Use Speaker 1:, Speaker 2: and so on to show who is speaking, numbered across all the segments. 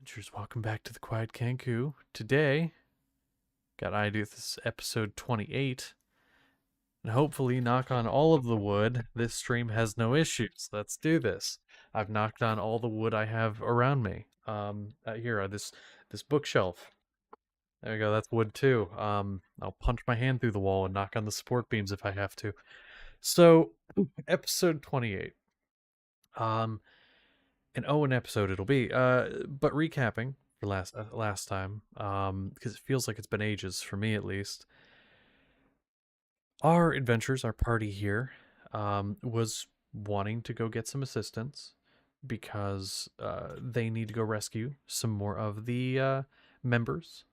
Speaker 1: Adventures, welcome back to the Quiet Kenku. Today, got I do this episode 28, and hopefully, knock on all of the wood, this stream has no issues. Let's do this. I've knocked on all the wood I have around me. Here, this bookshelf. There we go. That's wood too. I'll punch my hand through the wall and knock on the support beams if I have to. So, episode 28. An episode it'll be. But recapping for last time, because it feels like it's been ages for me at least. Our adventures, our party here, was wanting to go get some assistance because they need to go rescue some more of the members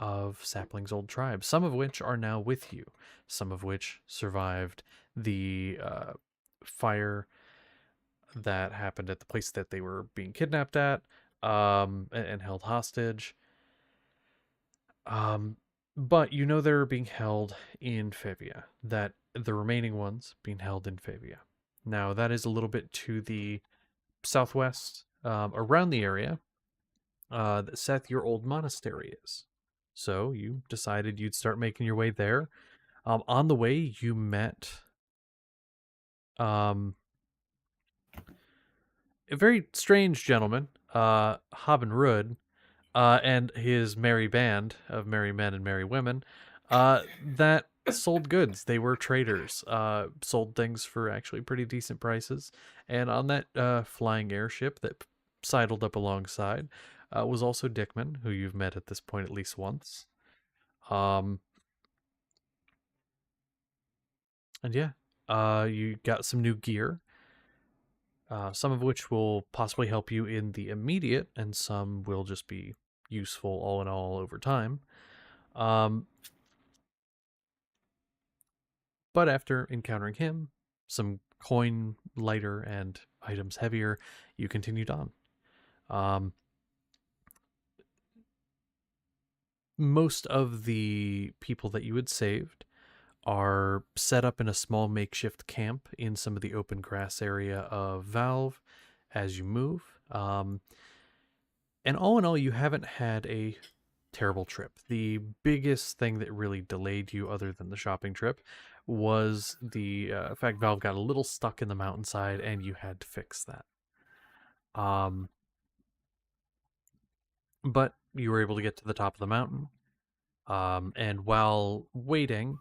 Speaker 1: of Sapling's old tribe, some of which are now with you, some of which survived the fire that happened at the place that they were being kidnapped at, and held hostage. But you know they're being held in Favia, that the remaining ones being held in Favia. Now, that is a little bit to the southwest, around the area that Seth, your old monastery, is. So you decided you'd start making your way there. On the way, you met a very strange gentleman, Haben Rud, and his merry band of merry men and merry women, that sold goods. They were traders, sold things for actually pretty decent prices. And on that flying airship that sidled up alongside was also Dickman, who you've met at this point at least once. And yeah, you got some new gear. Some of which will possibly help you in the immediate, and some will just be useful all in all over time. But after encountering him, some coin lighter and items heavier, you continued on. Most of the people that you had saved are set up in a small makeshift camp in some of the open grass area of Valve as you move. And all in all, you haven't had a terrible trip. The biggest thing that really delayed you, other than the shopping trip, was the fact Valve got a little stuck in the mountainside and you had to fix that. But you were able to get to the top of the mountain. And while waiting,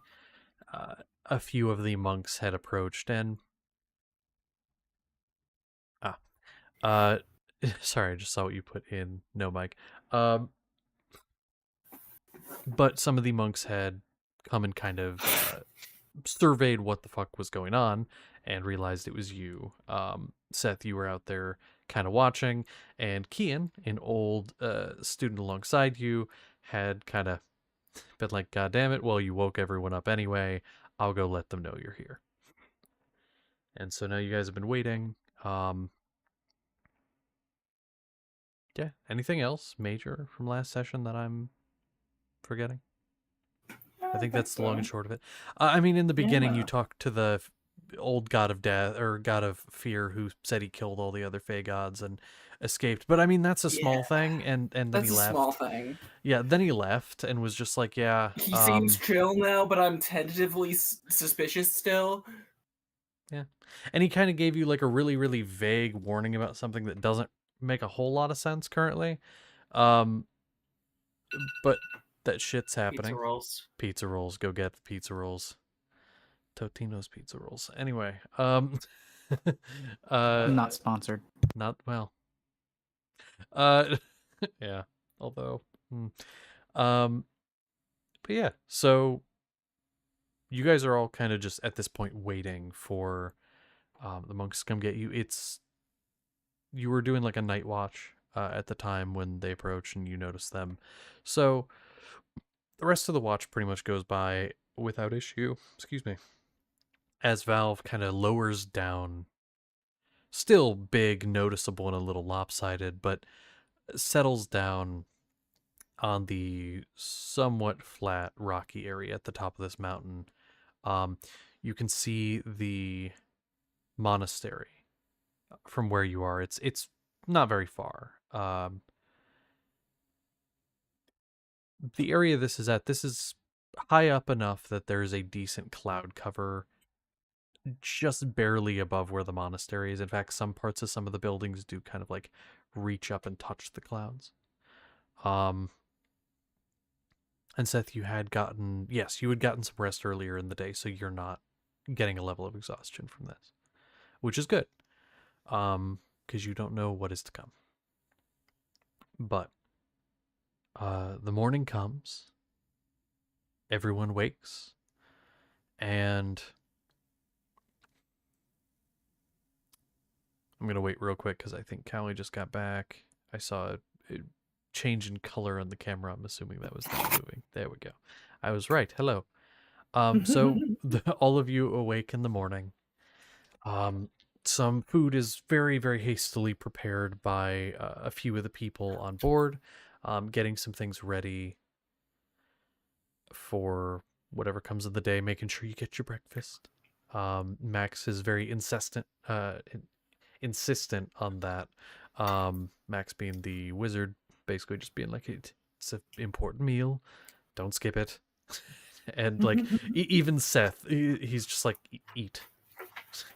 Speaker 1: a few of the monks had approached and sorry, I just saw what you put in. No, Mike. But some of the monks had come and kind of surveyed what the fuck was going on and realized it was you. Seth, you were out there kind of watching, and Kian, an old student alongside you, had kind of been like, God damn it, well, you woke everyone up anyway. I'll go let them know you're here. And so now you guys have been waiting. Yeah, anything else major from last session that I'm forgetting? I think that's the long and short of it. I mean, in the beginning, you talked to the old god of death or god of fear who said he killed all the other Fey gods and escaped. But I mean, that's a small thing, and then
Speaker 2: That's
Speaker 1: he
Speaker 2: a
Speaker 1: left.
Speaker 2: small thing.
Speaker 1: Yeah, then he left and was just like, yeah.
Speaker 2: He seems chill now, but I'm tentatively suspicious still.
Speaker 1: Yeah, and he kind of gave you like a really, really vague warning about something that doesn't make a whole lot of sense currently. But that shit's happening.
Speaker 2: Pizza rolls.
Speaker 1: Pizza rolls. Go get the pizza rolls. Totino's pizza rolls. Anyway,
Speaker 3: not sponsored.
Speaker 1: Not well. Yeah. Although, but yeah. So you guys are all kind of just at this point waiting for the monks to come get you. You were doing like a night watch at the time when they approached and you noticed them. So the rest of the watch pretty much goes by without issue. Excuse me. As Valve kind of lowers down, still big, noticeable, and a little lopsided, but settles down on the somewhat flat, rocky area at the top of this mountain. You can see the monastery from where you are. It's not very far. the area this is high up enough that there's a decent cloud cover just barely above where the monastery is. In fact, some parts of some of the buildings do kind of like reach up and touch the clouds. Um, and Seth, you had gotten, yes, you had gotten some rest earlier in the day, so you're not getting a level of exhaustion from this, which is good. Because you don't know what is to come. But the morning comes, everyone wakes, and I'm gonna wait real quick because I think Callie just got back. I saw a change in color on the camera. I'm assuming that was them moving. There we go. I was right. Hello. So all of you awake in the morning. Some food is very, very hastily prepared by a few of the people on board, getting some things ready for whatever comes of the day, making sure you get your breakfast. Max is very insistent on that. Max being the wizard, basically just being like, it's an important meal, don't skip it. And like even Seth, he's just like, eat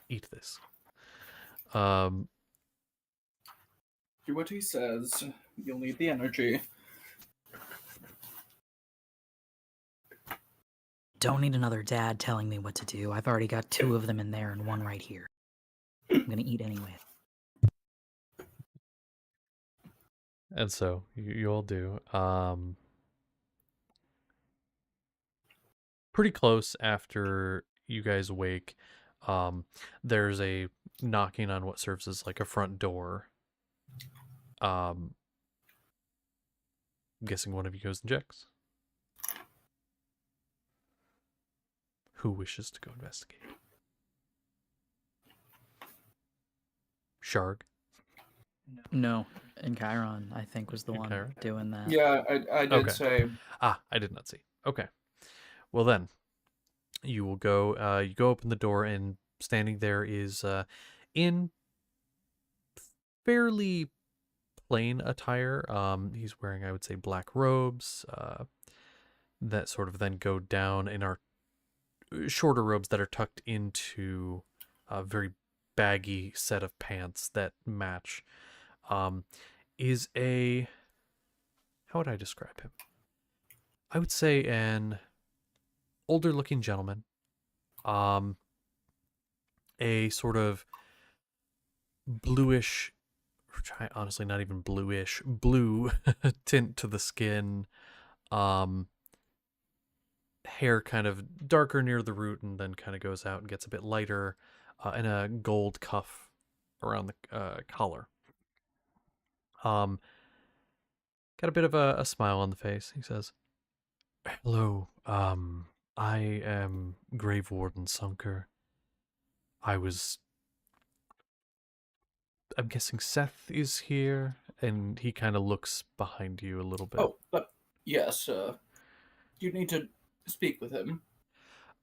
Speaker 1: this.
Speaker 2: Do what he says. You'll need the energy.
Speaker 3: Don't need another dad telling me what to do. I've already got 2 of them in there and 1 right here. I'm gonna eat anyway.
Speaker 1: And so you all do. Pretty close after you guys wake, there's a knocking on what serves as like a front door. I'm guessing one of you goes and checks. Who wishes to go investigate? Sharg.
Speaker 3: No, and Chiron, I think, was the
Speaker 1: And
Speaker 3: one
Speaker 1: Chiron?
Speaker 3: doing that.
Speaker 2: Yeah, I did
Speaker 1: Okay.
Speaker 2: say.
Speaker 1: I did not see. Okay. Well then, you will go. You go open the door, and standing there is in fairly plain attire. He's wearing, I would say, black robes. That sort of then go down and are shorter robes that are tucked into a very baggy set of pants that match. Is a, how would I describe him? I would say an older looking gentleman. A sort of bluish, honestly not even bluish, blue tint to the skin. Hair kind of darker near the root and then kind of goes out and gets a bit lighter, and a gold cuff around the collar. Got a bit of a smile on the face. He says, "Hello, I am Grave Warden Sunker. I'm guessing Seth is here," and he kind of looks behind you a little bit.
Speaker 2: Oh, yes. You need to speak with him.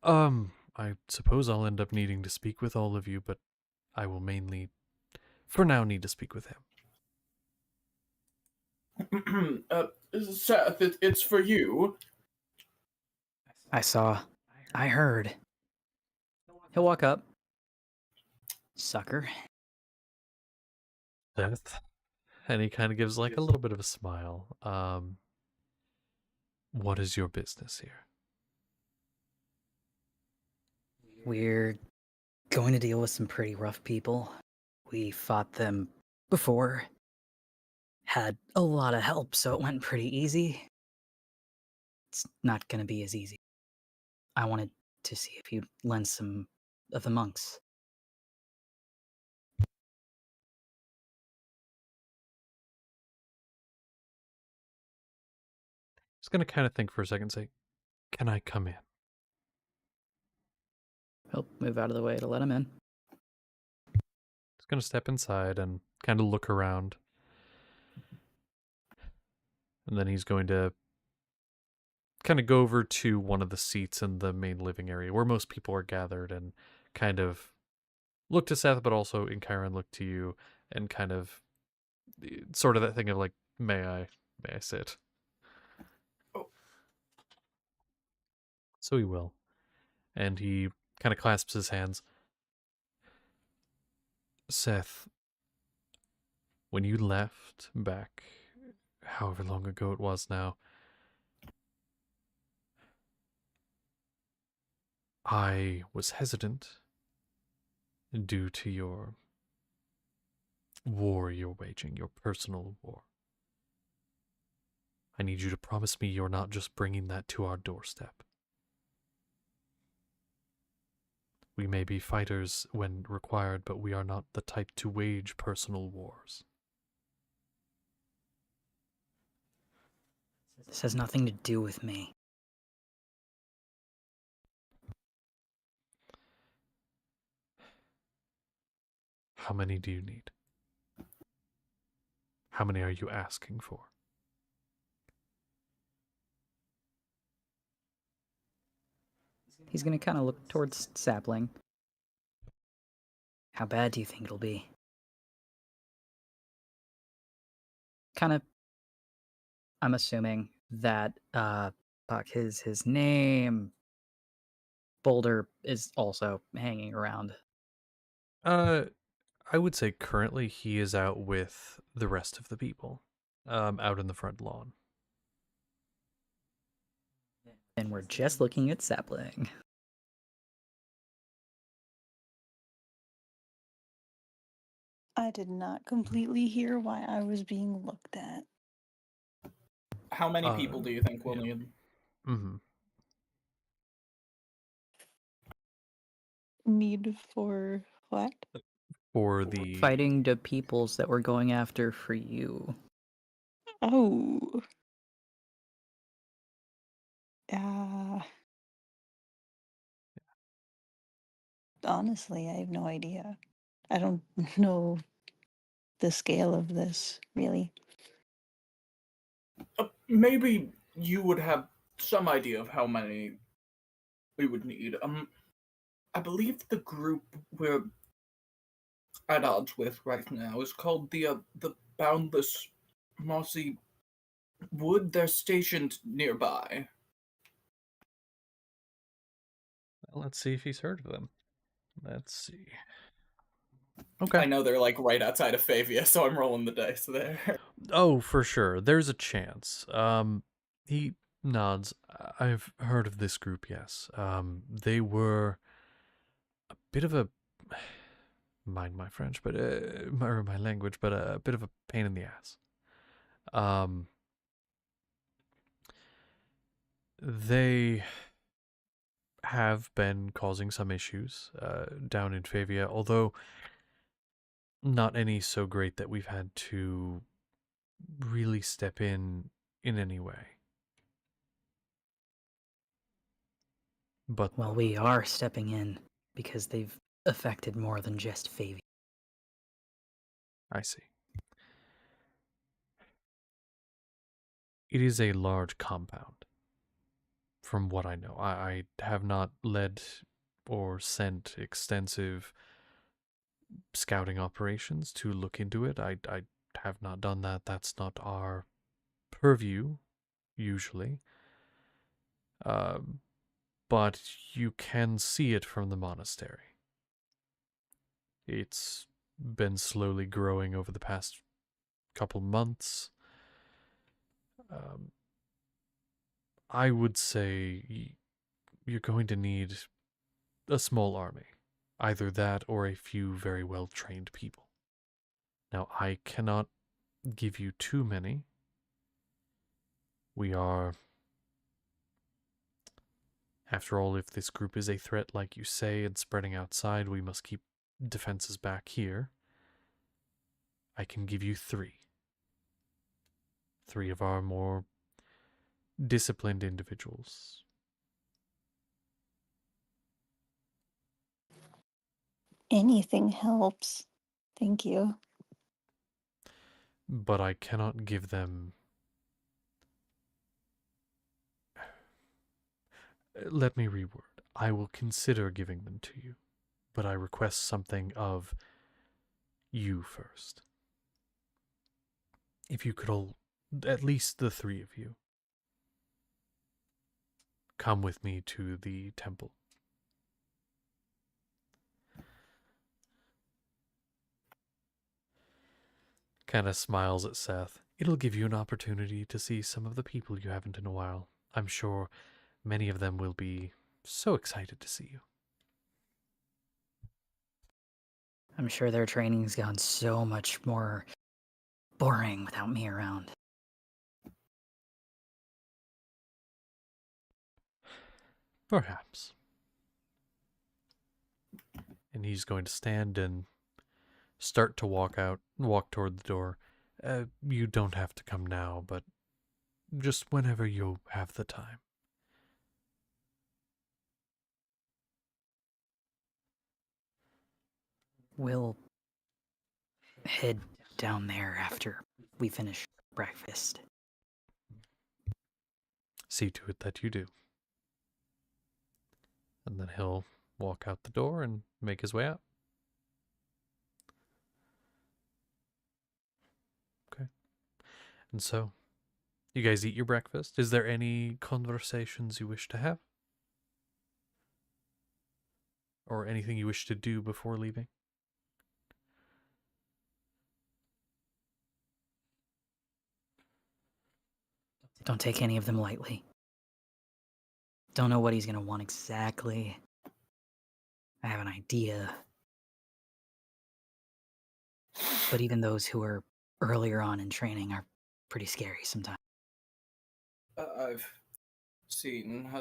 Speaker 1: I suppose I'll end up needing to speak with all of you, but I will mainly, for now, need to speak with him.
Speaker 2: Seth, it's for you.
Speaker 3: I saw. I heard. He'll walk up. Sucker.
Speaker 1: Seth, and he kind of gives like a little bit of a smile. What is your business here?
Speaker 3: We're going to deal with some pretty rough people. We fought them before. Had a lot of help, so it went pretty easy. It's not gonna be as easy. I wanted to see if you'd lend some of the monks.
Speaker 1: Just gonna kind of think for a second, say, "Can I come in?"
Speaker 3: He'll move out of the way to let him in.
Speaker 1: Just gonna step inside and kind of look around, and then he's going to kind of go over to one of the seats in the main living area where most people are gathered and kind of look to Seth, but also in Chiron look to you and kind of sort of that thing of like, may I sit? So he will. And he kind of clasps his hands. Seth, when you left back, however long ago it was now, I was hesitant due to your war you're waging, your personal war. I need you to promise me you're not just bringing that to our doorstep. We may be fighters when required, but we are not the type to wage personal wars.
Speaker 3: This has nothing to do with me.
Speaker 1: How many do you need? How many are you asking for?
Speaker 3: He's gonna kind of look towards Sapling. How bad do you think it'll be? Kind of. I'm assuming that fuck his name. Boulder is also hanging around.
Speaker 1: I would say currently he is out with the rest of the people, out in the front lawn.
Speaker 3: And we're just looking at Sapling.
Speaker 4: I did not completely hear why I was being looked at.
Speaker 2: How many people do you think we'll
Speaker 1: yeah.
Speaker 2: need?
Speaker 1: Mm-hmm.
Speaker 4: Need for what?
Speaker 1: For the
Speaker 3: Fighting the peoples that we're going after for you.
Speaker 4: Oh. Uh, honestly, I have no idea. I don't know the scale of this, really.
Speaker 2: Maybe you would have some idea of how many we would need. I believe the group we're at odds with right now is called the Boundless Mossy Wood. They're stationed nearby.
Speaker 1: Let's see if he's heard of them. Let's see.
Speaker 2: I
Speaker 1: Okay.
Speaker 2: know they're like right outside of Favia, so I'm rolling the dice there.
Speaker 1: Oh, for sure. There's a chance. He nods. I've heard of this group, yes. They were a bit of a mind my French, but or my language, but a bit of a pain in the ass. They have been causing some issues down in Favia, although not any so great that we've had to really step in any way. But
Speaker 3: Well, we are stepping in because they've affected more than just Favy.
Speaker 1: I see. It is a large compound, from what I know. I have not led or sent extensive scouting operations to look into it. I have not done that. That's not our purview, usually. But you can see it from the monastery. It's been slowly growing over the past couple months. I would say you're going to need a small army. Either that or a few very well trained people. Now, I cannot give you too many. We are, after all, if this group is a threat, like you say, and spreading outside, we must keep defenses back here. I can give you three. Three of our more disciplined individuals.
Speaker 4: Anything helps. Thank you.
Speaker 1: But I cannot give them. Let me reword. I will consider giving them to you, but I request something of you first. If you could all, at least the three of you, come with me to the temple. Kind of smiles at Seth. It'll give you an opportunity to see some of the people you haven't in a while. I'm sure many of them will be so excited to see you.
Speaker 3: I'm sure their training's gone so much more boring without me around.
Speaker 1: Perhaps. And he's going to stand and start to walk toward the door. You don't have to come now, but just whenever you have the time.
Speaker 3: We'll head down there after we finish breakfast.
Speaker 1: See to it that you do. And then he'll walk out the door and make his way out. Okay. And so, you guys eat your breakfast. Is there any conversations you wish to have? Or anything you wish to do before leaving?
Speaker 3: Don't take any of them lightly. Don't know what he's gonna want exactly. I have an idea. But even those who are earlier on in training are pretty scary sometimes.
Speaker 2: I've seen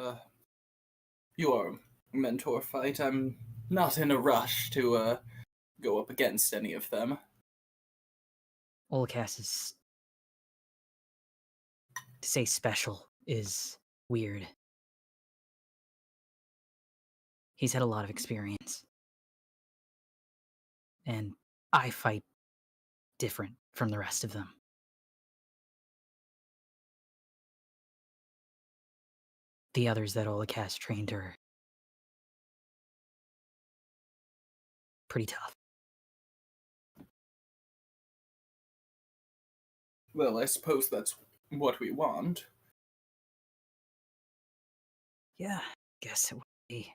Speaker 2: your mentor fight. I'm not in a rush to go up against any of them.
Speaker 3: Olcast is... to say special is weird. He's had a lot of experience. And I fight different from the rest of them. The others that Olcast trained are pretty tough.
Speaker 2: Well, I suppose that's what we want.
Speaker 3: Yeah, guess it would be.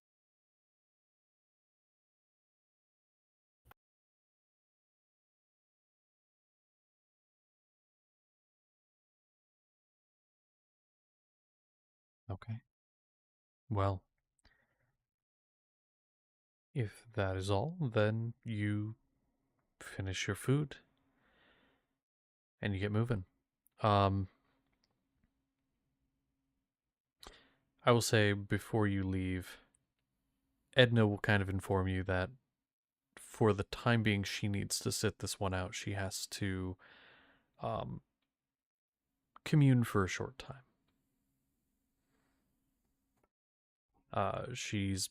Speaker 1: Okay. Well, if that is all, then you finish your food and you get moving. I will say before you leave, Edna will kind of inform you that for the time being, she needs to sit this one out. She has to commune for a short time. She's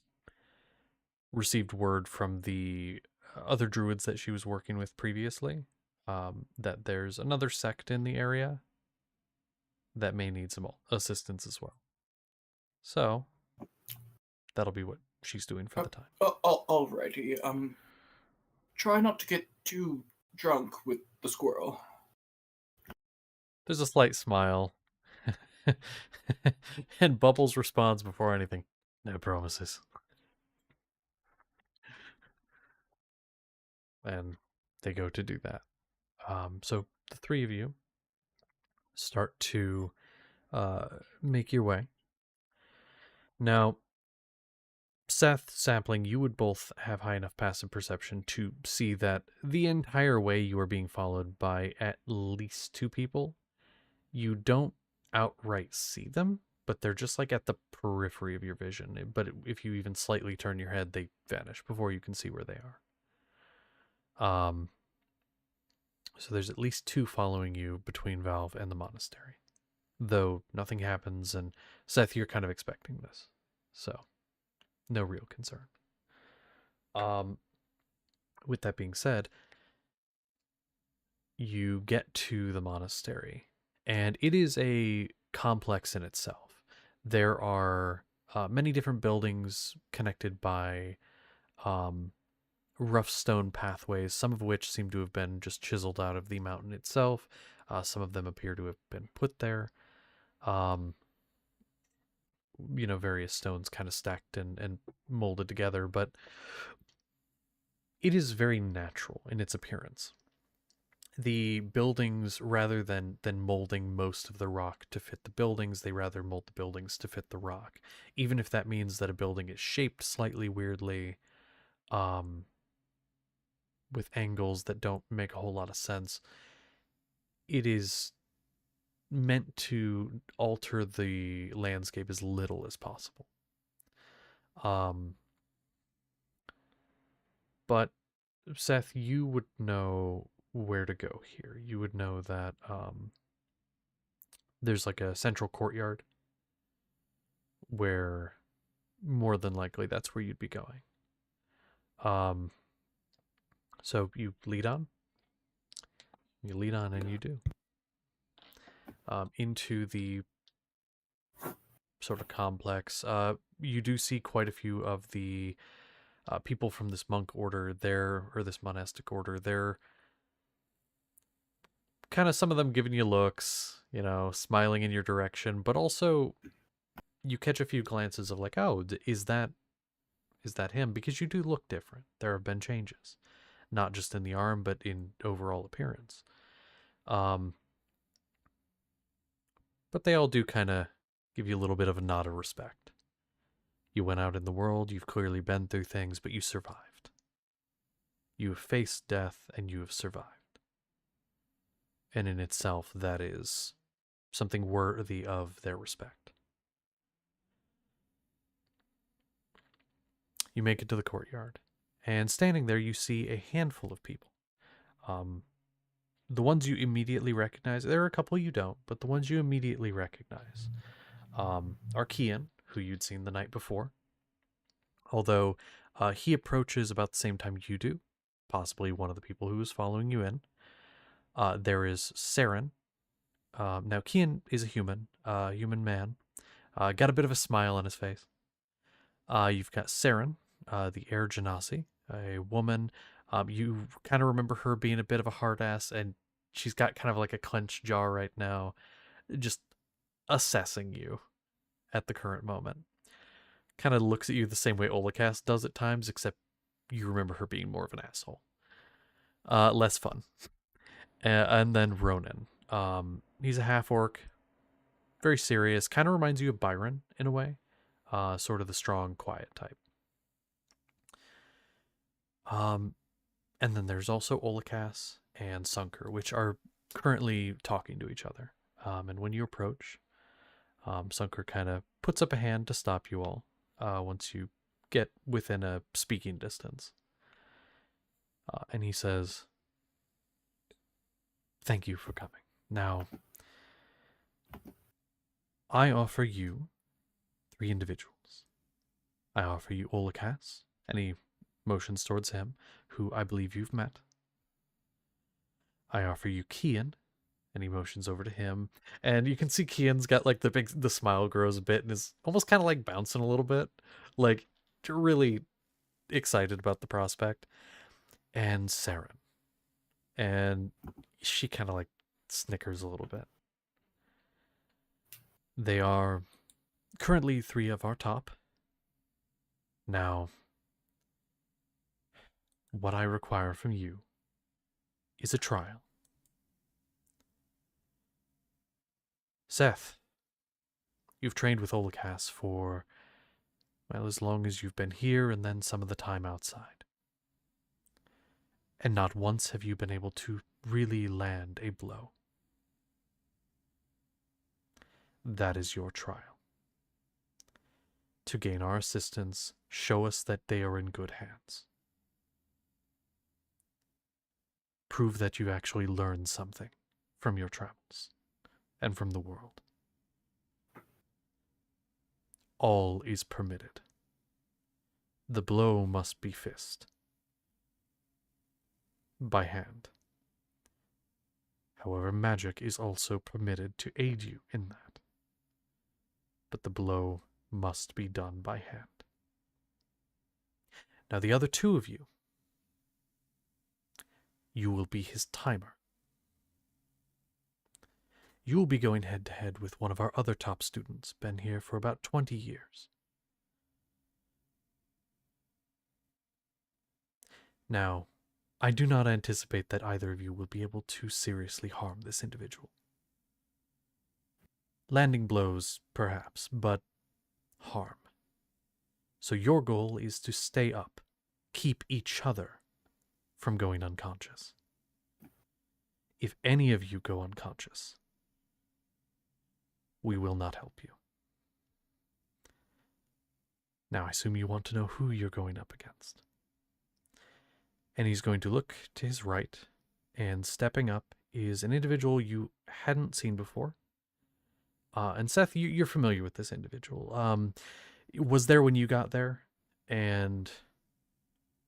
Speaker 1: received word from the other druids that she was working with previously that there's another sect in the area that may need some assistance as well. So that'll be what she's doing for the time.
Speaker 2: Alrighty. Try not to get too drunk with the squirrel.
Speaker 1: There's a slight smile. And Bubbles responds before anything. No promises. And they go to do that. So the three of you start to make your way. Now, Seth, Sapling, you would both have high enough passive perception to see that the entire way you are being followed by at least two people. You don't outright see them, but they're just like at the periphery of your vision. But if you even slightly turn your head, they vanish before you can see where they are. So there's at least two following you between Valve and the monastery. Though nothing happens, and Seth, you're kind of expecting this. So, no real concern. With that being said, you get to the monastery, and it is a complex in itself. There are many different buildings connected by rough stone pathways, some of which seem to have been just chiseled out of the mountain itself. Some of them appear to have been put there. various stones kind of stacked and molded together, but it is very natural in its appearance. The buildings, rather than molding most of the rock to fit the buildings, they rather mold the buildings to fit the rock, even if that means that a building is shaped slightly weirdly, with angles that don't make a whole lot of sense. It is meant to alter the landscape as little as possible. But Seth, you would know where to go here. You would know that there's like a central courtyard where more than likely that's where you'd be going. So you lead on. You lead on, and you do. Into the sort of complex. You do see quite a few of the people from this monk order there, or this monastic order. They're kind of, some of them giving you looks, smiling in your direction, but also you catch a few glances of like, oh, is that him? Because you do look different. There have been changes, not just in the arm, but in overall appearance. But they all do kind of give you a little bit of a nod of respect. You went out in the world, you've clearly been through things, but you survived. You have faced death, and you have survived. And in itself, that is something worthy of their respect. You make it to the courtyard, and standing there, you see a handful of people. The ones you immediately recognize, there are a couple you don't, but the ones you immediately recognize are Kian, who you'd seen the night before. Although he approaches about the same time you do, possibly one of the people who was following you in. There is Saren. Now, Kian is a human man. Got a bit of a smile on his face. You've got Saren, the Air Genasi, a woman. You kind of remember her being a bit of a hard ass, and she's got kind of like a clenched jaw right now, just assessing you at the current moment. Kind of looks at you the same way Olakas does at times, except you remember her being more of an asshole. Less fun. And then Ronan. He's a half-orc, very serious, kind of reminds you of Byron in a way. Sort of the strong, quiet type. And then there's also Olakas and Sunker, which are currently talking to each other. And when you approach, Sunker kind of puts up a hand to stop you all once you get within a speaking distance. And he says, "Thank you for coming. Now, I offer you 3 individuals. I offer you Olakas," and he motions towards him, who I believe you've met. "I offer you Kian," and he motions over to him, and you can see Kian's got like the smile grows a bit and is almost kind of like bouncing a little bit, like really excited about the prospect. And Saren, and she kind of like snickers a little bit. They are currently 3 of our top. Now, what I require from you is a trial. Seth, you've trained with Olakas for, well, as long as you've been here and then some of the time outside. And not once have you been able to really land a blow. That is your trial. To gain our assistance, show us that they are in good hands. Prove that you've actually learned something from your travels and from the world. All is permitted. The blow must be fist. By hand. However, magic is also permitted to aid you in that. But the blow must be done by hand. Now the other 2 of you, you will be his timer. you will be going head-to-head with one of our other top students, been here for about 20 years. Now, I do not anticipate that either of you will be able to seriously harm this individual. Landing blows, perhaps, but harm. So your goal is to stay up, keep each other from going unconscious. If any of you go unconscious, we will not help you. Now, I assume you want to know who you're going up against. And he's going to look to his right, and stepping up is an individual you hadn't seen before. And Seth, you're familiar with this individual. Was there when you got there, and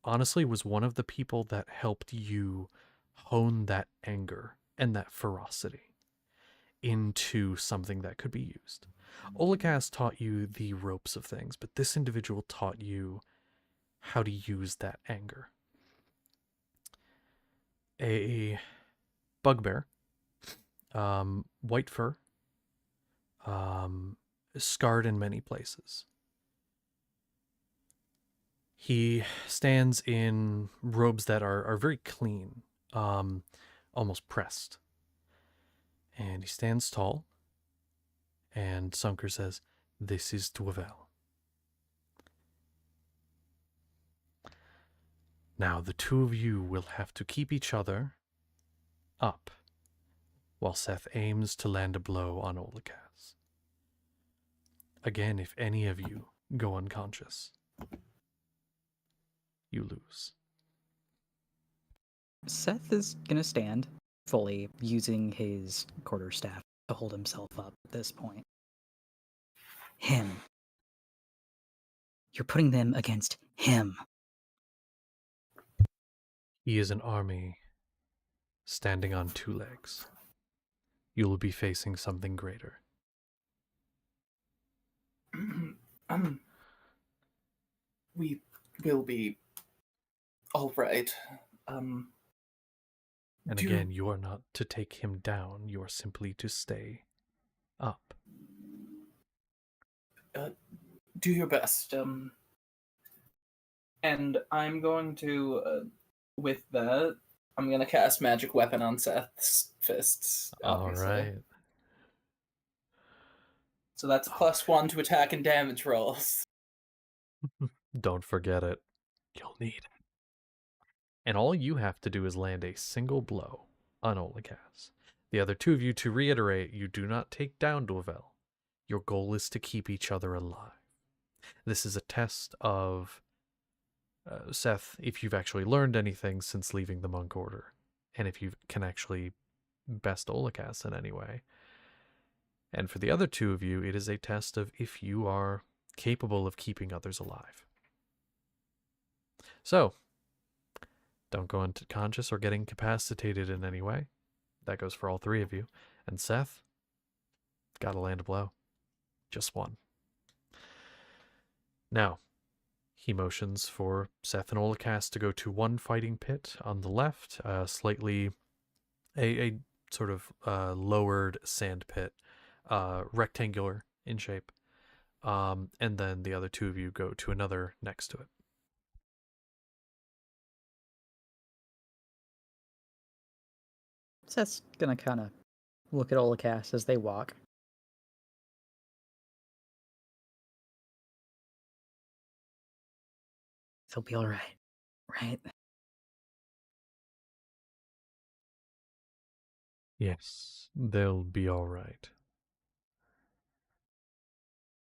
Speaker 1: honestly was one of the people that helped you hone that anger and that ferocity into something that could be used. Olakas taught you the ropes of things, but this individual taught you how to use that anger. A bugbear, white fur, scarred in many places. He stands in robes that are very clean, almost pressed. And he stands tall, and Sunker says, "This is Dwavel." Now, the two of you will have to keep each other up while Seth aims to land a blow on Olakas. Again, if any of you go unconscious, you lose.
Speaker 3: Seth is gonna stand, fully using his quarterstaff to hold himself up at this point. Him. You're putting them against him.
Speaker 1: He is an army standing on two legs. You will be facing something greater.
Speaker 2: We will be all right.
Speaker 1: And again, you are not to take him down. You are simply to stay up.
Speaker 2: Do your best. And I'm going to, with that, I'm going to cast Magic Weapon on Seth's fists. Obviously.
Speaker 1: All right.
Speaker 2: So that's +1 to attack and damage rolls.
Speaker 1: Don't forget it. You'll need it. And all you have to do is land a single blow on Olakas. The other two of you, to reiterate, you do not take down Dwavel. Your goal is to keep each other alive. This is a test of, Seth, if you've actually learned anything since leaving the Monk Order, and if you can actually best Olakas in any way. And for the other two of you, it is a test of if you are capable of keeping others alive. So, don't go unconscious or get incapacitated in any way. That goes for all three of you. And Seth, gotta land a blow. Just one. Now, he motions for Seth and Olakas to go to one fighting pit on the left, slightly a sort of lowered sand pit, rectangular in shape. And then the other two of you go to another next to it.
Speaker 3: Seth's gonna kind of look at Olakas as they walk. They'll be all right, right?
Speaker 1: Yes, they'll be all right.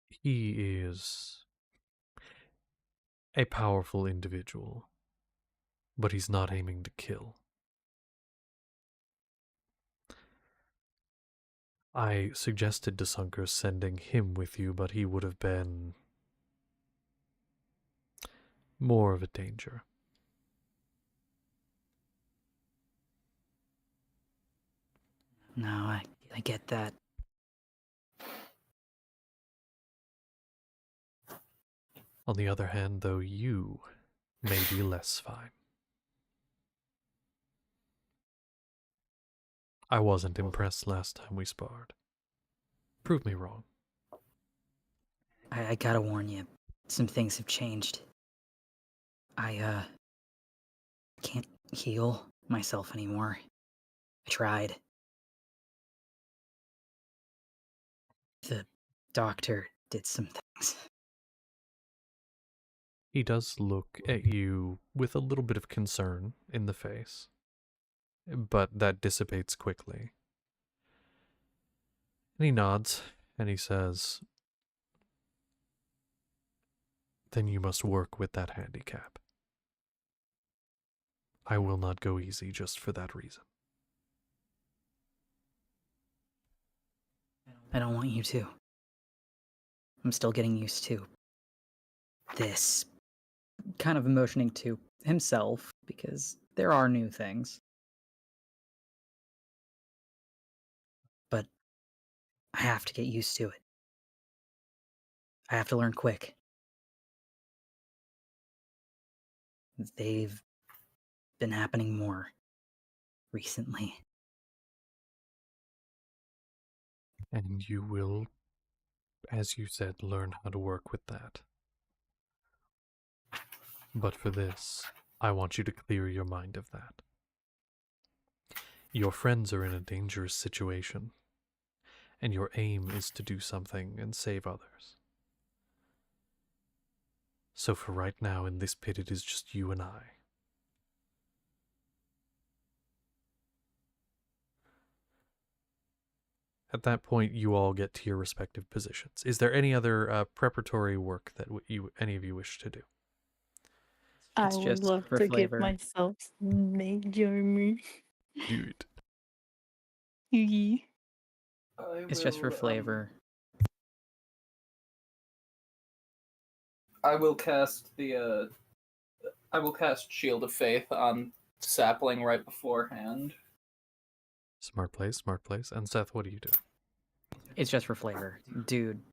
Speaker 1: He is a powerful individual, but he's not aiming to kill. I suggested to Sunker sending him with you, but he would have been more of a danger.
Speaker 3: No, I get that.
Speaker 1: On the other hand, though, you may be less fine. I wasn't impressed last time we sparred. Prove me wrong.
Speaker 3: I gotta warn you, some things have changed. I can't heal myself anymore. I tried. The doctor did some things.
Speaker 1: He does look at you with a little bit of concern in the face, but that dissipates quickly. And he nods, and he says, "Then you must work with that handicap. I will not go easy just for that reason."
Speaker 3: I don't want you to. I'm still getting used to this. Kind of motioning to himself, because there are new things. But I have to get used to it. I have to learn quick. They've been happening more recently.
Speaker 1: And you will, as you said, learn how to work with that. But for this, I want you to clear your mind of that. Your friends are in a dangerous situation, and your aim is to do something and save others. So for right now, in this pit, it is just you and I. At that point, you all get to your respective positions. Is there any other preparatory work that any of you wish to do?
Speaker 4: I
Speaker 3: It's
Speaker 4: would
Speaker 3: just
Speaker 4: love
Speaker 3: for
Speaker 4: to
Speaker 3: flavor.
Speaker 4: give myself mage armor.
Speaker 1: Do it.
Speaker 4: Yee.
Speaker 3: It's just for flavor.
Speaker 2: I will cast I will cast Shield of Faith on Sapling right beforehand.
Speaker 1: Smart place, smart place. And Seth, what do you do?
Speaker 3: It's just for flavor. Dude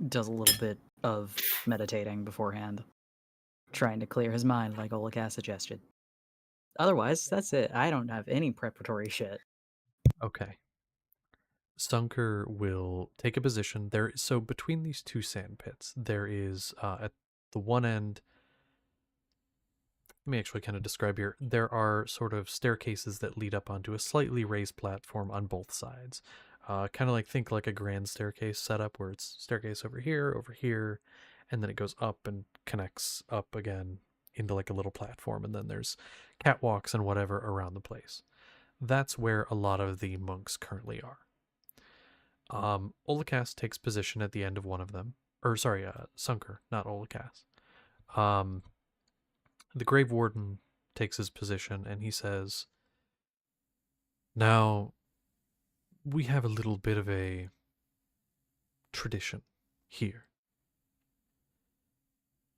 Speaker 3: does a little bit of meditating beforehand, trying to clear his mind like Olaka suggested. Otherwise, that's it. I don't have any preparatory shit.
Speaker 1: Okay. Sunker will take a position there. So between these two sand pits, there is at the one end. Let me actually kind of describe here. There are sort of staircases that lead up onto a slightly raised platform on both sides. Kind of like think like a grand staircase setup where it's staircase over here, and then it goes up and connects up again into like a little platform, and then there's catwalks and whatever around the place. That's where a lot of the monks currently are. Olakas takes position at the end of one of them. Or sorry, Sunker, not Olakas. The Grave Warden takes his position and he says, "Now, we have a little bit of a tradition here.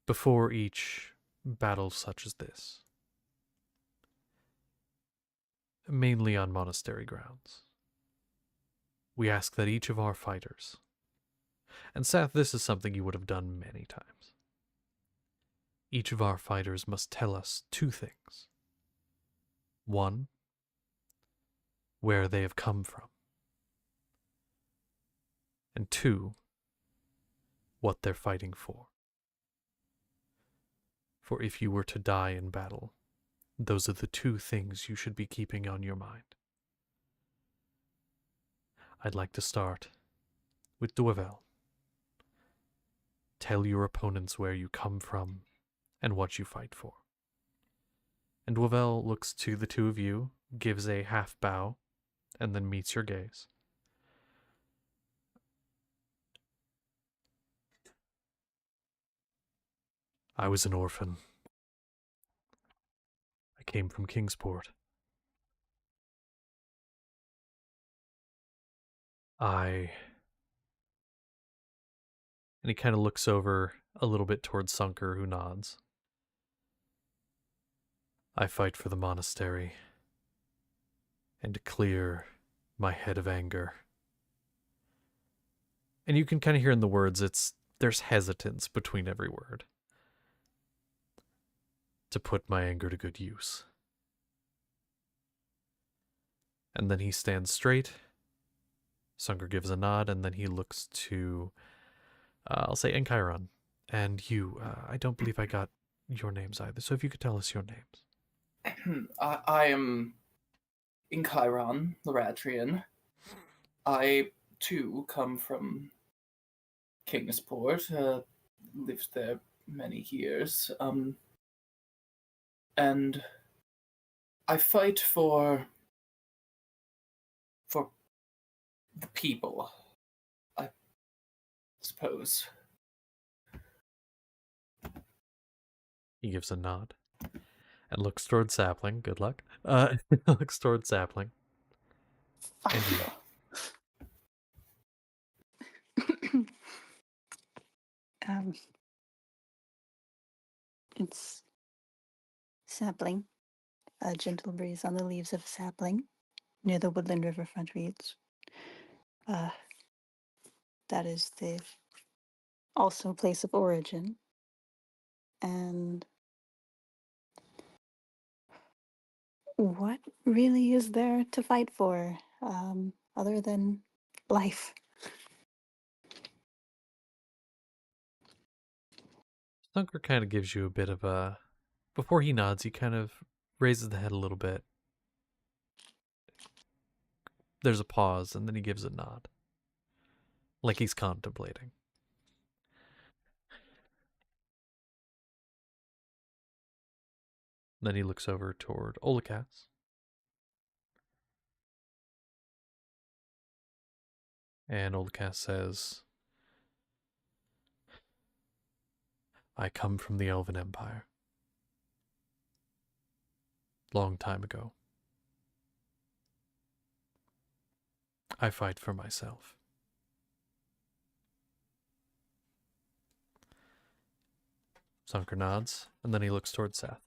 Speaker 1: Before each battle such as this, mainly on monastery grounds, we ask that each of our fighters, and Seth, this is something you would have done many times, each of our fighters must tell us two things. One, where they have come from. And two, what they're fighting for. For if you were to die in battle, those are the two things you should be keeping on your mind. I'd like to start with Duavel. Tell your opponents where you come from and what you fight for." And Duavel looks to the two of you, gives a half bow, and then meets your gaze. "I was an orphan. I came from Kingsport. And he kind of looks over a little bit towards Sunker, who nods. "I fight for the monastery and to clear my head of anger." And you can kind of hear in the words, there's hesitance between every word. "To put my anger to good use. And then he stands straight. Sunger gives a nod, and then he looks to, I'll say, Encheiron. And you, I don't believe I got your names either, so if you could tell us your names.
Speaker 2: I am Encheiron, Laratrian. I, too, come from Kingsport, lived there many years, and I fight for the people, I suppose.
Speaker 1: He gives a nod and looks toward Sapling. Good luck. Looks toward Sapling. And you.
Speaker 4: um, it's sapling. A gentle breeze on the leaves of a sapling near the woodland riverfront reeds. That is the also place of origin. And what really is there to fight for, other than life?
Speaker 1: Sunger kind of gives you a bit of a... Before he nods, he kind of raises the head a little bit. There's a pause, and then he gives a nod. Like he's contemplating. Then he looks over toward Olakas. And Olakas says, I come from the Elven Empire. Long time ago. I fight for myself. Sunger nods, and then he looks toward Seth.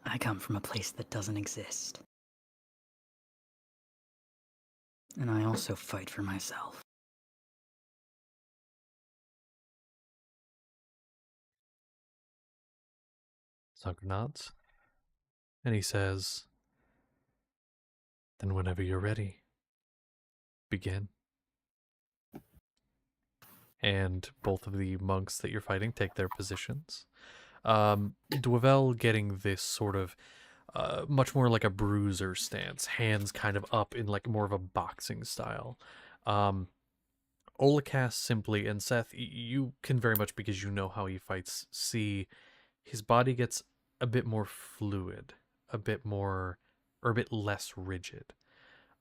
Speaker 3: I come from a place that doesn't exist. And I also fight for myself.
Speaker 1: Sunger nods, and he says, then whenever you're ready, begin. And both of the monks that you're fighting take their positions. Dwevel getting this sort of much more like a bruiser stance, hands kind of up in like more of a boxing style. Olakas simply, and Seth, you can very much, because you know how he fights, see his body gets a bit more fluid, a bit more, or a bit less rigid.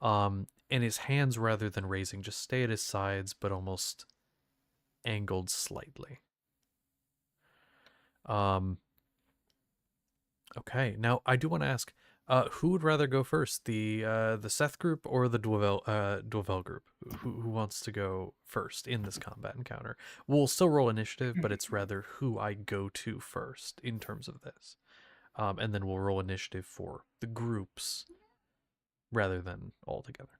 Speaker 1: And his hands, rather than raising, just stay at his sides, but almost angled slightly. Okay, now I do want to ask, who would rather go first, the Seth group or the Dwevel group? Who wants to go first in this combat encounter? We'll still roll initiative, but it's rather who I go to first in terms of this, and then we'll roll initiative for the groups rather than all together.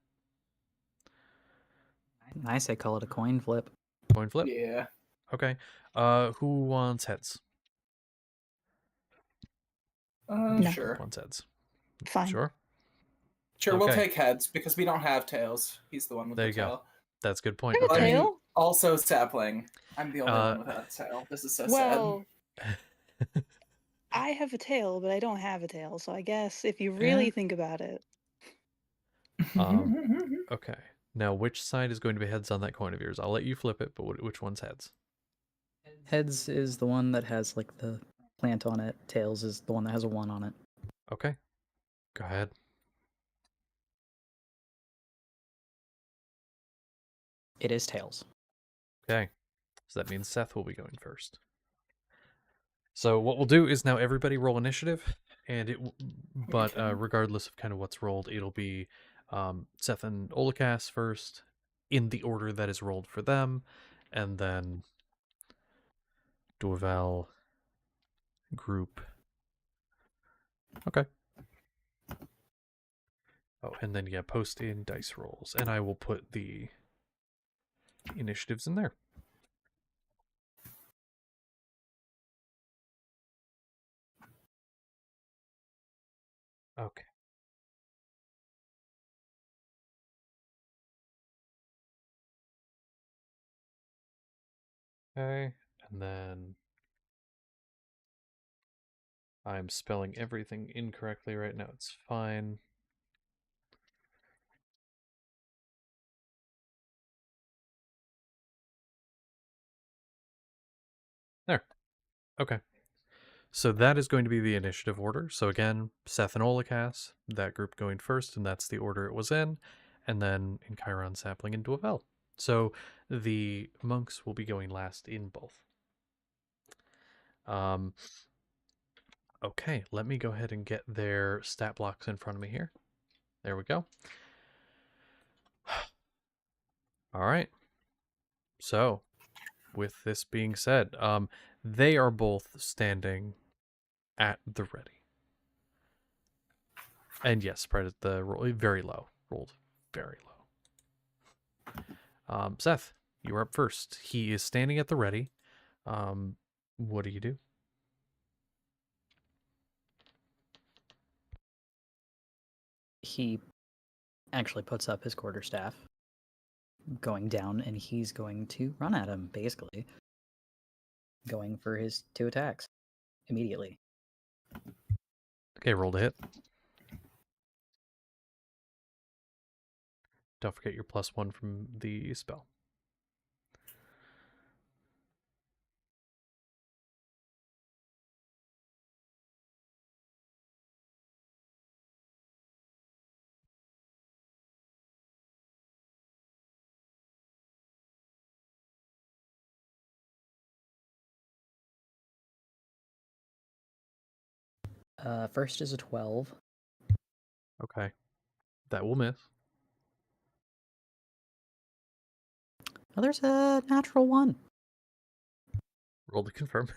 Speaker 3: I say call it a coin flip.
Speaker 1: Coin flip.
Speaker 2: Yeah.
Speaker 1: Okay. Who wants heads?
Speaker 4: No.
Speaker 2: Sure.
Speaker 1: Wants heads.
Speaker 4: Fine.
Speaker 1: Sure.
Speaker 2: Sure, we'll
Speaker 1: Okay.
Speaker 2: take heads because we don't have tails. He's the one with
Speaker 1: There
Speaker 2: the
Speaker 1: you go.
Speaker 2: tail.
Speaker 1: That's a good point.
Speaker 4: I have a
Speaker 1: Okay.
Speaker 2: I mean,
Speaker 4: tail.
Speaker 2: also sapling. I'm the only
Speaker 1: Uh,
Speaker 2: one without a tail. This is so
Speaker 4: Well, I have a tail, but I don't have a tail. So I guess if you really think about it,
Speaker 2: sad.
Speaker 1: Okay. Now, which side is going to be heads on that coin of yours? I'll let you flip it, but which one's heads?
Speaker 3: Heads is the one that has like the plant on it. Tails is the one that has a 1 on it.
Speaker 1: Okay. Go ahead.
Speaker 3: It is tails.
Speaker 1: Okay. So that means Seth will be going first. So what we'll do is now everybody roll initiative, and but
Speaker 2: Okay.
Speaker 1: regardless of kind of what's rolled, it'll be Seth and Olakas first in the order that is rolled for them, and then Dwevel group. Okay. Oh, and then yeah, post in dice rolls, and I will put the initiatives in there. Okay. Okay, and then I'm spelling everything incorrectly right now. It's fine. There. Okay. So that is going to be the initiative order. So again, Seth and Olakas, that group going first, and that's the order it was in. And then in Chiron Sapling and Dwell. So the monks will be going last in both. Okay, let me go ahead and get their stat blocks in front of me here. There we go. All right. So, with this being said, they are both standing at the ready. And yes, right at the roll, very low, rolled very low. Seth, you are up first. He is standing at the ready. What do you do?
Speaker 3: He actually puts up his quarterstaff, going down, and he's going to run at him, basically. Going for his 2 attacks immediately.
Speaker 1: Okay, roll to hit. Don't forget your +1 from the spell.
Speaker 3: First is a 12.
Speaker 1: Okay, that will miss.
Speaker 3: Oh, there's a natural 1.
Speaker 1: Roll to confirm.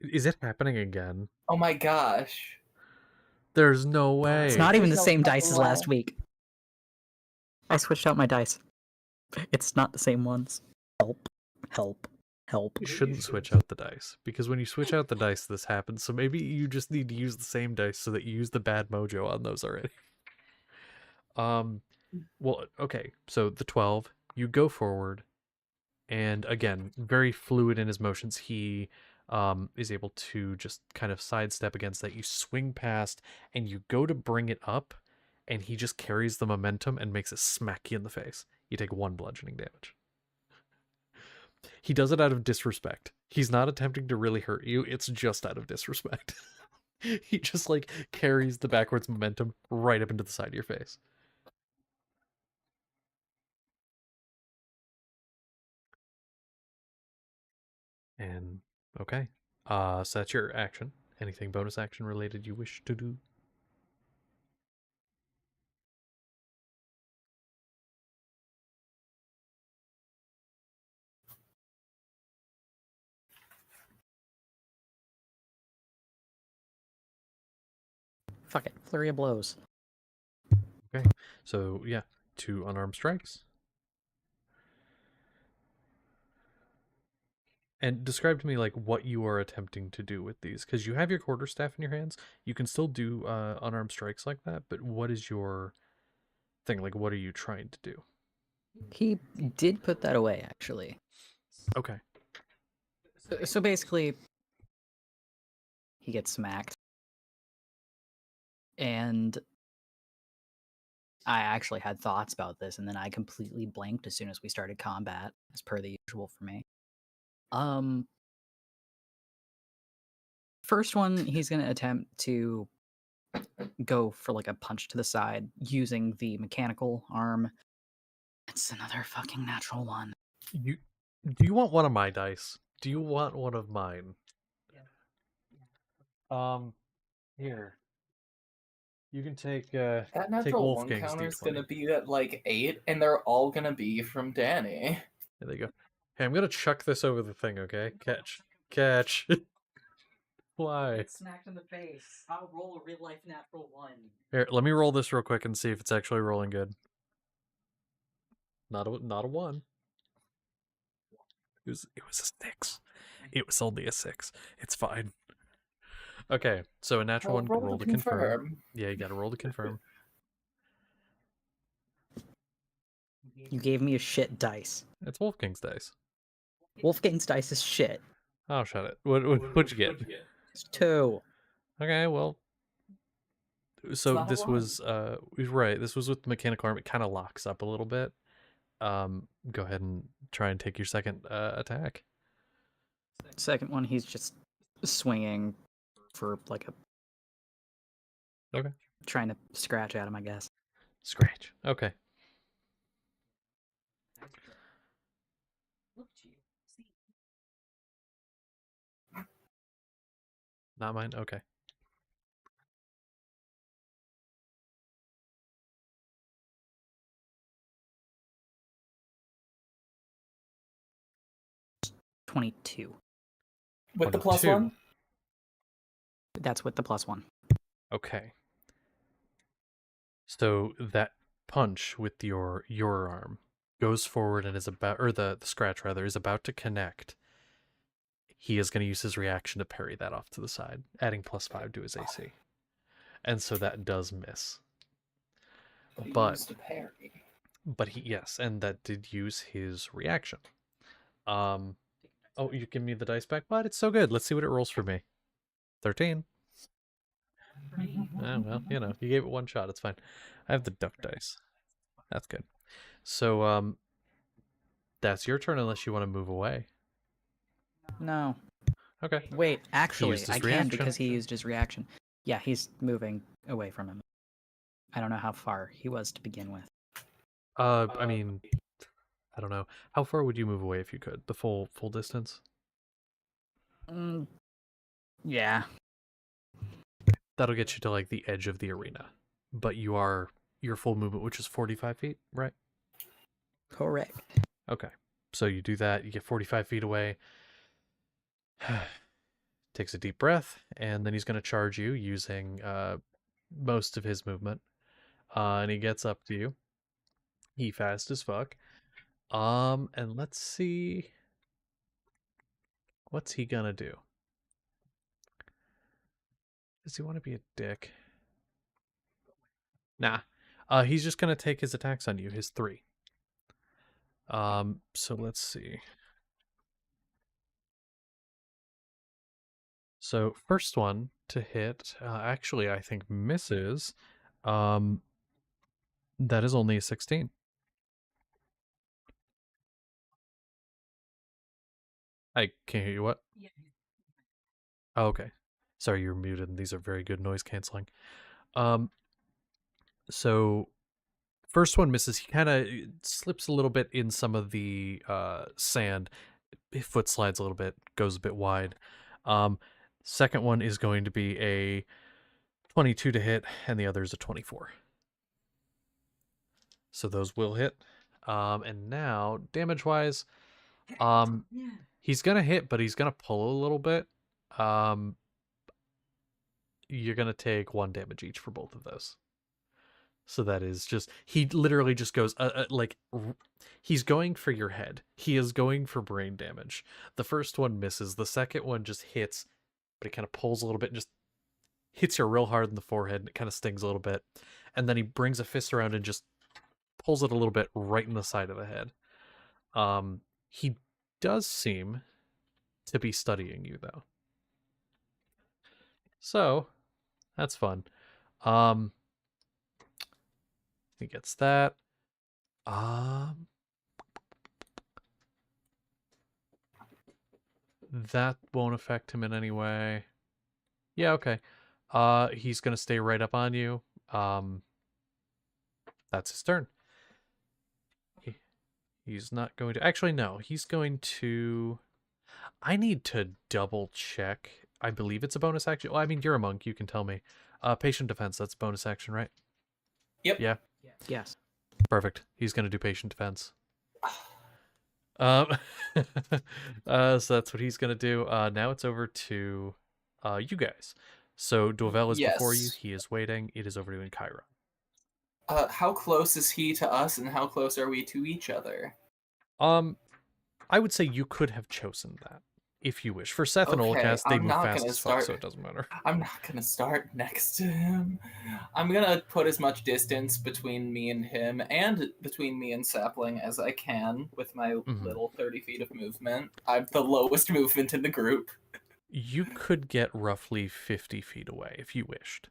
Speaker 1: Is it happening again?
Speaker 2: Oh my gosh.
Speaker 1: There's no way.
Speaker 3: It's not even the
Speaker 2: There's no
Speaker 3: same dice
Speaker 2: fucking
Speaker 3: as last
Speaker 2: way.
Speaker 3: week. I switched out my dice. It's not the same ones. Help. Help. Help.
Speaker 1: You shouldn't switch out the dice, because when you switch out the dice, this happens. So maybe you just need to use the same dice so that you use the bad mojo on those already. Well, okay. So the 12, you go forward, and again, very fluid in his motions. He is able to just kind of sidestep against that. You swing past, and you go to bring it up, and he just carries the momentum and makes it smack you in the face. You take 1 bludgeoning damage. He does it out of disrespect. He's not attempting to really hurt you. It's just out of disrespect. He just like carries the backwards momentum right up into the side of your face. And okay. So that's your action. Anything bonus action related you wish to do?
Speaker 3: Fuck it. Flurry of blows.
Speaker 1: Okay. So yeah, 2 unarmed strikes. And describe to me like what you are attempting to do with these, because you have your quarterstaff in your hands. You can still do unarmed strikes like that, but what is your thing? Like, what are you trying to do?
Speaker 3: He did put that away, actually.
Speaker 1: Okay.
Speaker 3: So basically, he gets smacked. And I actually had thoughts about this, and then I completely blanked as soon as we started combat, as per the usual for me. First one, he's going to attempt to go for like a punch to the side using the mechanical arm. It's another fucking natural 1.
Speaker 1: Do you want one of my dice? Do you want one of mine? Here. You can take
Speaker 2: That
Speaker 1: take
Speaker 2: natural 1
Speaker 1: Wolfgang's
Speaker 2: counter is
Speaker 1: D20.
Speaker 2: gonna be at like 8, and they're all gonna be from Danny.
Speaker 1: There you go. Hey, I'm gonna chuck this over the thing, okay? Catch. Why?
Speaker 3: Smacked in the face. I'll roll a real life natural 1.
Speaker 1: Here, let me roll this real quick and see if it's actually rolling good. Not a 1. It was a 6. It was only a 6. It's fine. Okay, so a natural
Speaker 2: Well,
Speaker 1: one,
Speaker 2: roll
Speaker 1: roll
Speaker 2: to
Speaker 1: to confirm.
Speaker 2: confirm.
Speaker 1: Yeah, you got to roll to confirm.
Speaker 3: You gave me a shit dice.
Speaker 1: It's Wolfgang's dice.
Speaker 3: Wolfgang's dice is shit.
Speaker 1: Oh, shut it. What'd you get?
Speaker 3: It's 2.
Speaker 1: Okay, well, so
Speaker 2: not a
Speaker 1: this
Speaker 2: lot.
Speaker 1: was right. This was with the mechanical arm. It kind of locks up a little bit. Go ahead and try and take your second attack.
Speaker 3: Second one, he's just swinging for like a.
Speaker 1: Okay.
Speaker 3: Trying to scratch at him, I guess.
Speaker 1: Scratch. Okay. Not mine. Okay.
Speaker 3: 22.
Speaker 2: With the plus
Speaker 1: 22.
Speaker 2: one?
Speaker 3: That's with the +1.
Speaker 1: Okay. So that punch with your arm goes forward and is about, or the scratch rather, is about to connect. He is going to use his reaction to parry that off to the side, adding +5 to his AC. And so that does miss. But
Speaker 2: Used a parry.
Speaker 1: But yes, and that did use his reaction. Oh, you give me the dice back, but it's so good. Let's see what it rolls for me. 13. Oh, well, you gave it one shot. It's fine. I have the duck dice. That's good. So, that's your turn unless you want to move away.
Speaker 3: No.
Speaker 1: Okay.
Speaker 3: Wait, actually,
Speaker 1: used
Speaker 3: I
Speaker 1: his
Speaker 3: can
Speaker 1: reaction.
Speaker 3: because he used his reaction. Yeah, he's moving away from him. I don't know how far he was to begin with.
Speaker 1: I mean, I don't know. How far would you move away if you could? The full distance?
Speaker 3: Yeah.
Speaker 1: That'll get you to like the edge of the arena. But your full movement, which is 45 feet, right?
Speaker 3: Correct.
Speaker 1: Okay. So you do that, you get 45 feet away. Takes a deep breath, and then he's going to charge you using most of his movement. And he gets up to you. He fast as fuck. And let's see. What's he gonna do? Does he want to be a dick? Nah. He's just gonna take his attacks on you, his 3. So let's see. So first one to hit, actually I think misses. That is only a 16. I can't hear you. What? Oh, okay. Sorry, you're muted, and these are very good noise canceling. So first one misses. He kind of slips a little bit in some of the sand. His foot slides a little bit, goes a bit wide. Second one is going to be a 22 to hit, and the other is a 24. So those will hit. And now, damage-wise, he's gonna hit, but he's gonna pull a little bit. You're gonna take 1 damage each for both of those. So that is just, he literally just goes he's going for your head. He is going for brain damage. The first one misses. The second one just hits, but he kind of pulls a little bit and just hits you real hard in the forehead, and it kind of stings a little bit. And then he brings a fist around and just pulls it a little bit right in the side of the head. He does seem to be studying you, though. So, that's fun. He gets that. That won't affect him in any way. Yeah, okay. He's gonna stay right up on you. That's his turn. He's not going to... Actually, no. He's going to... I need to double check. I believe it's a bonus action. Well, I mean, you're a monk. You can tell me. Patient defense, that's bonus action, right?
Speaker 2: Yep.
Speaker 1: Yeah?
Speaker 3: Yes.
Speaker 1: Perfect. He's going to do patient defense. So that's what he's going to do. Now it's over to you guys. So Dovell is before you.
Speaker 2: Yes.
Speaker 1: He is waiting. It is over to Kyra.
Speaker 2: How close is he to us, and how close are we to each other?
Speaker 1: I would say you could have chosen that if you wish. For Seth and
Speaker 2: Okay,
Speaker 1: Olcast, they
Speaker 2: I'm
Speaker 1: move
Speaker 2: not
Speaker 1: fast
Speaker 2: gonna
Speaker 1: as fuck,
Speaker 2: start.
Speaker 1: so it doesn't matter.
Speaker 2: I'm not gonna start next to him. I'm gonna put as much distance between me and him, and between me and Sapling as I can with my little 30 feet of movement. I'm the lowest movement in the group.
Speaker 1: You could get roughly 50 feet away if you wished.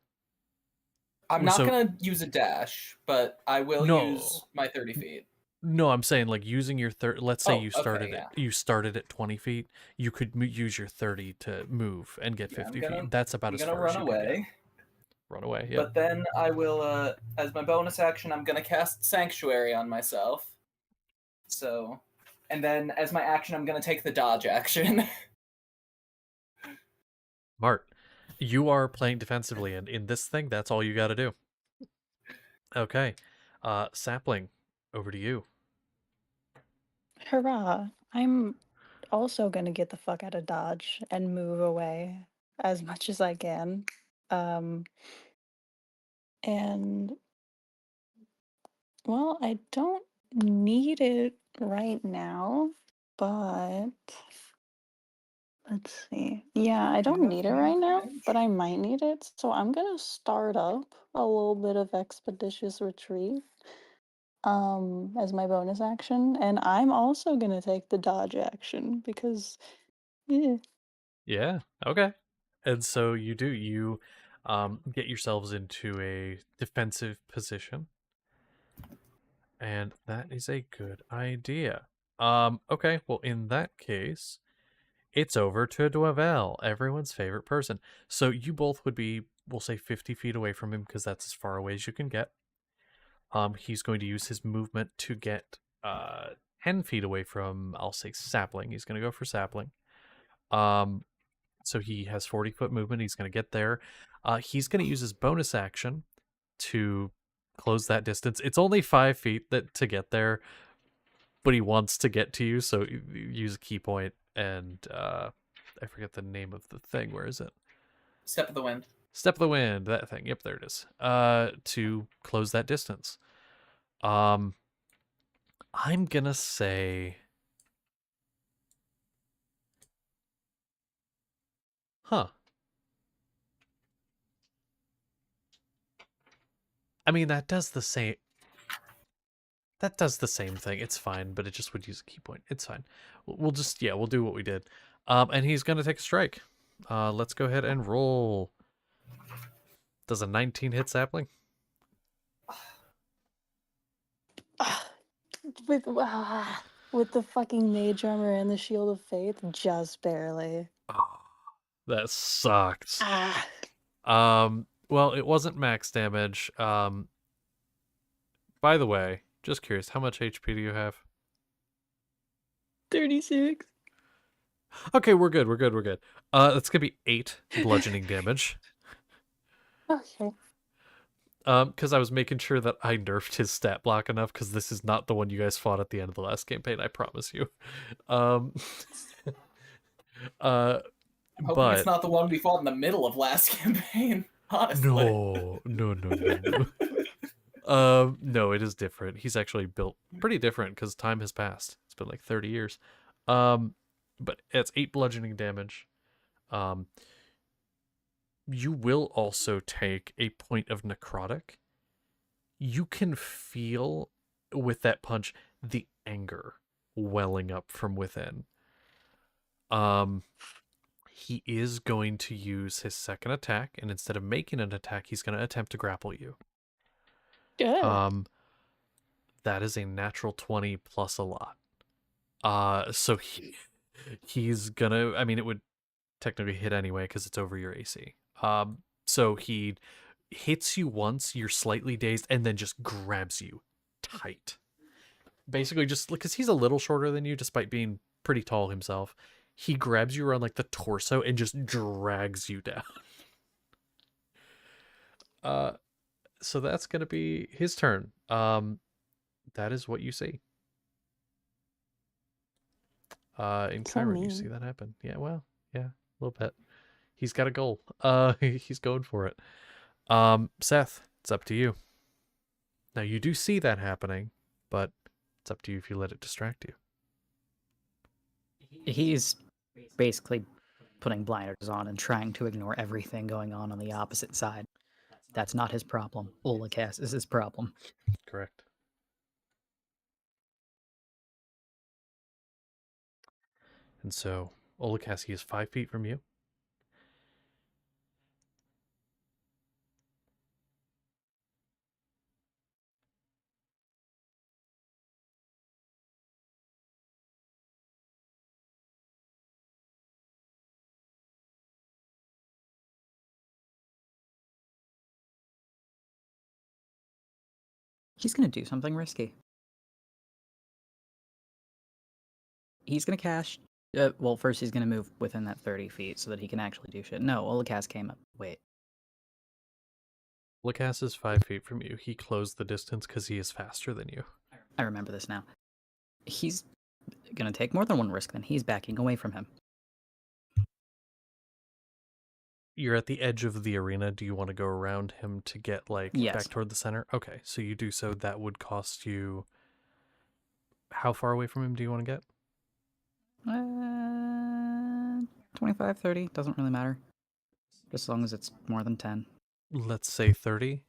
Speaker 2: I'm not
Speaker 1: So-
Speaker 2: gonna use a dash, but I will
Speaker 1: No.
Speaker 2: use my 30 feet.
Speaker 1: No, I'm saying like using your let's say
Speaker 2: Oh,
Speaker 1: you
Speaker 2: okay,
Speaker 1: started
Speaker 2: yeah.
Speaker 1: you started at 20 feet, you could use your 30 to move and get
Speaker 2: Yeah,
Speaker 1: 50 feet. That's about
Speaker 2: I'm
Speaker 1: as
Speaker 2: gonna
Speaker 1: far as
Speaker 2: run
Speaker 1: you could get.
Speaker 2: away.
Speaker 1: Run away, yep.
Speaker 2: But then I will, as my bonus action, I'm gonna cast Sanctuary on myself. So, and then as my action, I'm gonna take the dodge action.
Speaker 1: Mart, you are playing defensively, and in this thing, that's all you got to do. Okay, Sapling, over to you.
Speaker 4: Hurrah! I'm also gonna get the fuck out of Dodge and move away as much as I can. And well, I don't need it right now, but let's see. Yeah, I don't need it right now, but I might need it. So I'm gonna start up a little bit of Expeditious Retreat as my bonus action, and I'm also gonna take the dodge action because
Speaker 1: Yeah, okay. And so you get yourselves into a defensive position. And that is a good idea. Okay, well, in that case, it's over to Dwevell, everyone's favorite person. So you both would be, we'll say, 50 feet away from him because that's as far away as you can get. He's going to use his movement to get 10 feet away from, I'll say, Sapling. He's going to go for Sapling. So he has 40-foot movement. He's going to get there. He's going to use his bonus action to close that distance. It's only 5 feet to get there, but he wants to get to you, so you use a key point, and I forget the name of the thing. Where is it?
Speaker 2: Step of the Wind.
Speaker 1: Step of the Wind, that thing. Yep, there it is. To close that distance. I'm gonna say... Huh. I mean, that does the same... That does the same thing. It's fine, but it just would use a key point. It's fine. We'll just, yeah, we'll do what we did. And he's going to take a strike. Let's go ahead and roll. Does a 19 hit Sapling?
Speaker 4: with the fucking mage armor and the shield of faith, just barely.
Speaker 1: Oh, that sucked.
Speaker 4: Ah.
Speaker 1: Well, it wasn't max damage. By the way, just curious, how much HP do you have?
Speaker 4: 36.
Speaker 1: Okay, we're good. That's gonna be 8 bludgeoning damage.
Speaker 4: Okay.
Speaker 1: Because I was making sure that I nerfed his stat block enough, because this is not the one you guys fought at the end of the last campaign, I promise you. But
Speaker 2: Hoping it's not the one we fought in the middle of last campaign. Honestly.
Speaker 1: no. No, it is different. He's actually built pretty different because time has passed. It's been like 30 years. But it's 8 bludgeoning damage. You will also take a point of necrotic. You can feel with that punch the anger welling up from within. He is going to use his second attack, and instead of making an attack, he's going to attempt to grapple you.
Speaker 4: Good.
Speaker 1: That is a natural 20 plus a lot. So he's gonna, I mean, it would technically hit anyway because it's over your AC. So he hits you once, you're slightly dazed, and then just grabs you tight. Basically, just because he's a little shorter than you, despite being pretty tall himself, he grabs you around like the torso and just drags you down. So that's gonna be his turn. That is what you see. In
Speaker 4: So
Speaker 1: Chiron, you
Speaker 4: mean.
Speaker 1: see that happen. Yeah, well, yeah, a little bit. He's got a goal. He's going for it. Seth, it's up to you. Now you do see that happening, but it's up to you if you let it distract you.
Speaker 3: He's basically putting blinders on and trying to ignore everything going on the opposite side. That's not his problem. Olakas is his problem.
Speaker 1: Correct. And so Olakasi is 5 feet from you.
Speaker 3: He's gonna do something risky. He's gonna cast. Well, first he's gonna move within that 30 feet so that he can actually do shit. No, Olakas came up. Wait.
Speaker 1: Olakas is 5 feet from you. He closed the distance because he is faster than you.
Speaker 3: I remember this now. He's gonna take more than one risk, then he's backing away from him.
Speaker 1: You're at the edge of the arena. Do you want to go around him to get
Speaker 3: Yes.
Speaker 1: back toward the center? Okay, so you do so. That would cost you. How far away from him do you want to get?
Speaker 3: 25, 30, doesn't really matter. Just as long as it's more than 10.
Speaker 1: Let's say 30,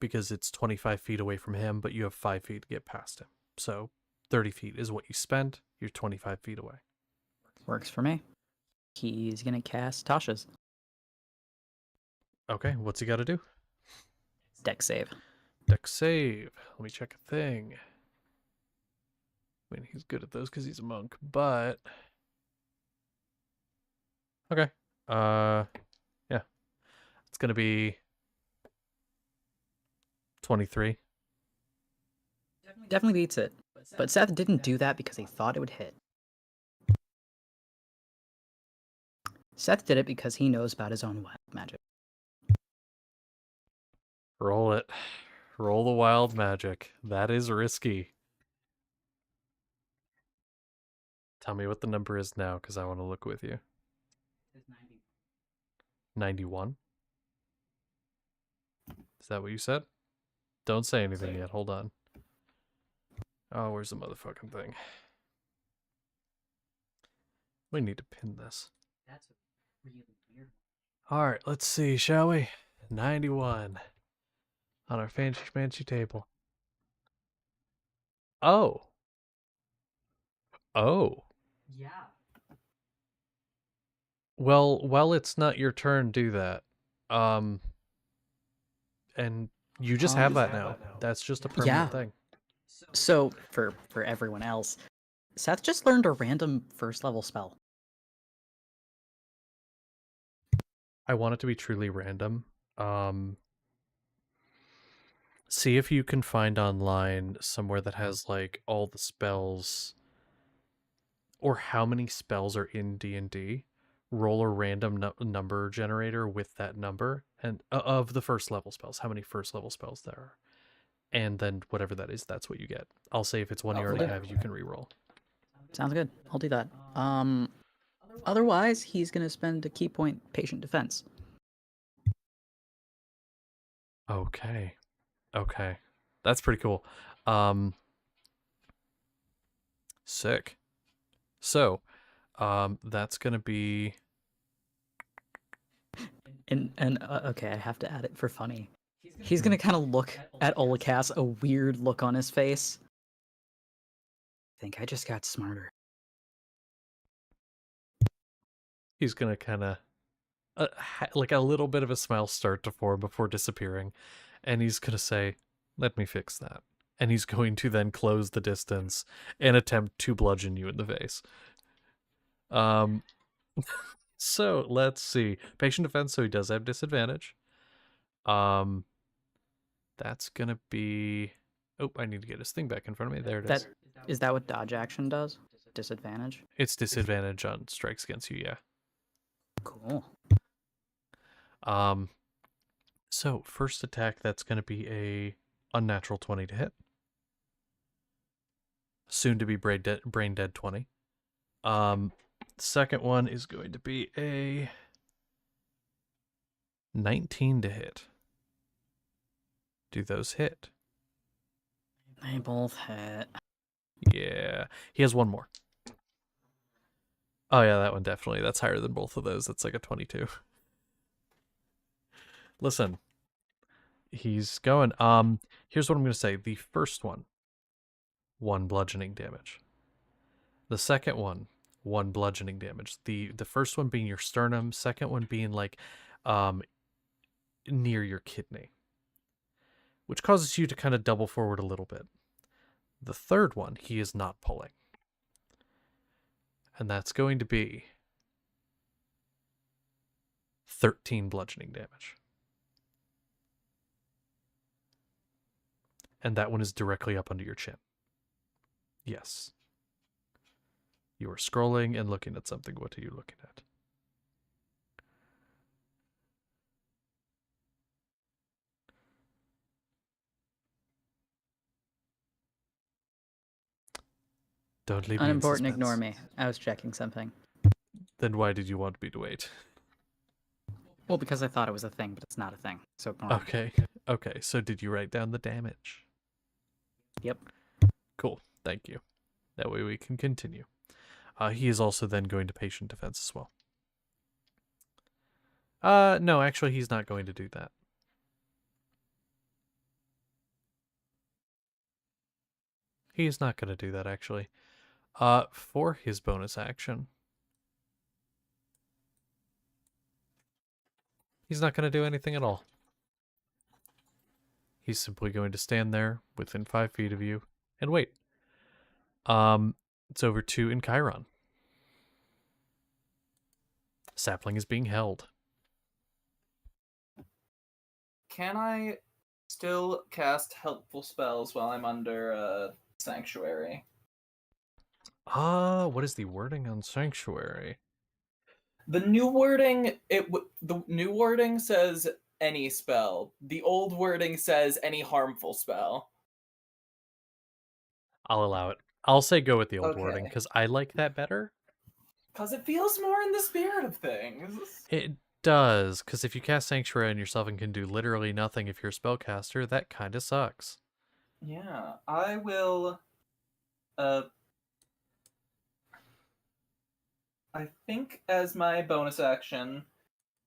Speaker 1: because it's 25 feet away from him, but you have 5 feet to get past him. So 30 feet is what you spend. You're 25 feet away.
Speaker 3: Works for me. He's gonna cast Tasha's
Speaker 1: Okay, what's he got to do?
Speaker 3: deck save.
Speaker 1: Dex save. Let me check a thing. I mean, he's good at those because he's a monk, but okay. Yeah, it's gonna be 23.
Speaker 3: Definitely beats it. But Seth didn't do that because he thought it would hit. Seth did it because he knows about his own wild magic.
Speaker 1: Roll it. Roll the wild magic. That is risky. Tell me what the number is now, because I want to look with you. 91? Is that what you said? Don't say anything yet. Hold on. Oh, where's the motherfucking thing? We need to pin this.
Speaker 3: That's a really weird
Speaker 1: Alright, let's see, shall we? 91. On our fancy schmancy table. Oh. Oh.
Speaker 3: Yeah.
Speaker 1: Well, while it's not your turn, do that. And you just have that now. That's just a permanent thing.
Speaker 3: So, for everyone else, Seth just learned a random first level spell.
Speaker 1: I want it to be truly random. See if you can find online somewhere that has like all the spells or how many spells are in D&D. Roll a random number generator with that number and of the first level spells, how many first level spells there are. And then whatever that is, that's what you get. I'll say if it's one you already have, you can reroll.
Speaker 3: Sounds good. I'll do that. Otherwise, he's gonna spend a key point patient defense.
Speaker 1: Okay. Okay. That's pretty cool. Sick. So, that's gonna be
Speaker 3: And okay, I have to add it for funny. He's gonna kind of look at Olakas, a weird look on his face. I think I just got smarter.
Speaker 1: he's gonna kind of like a little bit of a smile start to form before disappearing, and he's gonna say, "Let me fix that." And he's going to then close the distance and attempt to bludgeon you in the face. So let's see. Patient defense, so he does have disadvantage. That's gonna be. Oh, I need to get his thing back in front of me. There it is.
Speaker 3: Is that what dodge action does? Disadvantage?
Speaker 1: It's disadvantage on strikes against you, yeah.
Speaker 3: Cool.
Speaker 1: So first attack, that's gonna be a unnatural 20 to hit. Soon to be brain dead 20. Second one is going to be a 19 to hit. Do those hit?
Speaker 3: They both hit.
Speaker 1: Yeah. He has one more. Oh yeah, that one definitely. That's higher than both of those. That's like a 22. Listen, he's going. Here's what I'm gonna say. The first one bludgeoning damage. The second one bludgeoning damage. The first one being your sternum, second one being like near your kidney, which causes you to kind of double forward a little bit. The third one, he is not pulling. And that's going to be 13 bludgeoning damage. And that one is directly up under your chin. Yes. You are scrolling and looking at something. What are you looking at? Don't leave me in
Speaker 3: Unimportant, ignore
Speaker 1: suspense.
Speaker 3: me. I was checking something.
Speaker 1: Then why did you want me to wait?
Speaker 3: Well, because I thought it was a thing, but it's not a thing. So ignore me.
Speaker 1: Okay. Okay, so did you write down the damage?
Speaker 3: Yep.
Speaker 1: Cool. Thank you. That way we can continue. He is also then going to patient defense as well. No, actually he's not going to do that. He's not going to do that, actually. For his bonus action, he's not going to do anything at all. He's simply going to stand there within 5 feet of you and wait. It's over to Encheiron. Sapling is being held.
Speaker 2: Can I still cast helpful spells while I'm under Sanctuary?
Speaker 1: What is the wording on Sanctuary?
Speaker 2: The new wording, the new wording says any spell. The old wording says any harmful spell.
Speaker 1: I'll allow it. I'll say go with the old wording
Speaker 2: Okay.
Speaker 1: because I like that better.
Speaker 2: Because it feels more in the spirit of things.
Speaker 1: It does, because if you cast Sanctuary on yourself and can do literally nothing if you're a spellcaster, that kind of sucks.
Speaker 2: Yeah, I will. I think as my bonus action,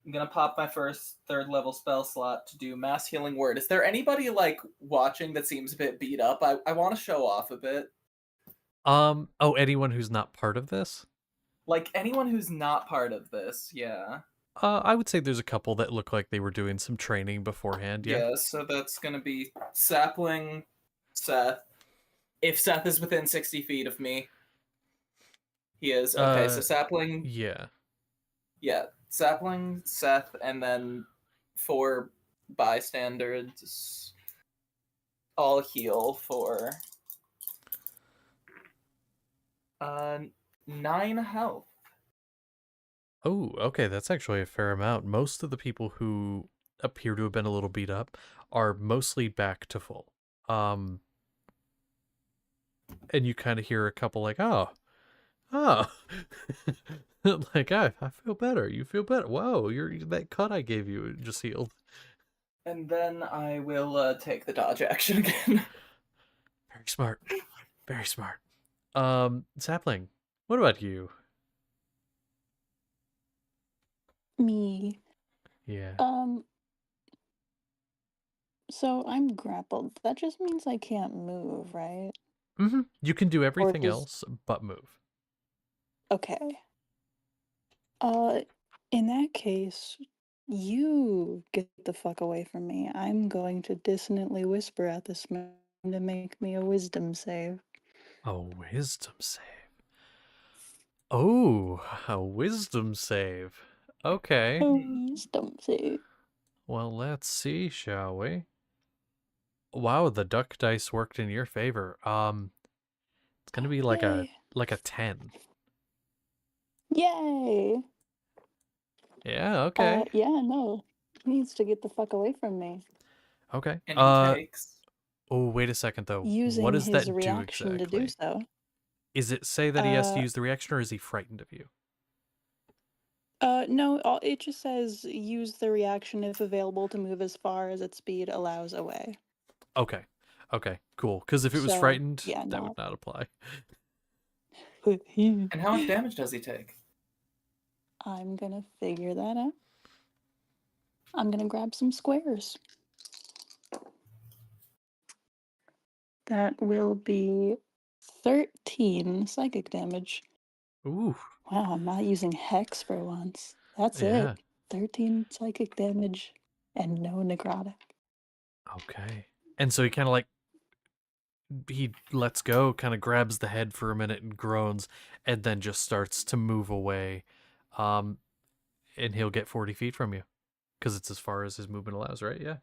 Speaker 2: I'm gonna pop my first 3rd level spell slot to do Mass Healing Word. Is there anybody like watching that seems a bit beat up? I want to show off a bit.
Speaker 1: Oh, anyone who's not part of this?
Speaker 2: Like anyone who's not part of this, yeah.
Speaker 1: I would say there's a couple that look like they were doing some training beforehand, yeah.
Speaker 2: Yeah, so that's gonna be Sapling, Seth. If Seth is within 60 feet of me, he is. Okay, so Sapling,
Speaker 1: Yeah.
Speaker 2: yeah, Sapling, Seth, and then 4 bystanders all heal for 9 health.
Speaker 1: Oh, okay, that's actually a fair amount. Most of the people who appear to have been a little beat up are mostly back to full. And you kind of hear a couple like, oh, like I feel better. You feel better. Whoa, that cut I gave you just healed.
Speaker 2: And then I will take the dodge action again.
Speaker 1: Very smart. Very smart. Sapling, what about you?
Speaker 4: Me.
Speaker 1: Yeah.
Speaker 4: So I'm grappled. That just means I can't move, right?
Speaker 1: Mm-hmm. You can do everything
Speaker 4: does-
Speaker 1: else but move.
Speaker 4: Okay. In that case, you get the fuck away from me. I'm going to dissonantly whisper at this man to make me a wisdom save.
Speaker 1: A wisdom save. Oh, a wisdom save. Okay.
Speaker 4: A wisdom save.
Speaker 1: Well, let's see, shall we? Wow, the duck dice worked in your favor. It's gonna be like
Speaker 4: Yay.
Speaker 1: a 10.
Speaker 4: Yay!
Speaker 1: Yeah, okay.
Speaker 4: Yeah, no. He needs to get the fuck away from me.
Speaker 1: Okay.
Speaker 2: And he takes.
Speaker 1: Oh, wait a second though.
Speaker 4: Using
Speaker 1: What does
Speaker 4: his
Speaker 1: that do
Speaker 4: reaction
Speaker 1: exactly?
Speaker 4: to do so.
Speaker 1: Is it say that he has to
Speaker 4: Uh,
Speaker 1: use the reaction, or is he frightened of you?
Speaker 4: No, it just says use the reaction if available to move as far as its speed allows away.
Speaker 1: Okay. Okay, cool. Because if it was
Speaker 4: So,
Speaker 1: frightened,
Speaker 4: yeah,
Speaker 1: that
Speaker 4: no.
Speaker 1: would not apply.
Speaker 2: And how much damage does he take?
Speaker 4: I'm gonna figure that out. I'm gonna grab some squares. That will be 13 psychic damage.
Speaker 1: Ooh,
Speaker 4: Wow, I'm not using hex for once. That's
Speaker 1: yeah.
Speaker 4: it. 13 psychic damage and no necrotic.
Speaker 1: Okay. And so he kind of like, he lets go, kind of grabs the head for a minute and groans, and then just starts to move away. And he'll get 40 feet from you because it's as far as his movement allows, right? Yeah.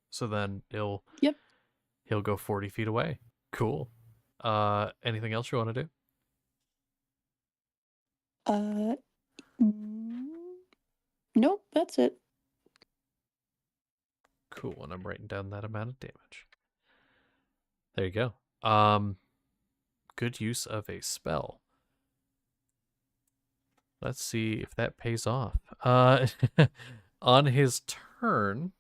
Speaker 1: So then he'll
Speaker 4: Yep.
Speaker 1: go 40 feet away. Cool. Anything else you want to do?
Speaker 4: Uh, mm, nope, that's it.
Speaker 1: Cool. And I'm writing down that amount of damage. There you go. Good use of a spell. Let's see if that pays off. On his turn,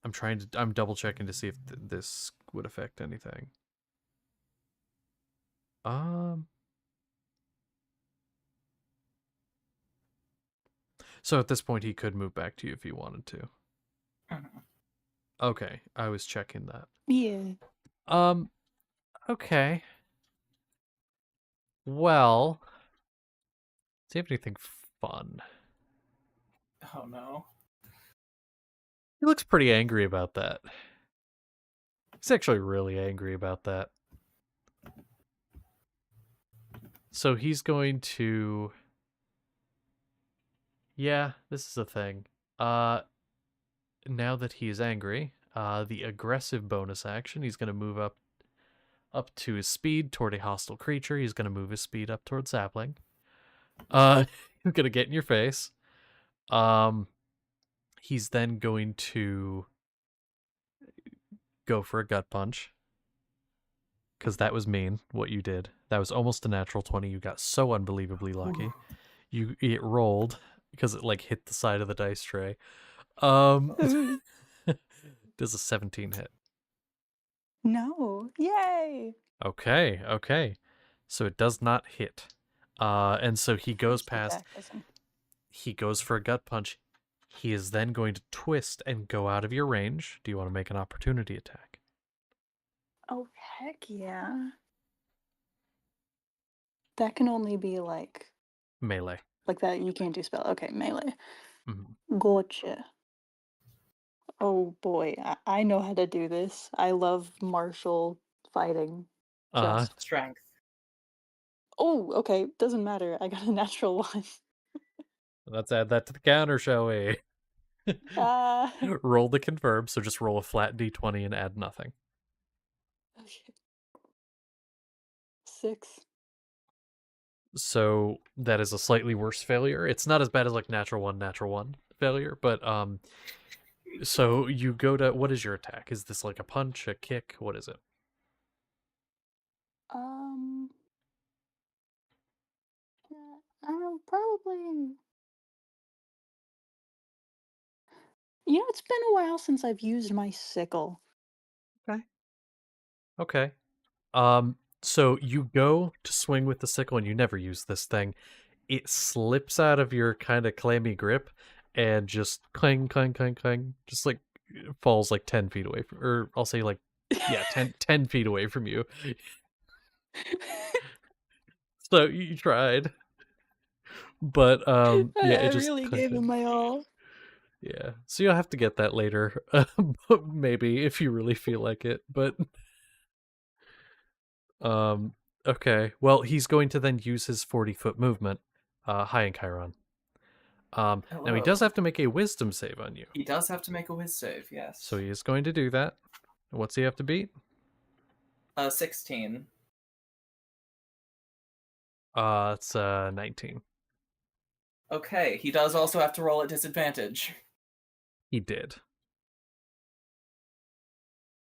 Speaker 1: I'm double checking to see if this would affect anything. So at this point, he could move back to you if he wanted to. Okay, I was checking that.
Speaker 4: Yeah.
Speaker 1: Okay. Well, do you have anything fun?
Speaker 2: Oh no.
Speaker 1: He looks pretty angry about that. He's actually really angry about that. So he's going to... Yeah, this is a thing. Now that he is angry, the aggressive bonus action, he's going to move up to his speed toward a hostile creature. He's going to move his speed up towards Sapling. He's going to get in your face. He's then going to go for a gut punch. Because that was mean, what you did. That was almost a natural 20. You got so unbelievably lucky. It rolled because it like hit the side of the dice tray. Does a 17 hit?
Speaker 4: No. Yay.
Speaker 1: Okay. So it does not hit. And so he goes past. He goes for a gut punch. He is then going to twist and go out of your range. Do you want to make an opportunity attack?
Speaker 4: Oh, heck yeah. That can only be like
Speaker 1: Melee.
Speaker 4: like that. You can't do spell. Okay, melee.
Speaker 1: Mm-hmm.
Speaker 4: Gotcha. Oh boy, I know how to do this. I love martial fighting. Just.
Speaker 2: Strength.
Speaker 4: Oh, okay. Doesn't matter. I got a natural one.
Speaker 1: Let's add that to the counter, shall we? Roll to confirm, so just roll a flat d20 and add nothing.
Speaker 4: Okay. 6.
Speaker 1: So that is a slightly worse failure. It's not as bad as like natural one failure, but so you go to, what is your attack? Is this like a punch, a kick? What is it?
Speaker 4: Probably. You know, it's been a while since I've used my sickle.
Speaker 1: Okay. So you go to swing with the sickle and you never use this thing. It slips out of your kind of clammy grip and just clang, clang, clang, clang, just like falls like 10 feet away from, or I'll say like, yeah, 10 feet away from you. So you tried. But yeah, it just
Speaker 4: really gave him my all.
Speaker 1: Yeah. So you'll have to get that later. Maybe if you really feel like it, but okay. Well, he's going to then use his 40-foot movement. Hi, and Chiron. Now he does have to make a wisdom save on you.
Speaker 2: He does have to make a whiz save, yes.
Speaker 1: So he is going to do that. What's he have to beat?
Speaker 2: 16.
Speaker 1: It's 19.
Speaker 2: Okay, he does also have to roll at disadvantage.
Speaker 1: He did.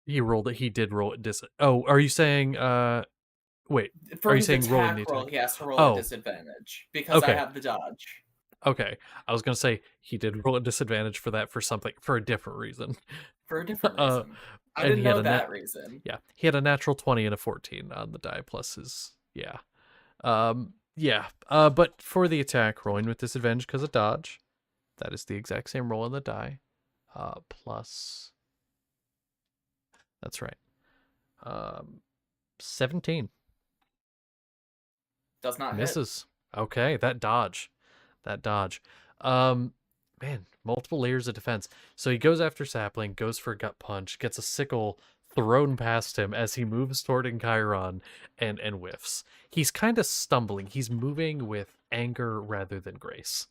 Speaker 1: He did roll at Oh, are you saying wait.
Speaker 2: For
Speaker 1: are you
Speaker 2: his
Speaker 1: saying roll in the
Speaker 2: attack roll,
Speaker 1: attack?
Speaker 2: he has to roll at disadvantage because I have the dodge.
Speaker 1: Okay, I was gonna say he did roll a disadvantage for that for a different reason.
Speaker 2: For a different reason. I didn't know that reason.
Speaker 1: Yeah, he had a natural 20 and a 14 on the die plus his Yeah. But for the attack, rolling with disadvantage because of dodge. That is the exact same roll on the die. Plus. That's right. 17.
Speaker 2: Does not hit.
Speaker 1: Misses. Okay, that dodge. That dodge. Um, man, multiple layers of defense. So he goes after Sapling, goes for a gut punch, gets a sickle thrown past him as he moves toward Chiron and whiffs. He's kind of stumbling. He's moving with anger rather than grace.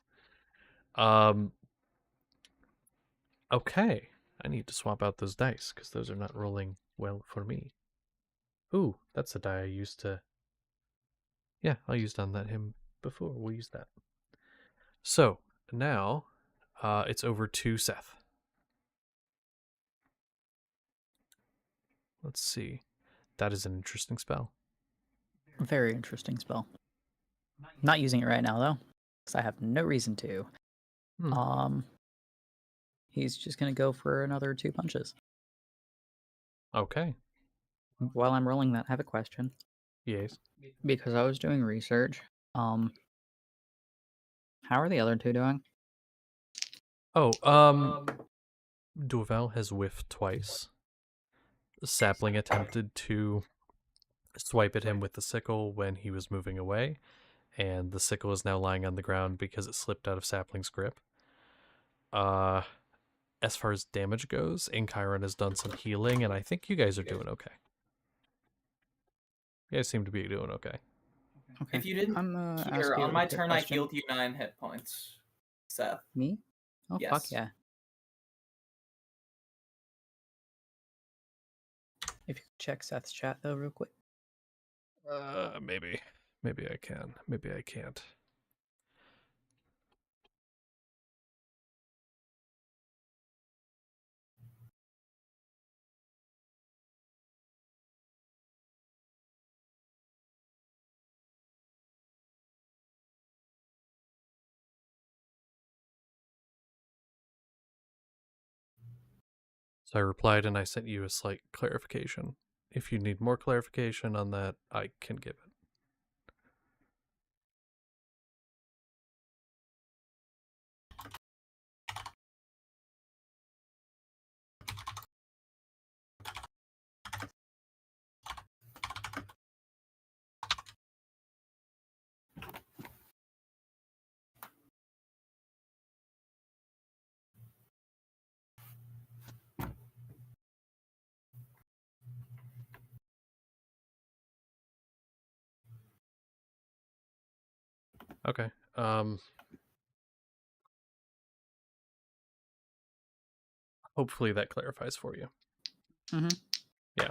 Speaker 1: Okay. I need to swap out those dice because those are not rolling well for me. Ooh, that's the die I used to. Yeah, I used on that him before. We'll use that. So now it's over to Seth. Let's see. That is an interesting spell.
Speaker 3: Very interesting spell. Not using it right now though, because I have no reason to. He's just gonna go for another 2 punches.
Speaker 1: Okay.
Speaker 3: While I'm rolling that, I have a question.
Speaker 1: Yes.
Speaker 3: Because I was doing research. How are the other 2 doing?
Speaker 1: Oh, Duval has whiffed twice. Sapling attempted to swipe at him with the sickle when he was moving away, and the sickle is now lying on the ground because it slipped out of Sapling's grip. As far as damage goes, Chiron has done some healing, and I think you guys are doing okay. You guys seem to be doing okay.
Speaker 3: Okay.
Speaker 2: If you didn't hear, on my turn I healed you 9 hit points, Seth.
Speaker 3: Me? Oh,
Speaker 2: Yes.
Speaker 3: fuck yeah. If you could check Seth's chat though real quick.
Speaker 1: Maybe. Maybe I can. Maybe I can't. So I replied and I sent you a slight clarification. If you need more clarification on that, I can give it. Okay. Hopefully that clarifies for you.
Speaker 3: Mm-hmm.
Speaker 1: Yeah.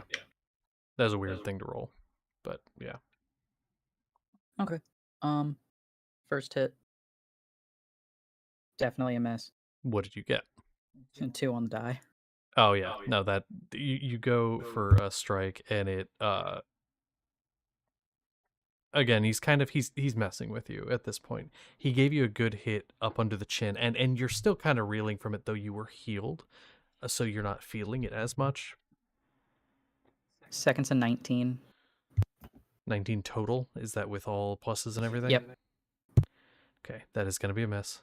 Speaker 1: That was a weird thing to roll. But yeah.
Speaker 3: Okay. First hit. Definitely a miss.
Speaker 1: What did you get?
Speaker 3: 2 on the die.
Speaker 1: Oh yeah. No, that you go for a strike and it again, he's messing with you at this point. He gave you a good hit up under the chin and you're still kind of reeling from it though you were healed. So you're not feeling it as much.
Speaker 3: Seconds and 19.
Speaker 1: 19 total? Is that with all pluses and everything?
Speaker 3: Yep.
Speaker 1: Okay, that is going to be a miss.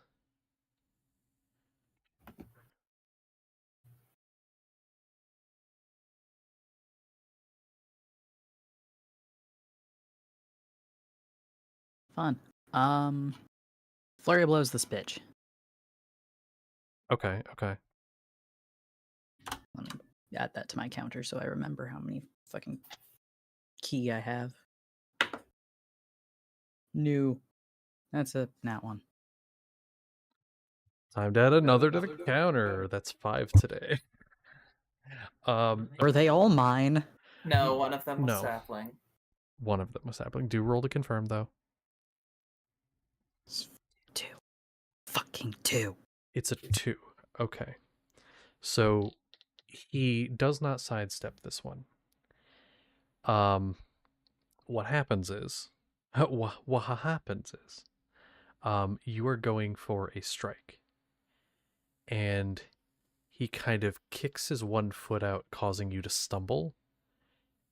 Speaker 3: Fun. Flurry of blows this bitch.
Speaker 1: Okay.
Speaker 3: Let me add that to my counter so I remember how many fucking key I have. New. That's a nat 1.
Speaker 1: Time to add another to the counter. That's 5 today.
Speaker 3: Were they all mine?
Speaker 2: No, one of them was
Speaker 1: No.
Speaker 2: Sapling.
Speaker 1: One of them was happening. Do roll to confirm though.
Speaker 3: 2. Fucking 2.
Speaker 1: It's a 2. Okay. So he does not sidestep this one. What happens is what happens is you are going for a strike. And he kind of kicks his one foot out, causing you to stumble,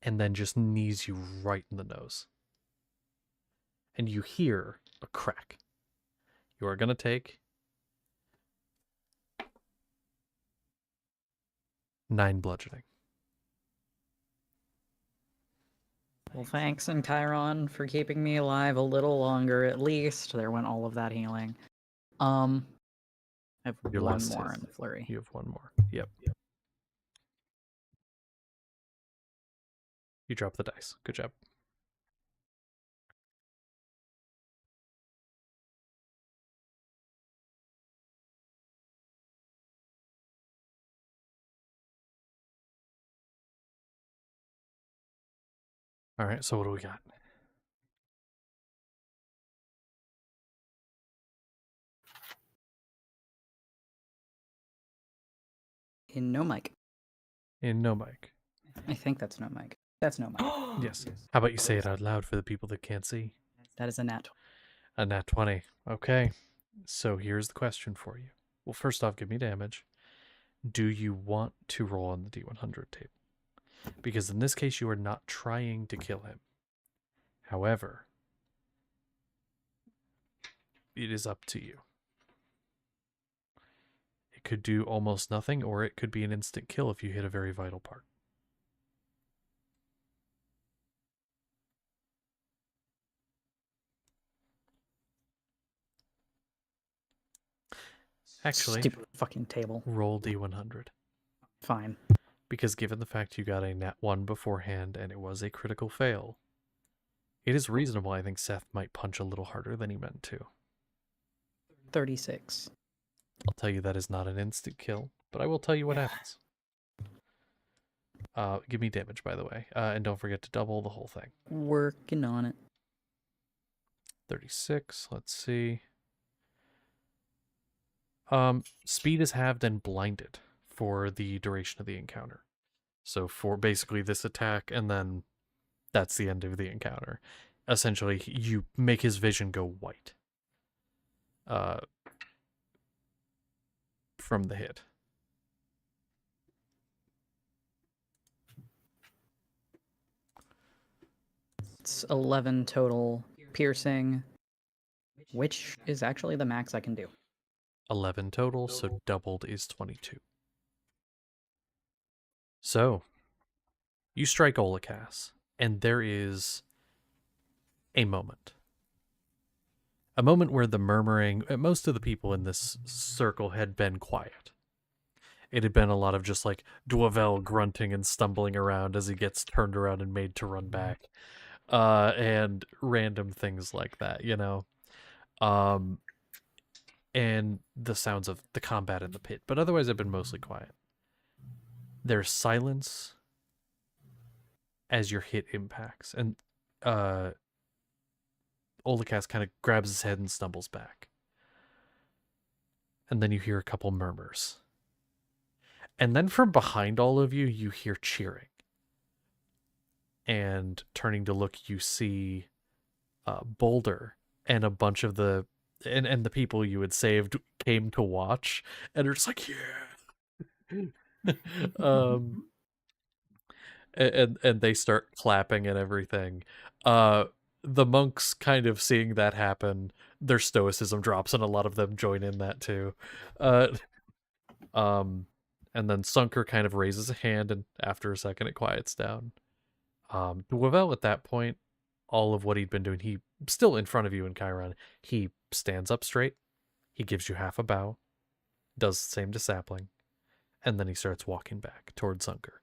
Speaker 1: and then just knees you right in the nose. and you hear a crack. You are going to take 9 bludgeoning.
Speaker 3: Well, thanks, and Chiron, for keeping me alive a little longer, at least. There went all of that healing. I have
Speaker 1: Your
Speaker 3: one
Speaker 1: last
Speaker 3: more
Speaker 1: hit.
Speaker 3: in the flurry.
Speaker 1: You have one more. Yep. You drop the dice. Good job. All right, so what do we got?
Speaker 3: In no mic.
Speaker 1: In no mic.
Speaker 3: I think that's no mic. That's no mic.
Speaker 1: Yes. How about you say it out loud for the people that can't see?
Speaker 3: That is a nat.
Speaker 1: A nat 20. Okay. So here's the question for you. Well, first off, give me damage. Do you want to roll on the D100 table? Because in this case, you are not trying to kill him. However, it is up to you. It could do almost nothing, or it could be an instant kill if you hit a very vital part. Actually,
Speaker 3: Stupid fucking table.
Speaker 1: roll D100.
Speaker 3: Fine.
Speaker 1: Because given the fact you got a nat 1 beforehand and it was a critical fail, it is reasonable I think Seth might punch a little harder than he meant to.
Speaker 3: 36.
Speaker 1: I'll tell you that is not an instant kill, but I will tell you what happens. Give me damage, by the way. And don't forget to double the whole thing.
Speaker 3: Working on it.
Speaker 1: 36, let's see. Speed is halved and blinded for the duration of the encounter. So for basically this attack, and then that's the end of the encounter. Essentially, you make his vision go white. From the hit.
Speaker 3: It's 11 total piercing, which is actually the max I can do.
Speaker 1: 11 total, so doubled is 22. So, you strike Olakas, and there is a moment. A moment where the murmuring, most of the people in this circle had been quiet. It had been a lot of just like Dwavel grunting and stumbling around as he gets turned around and made to run back. And random things like that, you know. And the sounds of the combat in the pit. But otherwise, I've been mostly quiet. There's silence as your hit impacts. And Olakas kind of grabs his head and stumbles back. And then you hear a couple murmurs. And then from behind all of you, you hear cheering. And turning to look, you see Boulder and a bunch of the and the people you had saved came to watch and are just like, yeah. And they start clapping and everything. The monks kind of seeing that happen, their stoicism drops and a lot of them join in that too. And then Sunker kind of raises a hand, and after a second it quiets down. Dwavel at that point, all of what he'd been doing, he still in front of you in Chiron, he stands up straight, he gives you half a bow, does the same to Sapling, and then he starts walking back towards Sunker.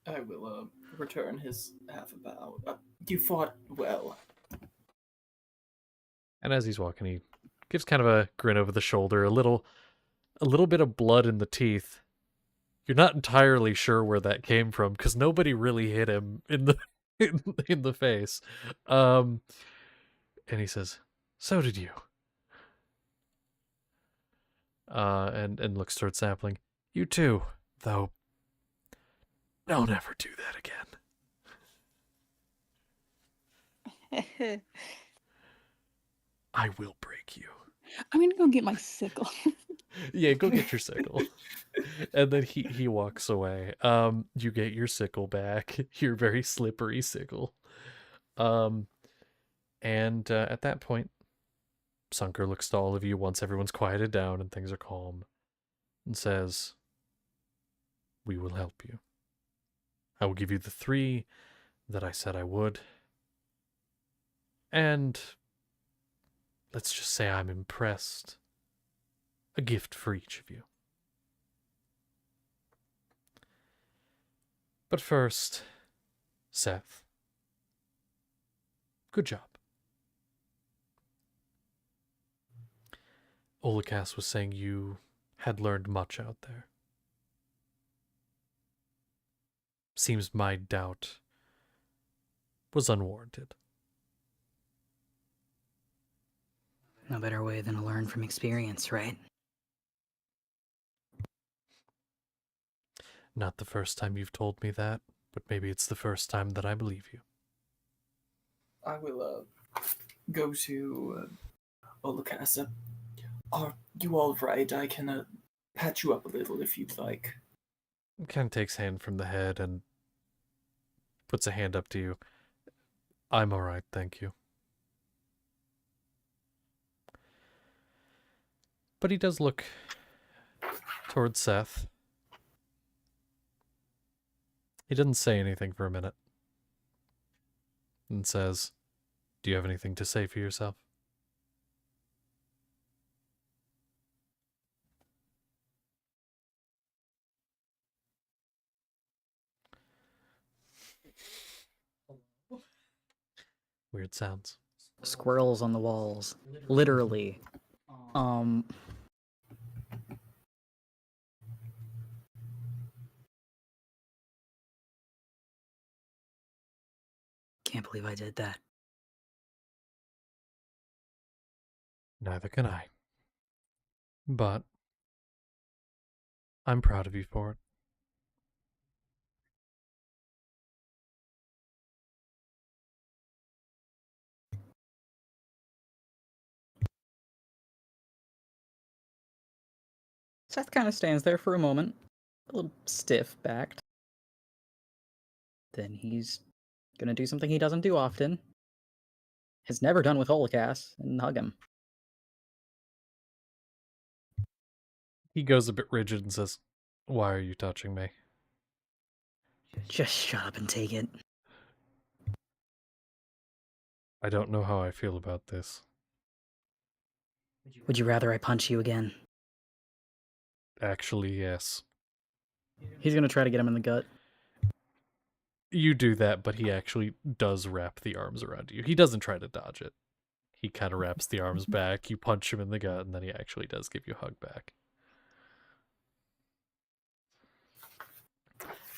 Speaker 2: I will return his half a bow. You fought well.
Speaker 1: And as he's walking, he gives kind of a grin over the shoulder, a little bit of blood in the teeth. You're not entirely sure where that came from because nobody really hit him in the in the face. And he says, "So did you." And looks towards Sapling. "You too, though. Don't ever do that again. I will break you."
Speaker 4: I'm gonna go get my sickle.
Speaker 1: Yeah, go get your sickle. And then he walks away. You get your sickle back, your very slippery sickle. And at that point, Sunker looks to all of you once everyone's quieted down and things are calm and says, "We will help you. I will give you the 3 that I said I would. And let's just say I'm impressed. A gift for each of you. But first, Seth, good job. Olakas was saying you had learned much out there. Seems my doubt was unwarranted.
Speaker 3: No better way than to learn from experience, right?
Speaker 1: Not the first time you've told me that, but maybe it's the first time that I believe you."
Speaker 2: I will go to Olakasa. Are you all right? I can patch you up a little if you'd like.
Speaker 1: Kind of takes hand from the head and puts a hand up to you. "I'm all right, thank you." But he does look towards Seth. He doesn't say anything for a minute. And says, "Do you have anything to say for yourself?" Weird sounds.
Speaker 3: Squirrels on the walls. Literally. Can't believe I did that.
Speaker 1: Neither can I. But I'm proud of you for it.
Speaker 3: Seth kind of stands there for a moment, a little stiff-backed. Then he's gonna do something he doesn't do often. Has never done with Holocaust, and hug him.
Speaker 1: He goes a bit rigid and says, "Why are you touching me?"
Speaker 3: Just shut up and take it.
Speaker 1: "I don't know how I feel about this."
Speaker 3: Would you rather I punch you again?
Speaker 1: "Actually, yes."
Speaker 3: He's gonna try to get him in the gut.
Speaker 1: You do that, but he actually does wrap the arms around you. He doesn't try to dodge it. He kind of wraps the arms back, you punch him in the gut, and then he actually does give you a hug back.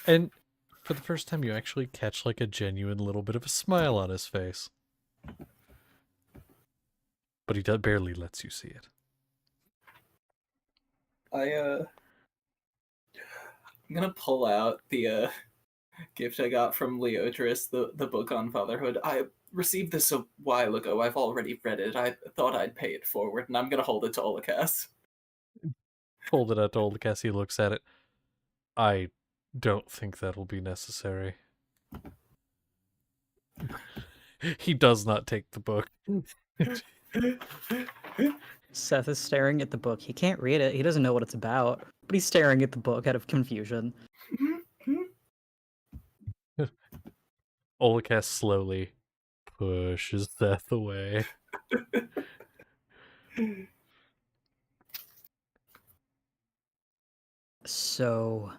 Speaker 1: And for the first time, you actually catch like a genuine little bit of a smile on his face. But he barely lets you see it.
Speaker 2: I'm gonna pull out the gift I got from Leotris, the book on fatherhood. I received this a while ago. I've already read it. I thought I'd pay it forward, and I'm gonna hold it to Olakas.
Speaker 1: Fold it out to old Cassie, looks at it. "I don't think that'll be necessary." He does not take the book.
Speaker 3: Seth is staring at the book. He can't read it. He doesn't know what it's about, but he's staring at the book out of confusion.
Speaker 1: Olakas slowly pushes Seth away.
Speaker 3: So...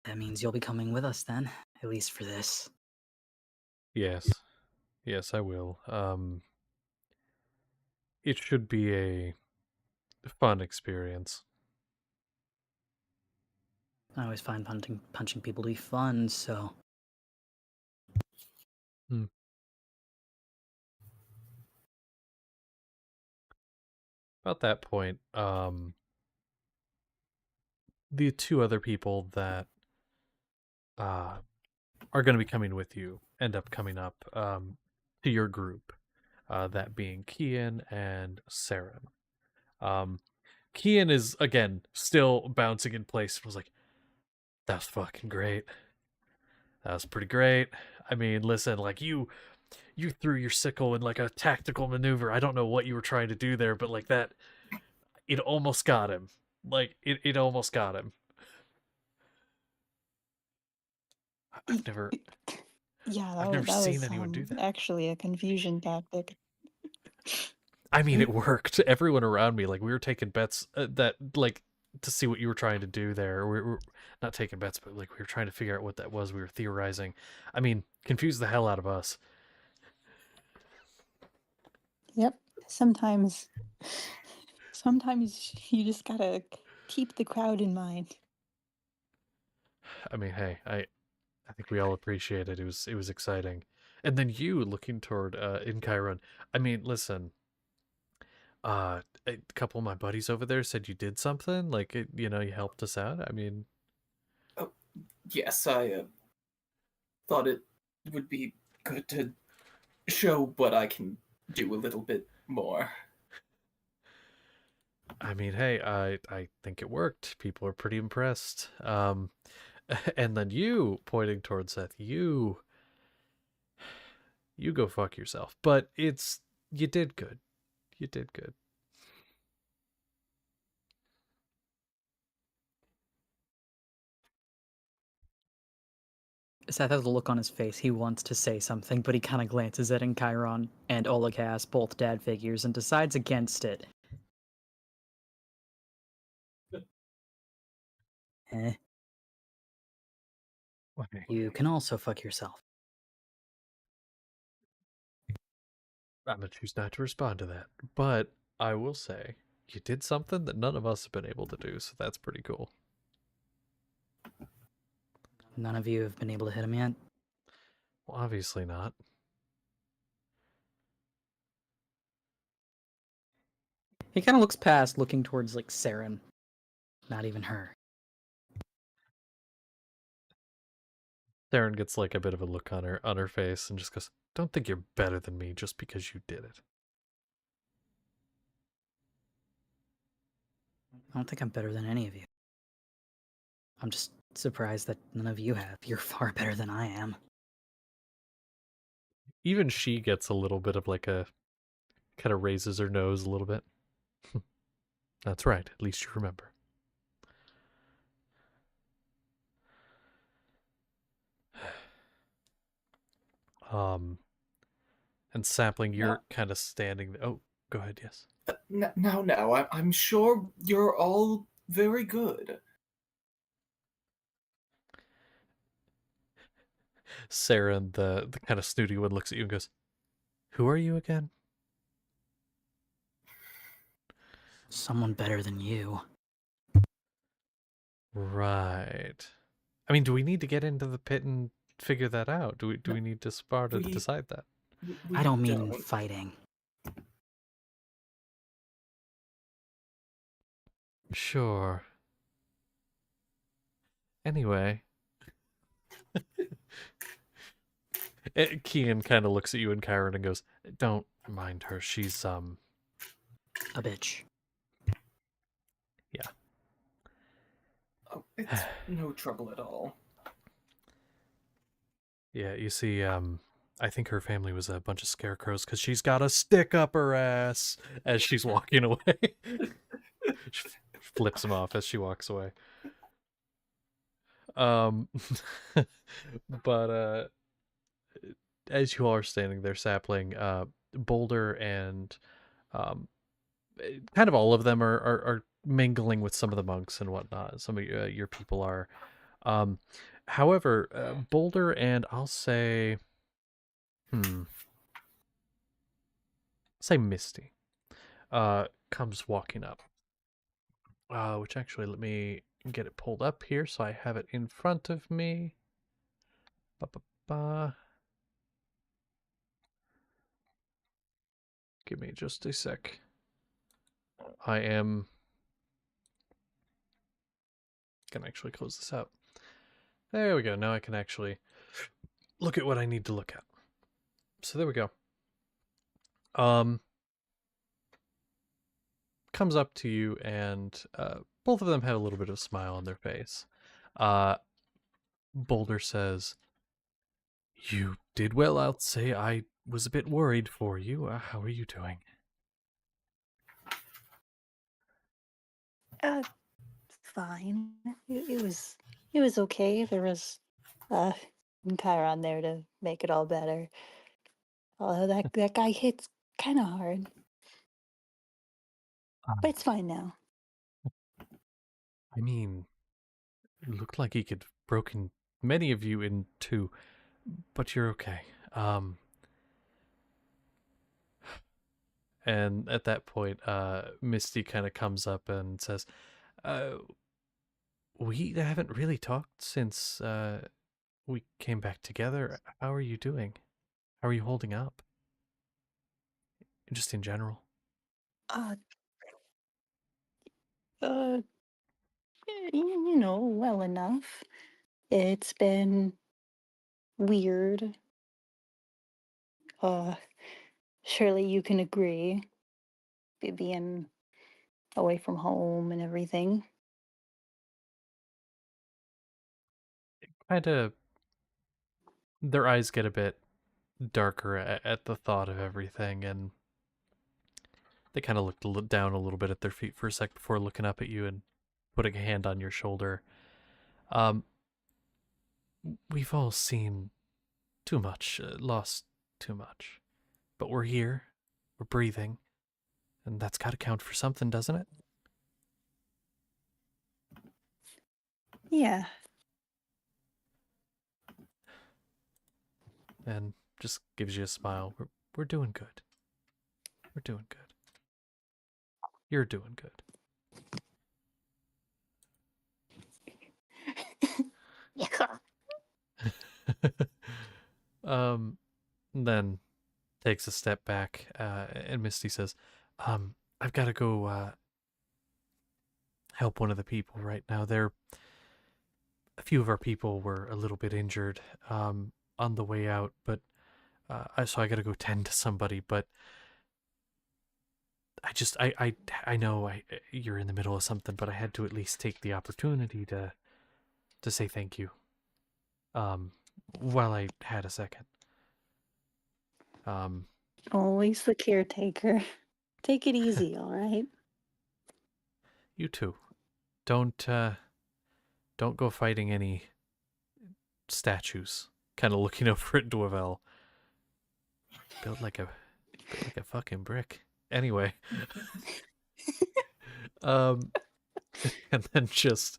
Speaker 3: that means you'll be coming with us then, at least for this.
Speaker 1: Yes. Yes, I will. It should be a fun experience.
Speaker 3: I always find punching people to be fun, so...
Speaker 1: About that point, the 2 other people that are going to be coming with you end up coming up to your group, that being Kian and Saren. Kian is, again, still bouncing in place and was like, "That's fucking great. That was pretty great. I mean, listen, like you threw your sickle in like a tactical maneuver. I don't know what you were trying to do there, but like that, it almost got him. Like it almost got him. I've never
Speaker 4: Yeah,
Speaker 1: I've never
Speaker 4: that
Speaker 1: seen
Speaker 4: was
Speaker 1: anyone do that.
Speaker 4: actually a confusion tactic.
Speaker 1: I mean, it worked. Everyone around me, like we were taking bets that like to see what you were trying to do there. We're not taking bets, but like we were trying to figure out what that was. We were theorizing. I mean, confused the hell out of us.
Speaker 4: Yep. Sometimes you just gotta keep the crowd in mind.
Speaker 1: I mean, hey, I think we all appreciate it. It was exciting. And then you looking toward in Chiron. I mean, listen, a couple of my buddies over there said you did something. Like, you know, you helped us out. I mean,
Speaker 2: Oh, yes, I thought it would be good to show what I can do a little bit more.
Speaker 1: hey, I think it worked. People are pretty impressed. And then you pointing towards Seth, you go fuck yourself. But you did good. You did good.
Speaker 3: Seth has a look on his face. He wants to say something, but he kind of glances at Chiron and Olagas, both dad figures, and decides against it. Eh,
Speaker 1: Okay.
Speaker 3: you can also fuck yourself.
Speaker 1: I'm gonna choose not to respond to that. But I will say you did something that none of us have been able to do, so that's pretty cool.
Speaker 3: None of you have been able to hit him yet?
Speaker 1: Well, obviously not.
Speaker 3: He kind of looks past, looking towards, like, Saren. Not even her.
Speaker 1: Theron gets like a bit of a look on her face and just goes, "Don't think you're better than me just because you did it."
Speaker 3: I don't think I'm better than any of you. I'm just surprised that none of you have. You're far better than I am.
Speaker 1: Even she gets a little bit of like a kind of raises her nose a little bit. That's right. At least you remember. Um, and Sapling, you're kind of standing. Oh, go ahead. Yes.
Speaker 2: Now, I'm sure you're all very good.
Speaker 1: Sarah, and the kind of snooty one, looks at you and goes, "Who are you again?"
Speaker 3: Someone better than you.
Speaker 1: Right. I mean, do we need to get into the pit and figure that out? Do
Speaker 2: No,
Speaker 1: we need to spar to
Speaker 2: we
Speaker 1: decide that?
Speaker 3: I don't mean
Speaker 2: don't.
Speaker 3: fighting.
Speaker 1: Sure. Anyway, Kean kind of looks at you and Kyron and goes, "Don't mind her. She's
Speaker 3: A bitch.
Speaker 1: yeah."
Speaker 2: Oh, it's no trouble at all.
Speaker 1: Yeah, you see, I think her family was a bunch of scarecrows because she's got a stick up her ass as she's walking away. She flips him off as she walks away. Um, but as you all are standing there, Sapling, Boulder, and um, kind of all of them are mingling with some of the monks and whatnot. Some of your people are. However, Boulder and I'll say, say Misty, comes walking up. Which actually, let me get it pulled up here so I have it in front of me. Ba-ba-ba. Give me just a sec. I am gonna actually close this out. There we go. Now I can actually look at what I need to look at. So there we go. Comes up to you, and both of them have a little bit of a smile on their face. Boulder says, You did well, I'll say. I was a bit worried for you. How are you doing?
Speaker 4: Uh, fine. It was okay. There was Chiron there to make it all better. Although that guy hits kind of hard, but it's fine now.
Speaker 1: I mean, it looked like he could have broken many of you in two, but you're okay. And at that point, Misty kind of comes up and says, uh, we haven't really talked since we came back together. How are you doing? How are you holding up? Just in general.
Speaker 4: Uh, uh, you know, well enough. It's been weird. Uh, surely you can agree, being away from home and everything.
Speaker 1: Kind of, their eyes get a bit darker at the thought of everything, and they kind of looked down a little bit at their feet for a sec before looking up at you and putting a hand on your shoulder. Um, we've all seen too much, lost too much, but we're here, we're breathing, and that's got to count for something, doesn't it?
Speaker 4: Yeah.
Speaker 1: And just gives you a smile. We're doing good. We're doing good. You're doing good.
Speaker 4: Yeah.
Speaker 1: Then takes a step back, and Misty says, I've got to go help one of the people right now. A few of our people were a little bit injured on the way out, but so I got to go tend to somebody. But I know you're in the middle of something, but I had to at least take the opportunity to say thank you. While I had a second.
Speaker 4: Always the caretaker. Take it easy, all right?
Speaker 1: You too. Don't go fighting any statues. Kind of looking over at Dwevel. Built like a fucking brick. Anyway, and then just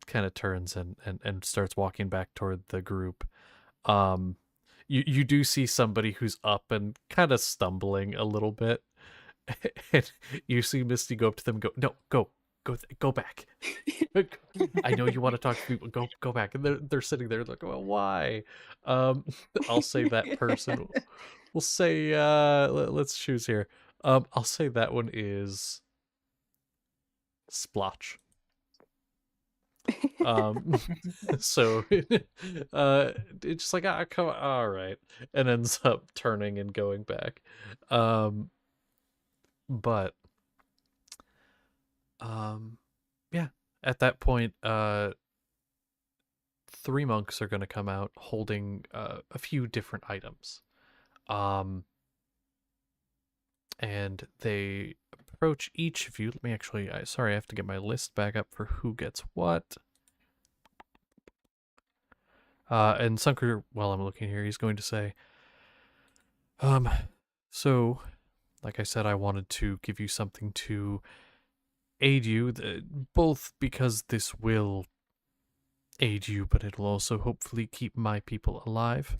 Speaker 1: kind of turns and starts walking back toward the group. You do see somebody who's up and kind of stumbling a little bit. And you see Misty go up to them and go, no, go back. I know you want to talk to people. Go back. And they're sitting there like, well, why? I'll say that person. We'll say let's choose here. I'll say that one is Splotch. So it's just like, come on, all right, and ends up turning and going back. But yeah, at that point, three monks are going to come out holding a few different items. And they approach each of you. Let me actually, sorry, I have to get my list back up for who gets what. And Sunker, while I'm looking here, he's going to say, so, like I said, I wanted to give you something to aid you, both because this will aid you, but it'll also hopefully keep my people alive.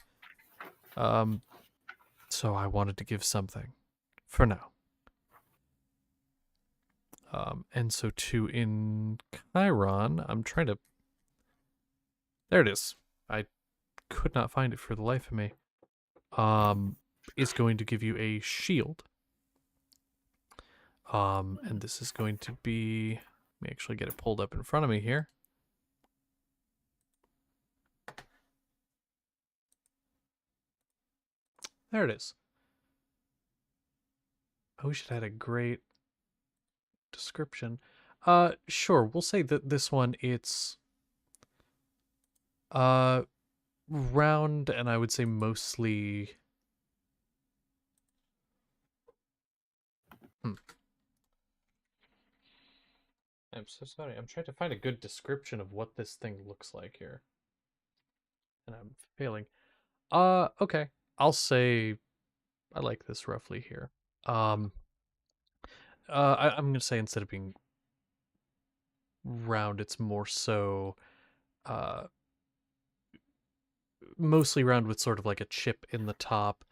Speaker 1: So I wanted to give something for now. And so to in Chiron, I'm trying to. There it is. I could not find it for the life of me. Is going to give you a shield. And this is going to be. Let me actually get it pulled up in front of me here. There it is. I wish it had a great description. Sure, we'll say that this one, it's round, and I would say mostly... I'm so sorry. I'm trying to find a good description of what this thing looks like here. And I'm failing. Okay. I'll say I like this roughly here. I'm gonna say instead of being round, it's more so mostly round with sort of like a chip in the top.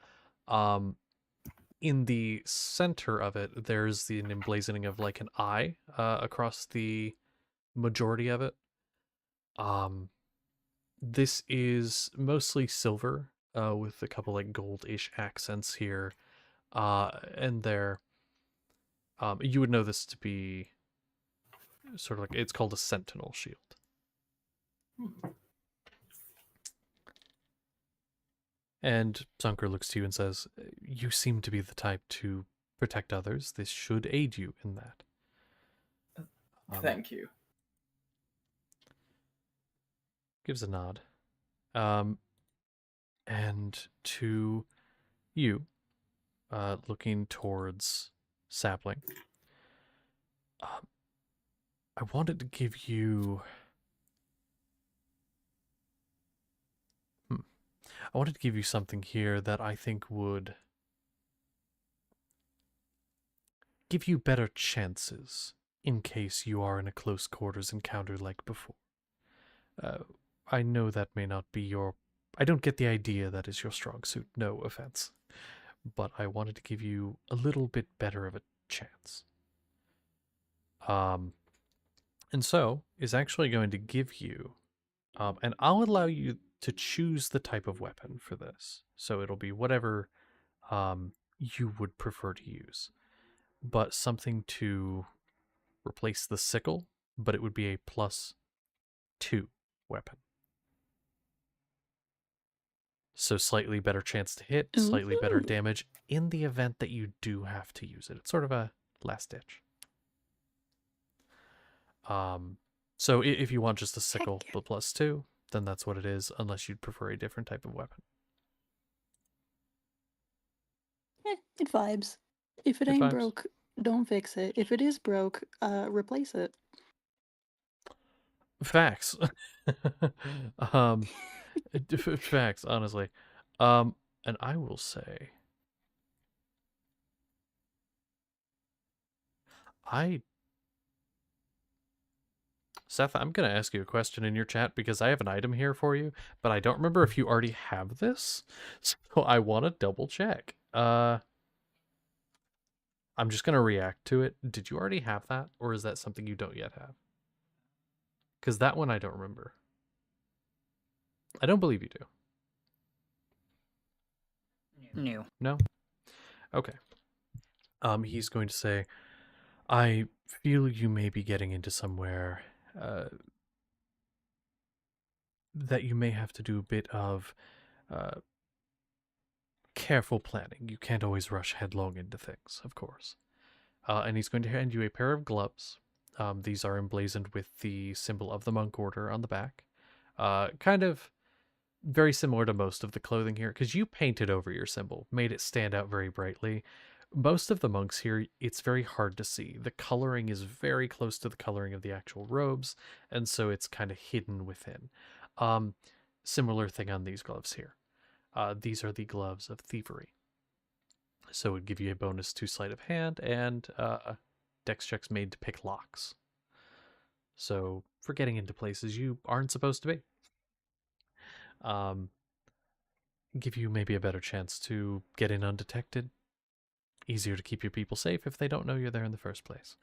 Speaker 1: In the center of it, there's an emblazoning of like an eye across the majority of it. This is mostly silver with a couple like goldish accents here and there. You would know this to be sort of like, it's called a sentinel shield. And Zunker looks to you and says, "You seem to be the type to protect others. This should aid you in that."
Speaker 2: Thank you.
Speaker 1: Gives a nod. And to you, looking towards Sapling, I wanted to give you... I wanted to give you something here that I think would give you better chances in case you are in a close quarters encounter like before. I know that may not be your... I don't get the idea that is your strong suit, no offense. But I wanted to give you a little bit better of a chance. And so, is actually going to give you... and I'll allow you to choose the type of weapon for this. So it'll be whatever you would prefer to use. But something to replace the sickle, but it would be a +2 weapon. So slightly better chance to hit, slightly better
Speaker 4: Ooh.
Speaker 1: damage in the event that you do have to use it. It's sort of a last ditch. So if you want just a sickle but +2, then that's what it is, unless you'd prefer a different type of weapon.
Speaker 4: It vibes. If it
Speaker 1: It
Speaker 4: ain't
Speaker 1: vibes.
Speaker 4: broke, don't fix it. If it is broke, replace it.
Speaker 1: Facts. Facts, honestly. And I will say, Seth, I'm going to ask you a question in your chat because I have an item here for you, but I don't remember if you already have this. So I want to double check. I'm just going to react to it. Did you already have that, or is that something you don't yet have? Because that one I don't remember. I don't believe you do.
Speaker 3: New.
Speaker 1: No? Okay. He's going to say, I feel you may be getting into somewhere that you may have to do a bit of careful planning. You can't always rush headlong into things, of course. And he's going to hand you a pair of gloves. These are emblazoned with the symbol of the monk order on the back. Kind of very similar to most of the clothing here, because you painted over your symbol, made it stand out very brightly. Most of the monks here, it's very hard to see. The coloring is very close to the coloring of the actual robes, and so it's kind of hidden within. Similar thing on these gloves here. These are the gloves of thievery. So it would give you a bonus to sleight of hand and dex checks made to pick locks. So for getting into places you aren't supposed to be. Give you maybe a better chance to get in undetected. Easier to keep your people safe if they don't know you're there in the first place.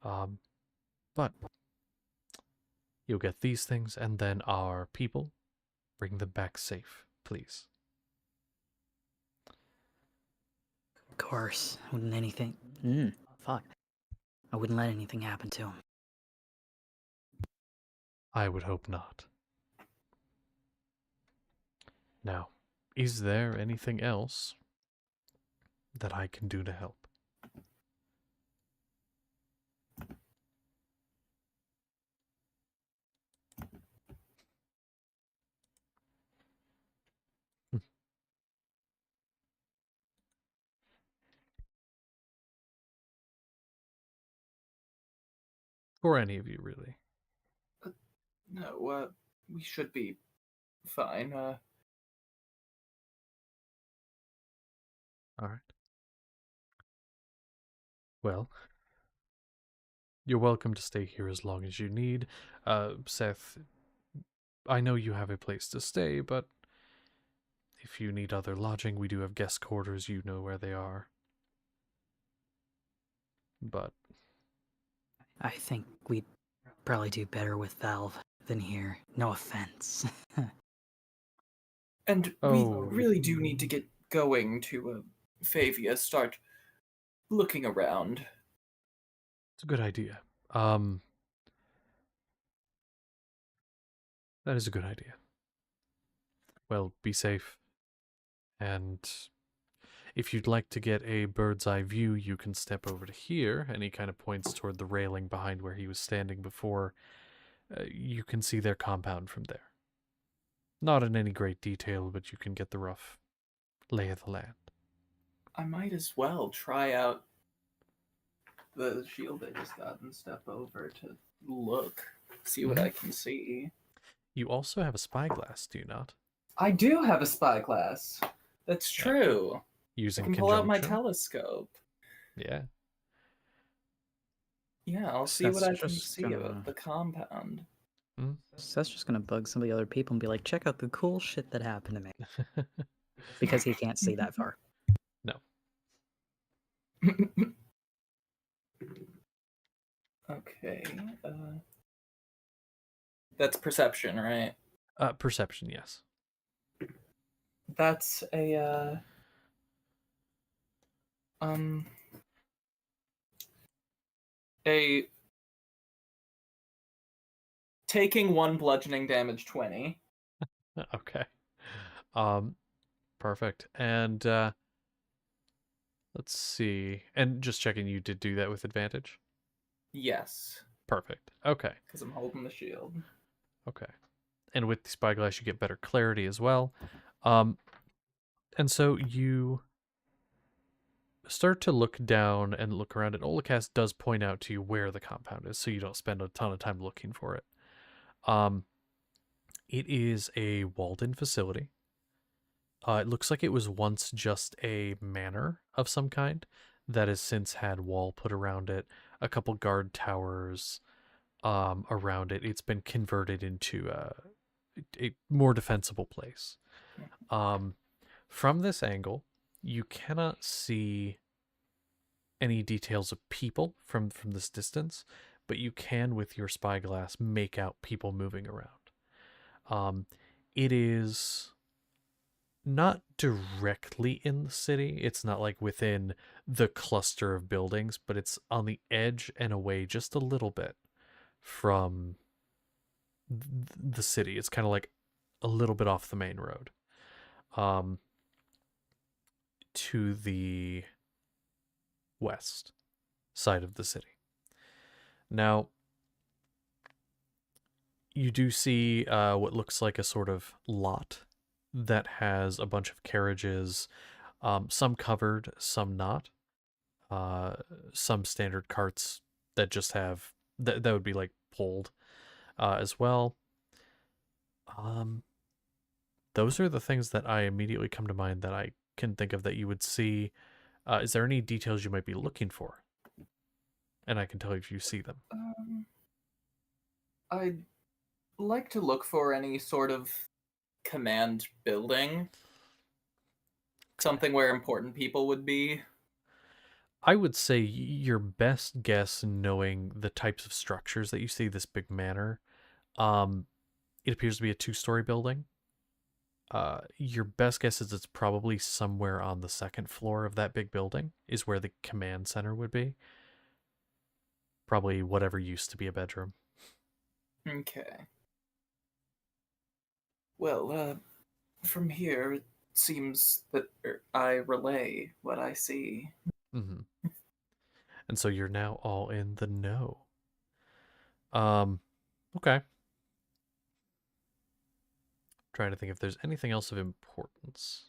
Speaker 1: But you'll get these things, and then our people, bring them back safe, please.
Speaker 3: Of course. Wouldn't anything... fuck. I wouldn't let anything happen to him.
Speaker 1: I would hope not. Now, is there anything else that I can do to help? For any of you, really.
Speaker 2: No, we should be fine.
Speaker 1: All right. Well, you're welcome to stay here as long as you need. Seth, I know you have a place to stay, but if you need other lodging, we do have guest quarters. You know where they are. But
Speaker 3: I think we'd probably do better with Valve than here. No offense.
Speaker 2: And we
Speaker 1: Oh.
Speaker 2: really do need to get going to Favia, start looking around.
Speaker 1: It's a good idea. That is a good idea. Well, be safe. And if you'd like to get a bird's eye view, you can step over to here. And he kind of points toward the railing behind where he was standing before. You can see their compound from there. Not in any great detail, but you can get the rough lay of the land.
Speaker 2: I might as well try out the shield I just got and step over to look, see what I can see.
Speaker 1: You also have a spyglass, do you not?
Speaker 2: I do have a spyglass. That's true.
Speaker 1: Using
Speaker 2: I can pull out my
Speaker 1: conjunction.
Speaker 2: telescope.
Speaker 1: Yeah.
Speaker 2: Yeah, I'll see
Speaker 3: That's
Speaker 2: what I can
Speaker 3: just
Speaker 2: see of the compound.
Speaker 3: Seth's just gonna bug some of the other people and be like, check out the cool shit that happened to me. Because he can't see that far.
Speaker 1: No.
Speaker 2: Okay. That's perception, right?
Speaker 1: Perception, yes.
Speaker 2: That's a taking 1 bludgeoning damage 20.
Speaker 1: Okay. Perfect. And let's see. And just checking, you did do that with advantage?
Speaker 2: Yes,
Speaker 1: Perfect. Okay.
Speaker 2: because I'm holding the shield.
Speaker 1: Okay. And with the spyglass, you get better clarity as well. And so you start to look down and look around, and Olikast does point out to you where the compound is, so you don't spend a ton of time looking for it. It is a walled-in facility. It looks like it was once just a manor of some kind that has since had wall put around it, a couple guard towers around it. It's been converted into a more defensible place. From this angle, you cannot see any details of people from this distance, but you can, with your spyglass, make out people moving around. It is not directly in the city. It's not like within the cluster of buildings, but it's on the edge and away just a little bit from the city. It's kind of like a little bit off the main road. To the west side of the city. Now, you do see what looks like a sort of lot that has a bunch of carriages, some covered, some not. Some standard carts that just have that would be like pulled as well. Those are the things that I immediately come to mind that I can think of that you would see. Is there any details you might be looking for? And I can tell you if you see them.
Speaker 2: I'd like to look for any sort of command building. Something where important people would be.
Speaker 1: I would say your best guess, knowing the types of structures that you see this big manor, it appears to be a 2-story building. Your best guess is it's probably somewhere on the 2nd floor of that big building is where the command center would be. Probably whatever used to be a bedroom.
Speaker 2: Okay. Well, from here, it seems that I relay what I see.
Speaker 1: Mm-hmm. And so you're now all in the know. Okay. Trying to think if there's anything else of importance.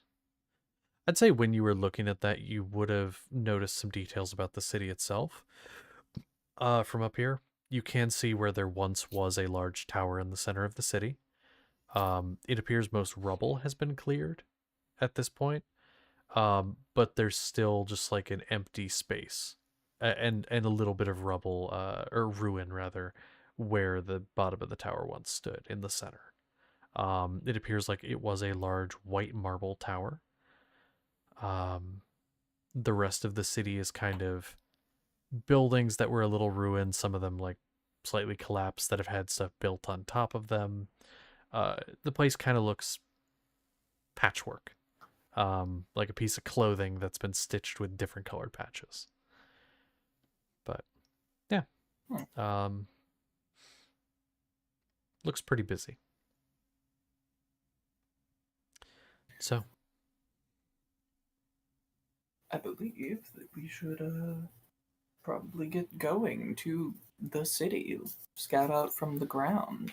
Speaker 1: I'd say when you were looking at that, you would have noticed some details about the city itself from up here. you can see where there once was a large tower in the center of the city. It appears most rubble has been cleared at this point, but there's still just like an empty space and a little bit of rubble, or ruin rather, where the bottom of the tower once stood in the center. It appears like it was a large white marble tower. Um, the rest of the city is kind of buildings that were a little ruined, some of them like slightly collapsed that have had stuff built on top of them. The place kind of looks patchwork, like a piece of clothing that's been stitched with different colored patches. But yeah, um, looks pretty busy. So
Speaker 2: I believe that we should probably get going to the city, scout out from the ground,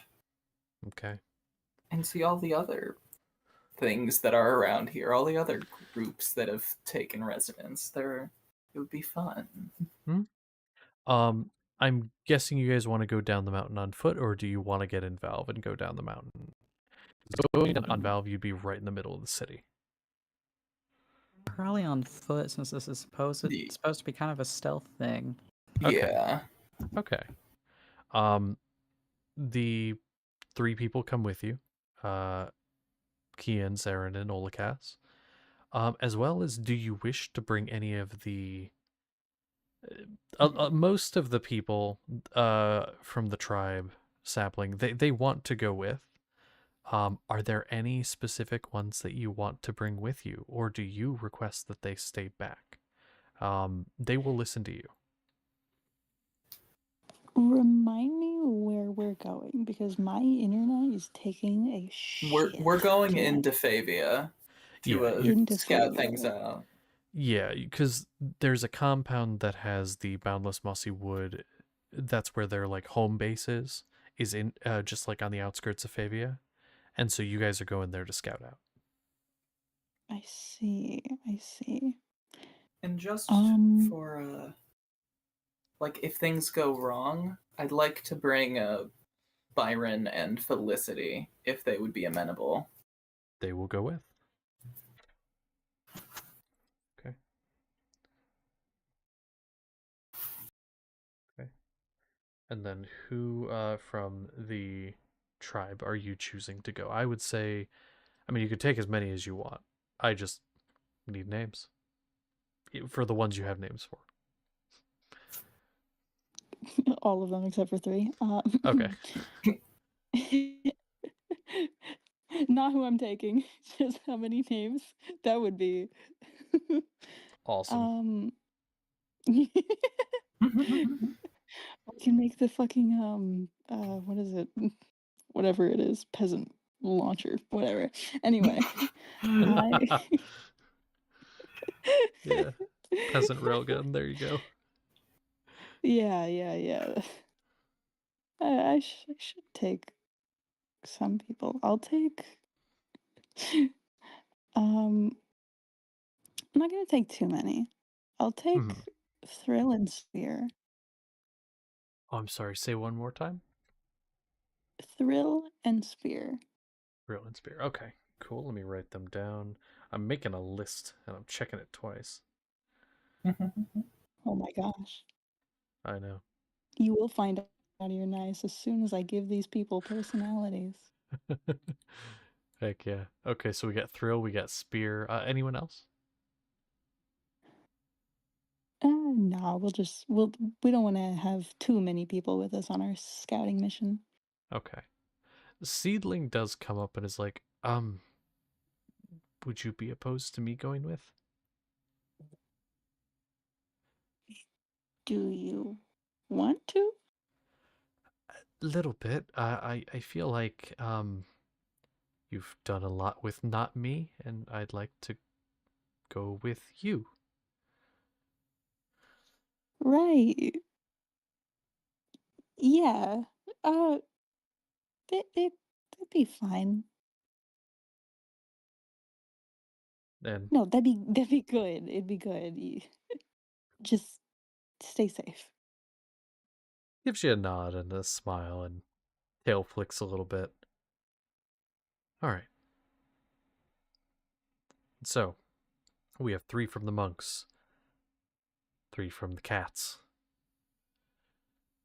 Speaker 1: okay,
Speaker 2: and see all the other things that are around here, all the other groups that have taken residence. It would be fun.
Speaker 1: hmm? um, I'm guessing you guys want to go down the mountain on foot, or do you want to get in Valve and go down the mountain? Going on Valve, you'd be right in the middle of the city.
Speaker 3: Probably on foot, since this is supposed to be kind of a stealth thing.
Speaker 1: Okay.
Speaker 2: Yeah.
Speaker 1: Okay. The 3 people come with you. Kian, Saren, and Olakas. As well as, do you wish to bring any of the most of the people from the tribe sapling, they want to go with. Are there any specific ones that you want to bring with you, or do you request that they stay back? They will listen to you.
Speaker 4: Remind me where we're going because my internet is taking a shit.
Speaker 2: We're going
Speaker 4: tonight.
Speaker 2: into Favia to
Speaker 1: Yeah,
Speaker 4: Into
Speaker 2: scout
Speaker 4: Favia.
Speaker 2: things out.
Speaker 1: Yeah, because there's a compound that has the boundless mossy wood. That's where their like home base is in just like on the outskirts of Favia, and so you guys are going there to scout out.
Speaker 4: I see. I see.
Speaker 2: And just
Speaker 4: Um,
Speaker 2: for like if things go wrong, I'd like to bring Byron and Felicity if they would be amenable.
Speaker 1: They will go with. Okay. Okay. And then who from the tribe are you choosing to go? I would say, I mean, you could take as many as you want. I just need names for the ones you have names for.
Speaker 4: all of them except for 3.
Speaker 1: Okay.
Speaker 4: Not who I'm taking, just how many names. That would be.
Speaker 1: Awesome.
Speaker 4: We can make the fucking what is it? Whatever it is, peasant launcher, whatever. Anyway, I
Speaker 1: Yeah. Peasant railgun. There you go.
Speaker 4: yeah. I should take some people. I'll take. I'm not gonna take too many. I'll take
Speaker 1: Mhm.
Speaker 4: Thrill and Spear.
Speaker 1: Oh, I'm sorry. Say one more time.
Speaker 4: Thrill and Spear.
Speaker 1: Real and Spear. Okay. Cool. Let me write them down. I'm making a list and I'm checking it twice.
Speaker 4: Oh my gosh.
Speaker 1: I know.
Speaker 4: You will find out you're nice as soon as I give these people personalities.
Speaker 1: Heck yeah. Okay, so we got Thrill, we got Spear. Anyone else?
Speaker 4: No, we don't want to have too many people with us on our scouting mission.
Speaker 1: Okay. Seedling does come up and is like, would you be opposed to me going with?
Speaker 4: Do you want to?
Speaker 1: A little bit. I feel like you've done a lot with not me, and I'd like to go with you.
Speaker 4: Right. Yeah. Uh, that'd be fine.
Speaker 1: And
Speaker 4: No, that'd be good. It'd be good. Just stay safe.
Speaker 1: Gives you a nod and a smile, and tail flicks a little bit. All right. So, we have 3 from the monks, 3 from the cats.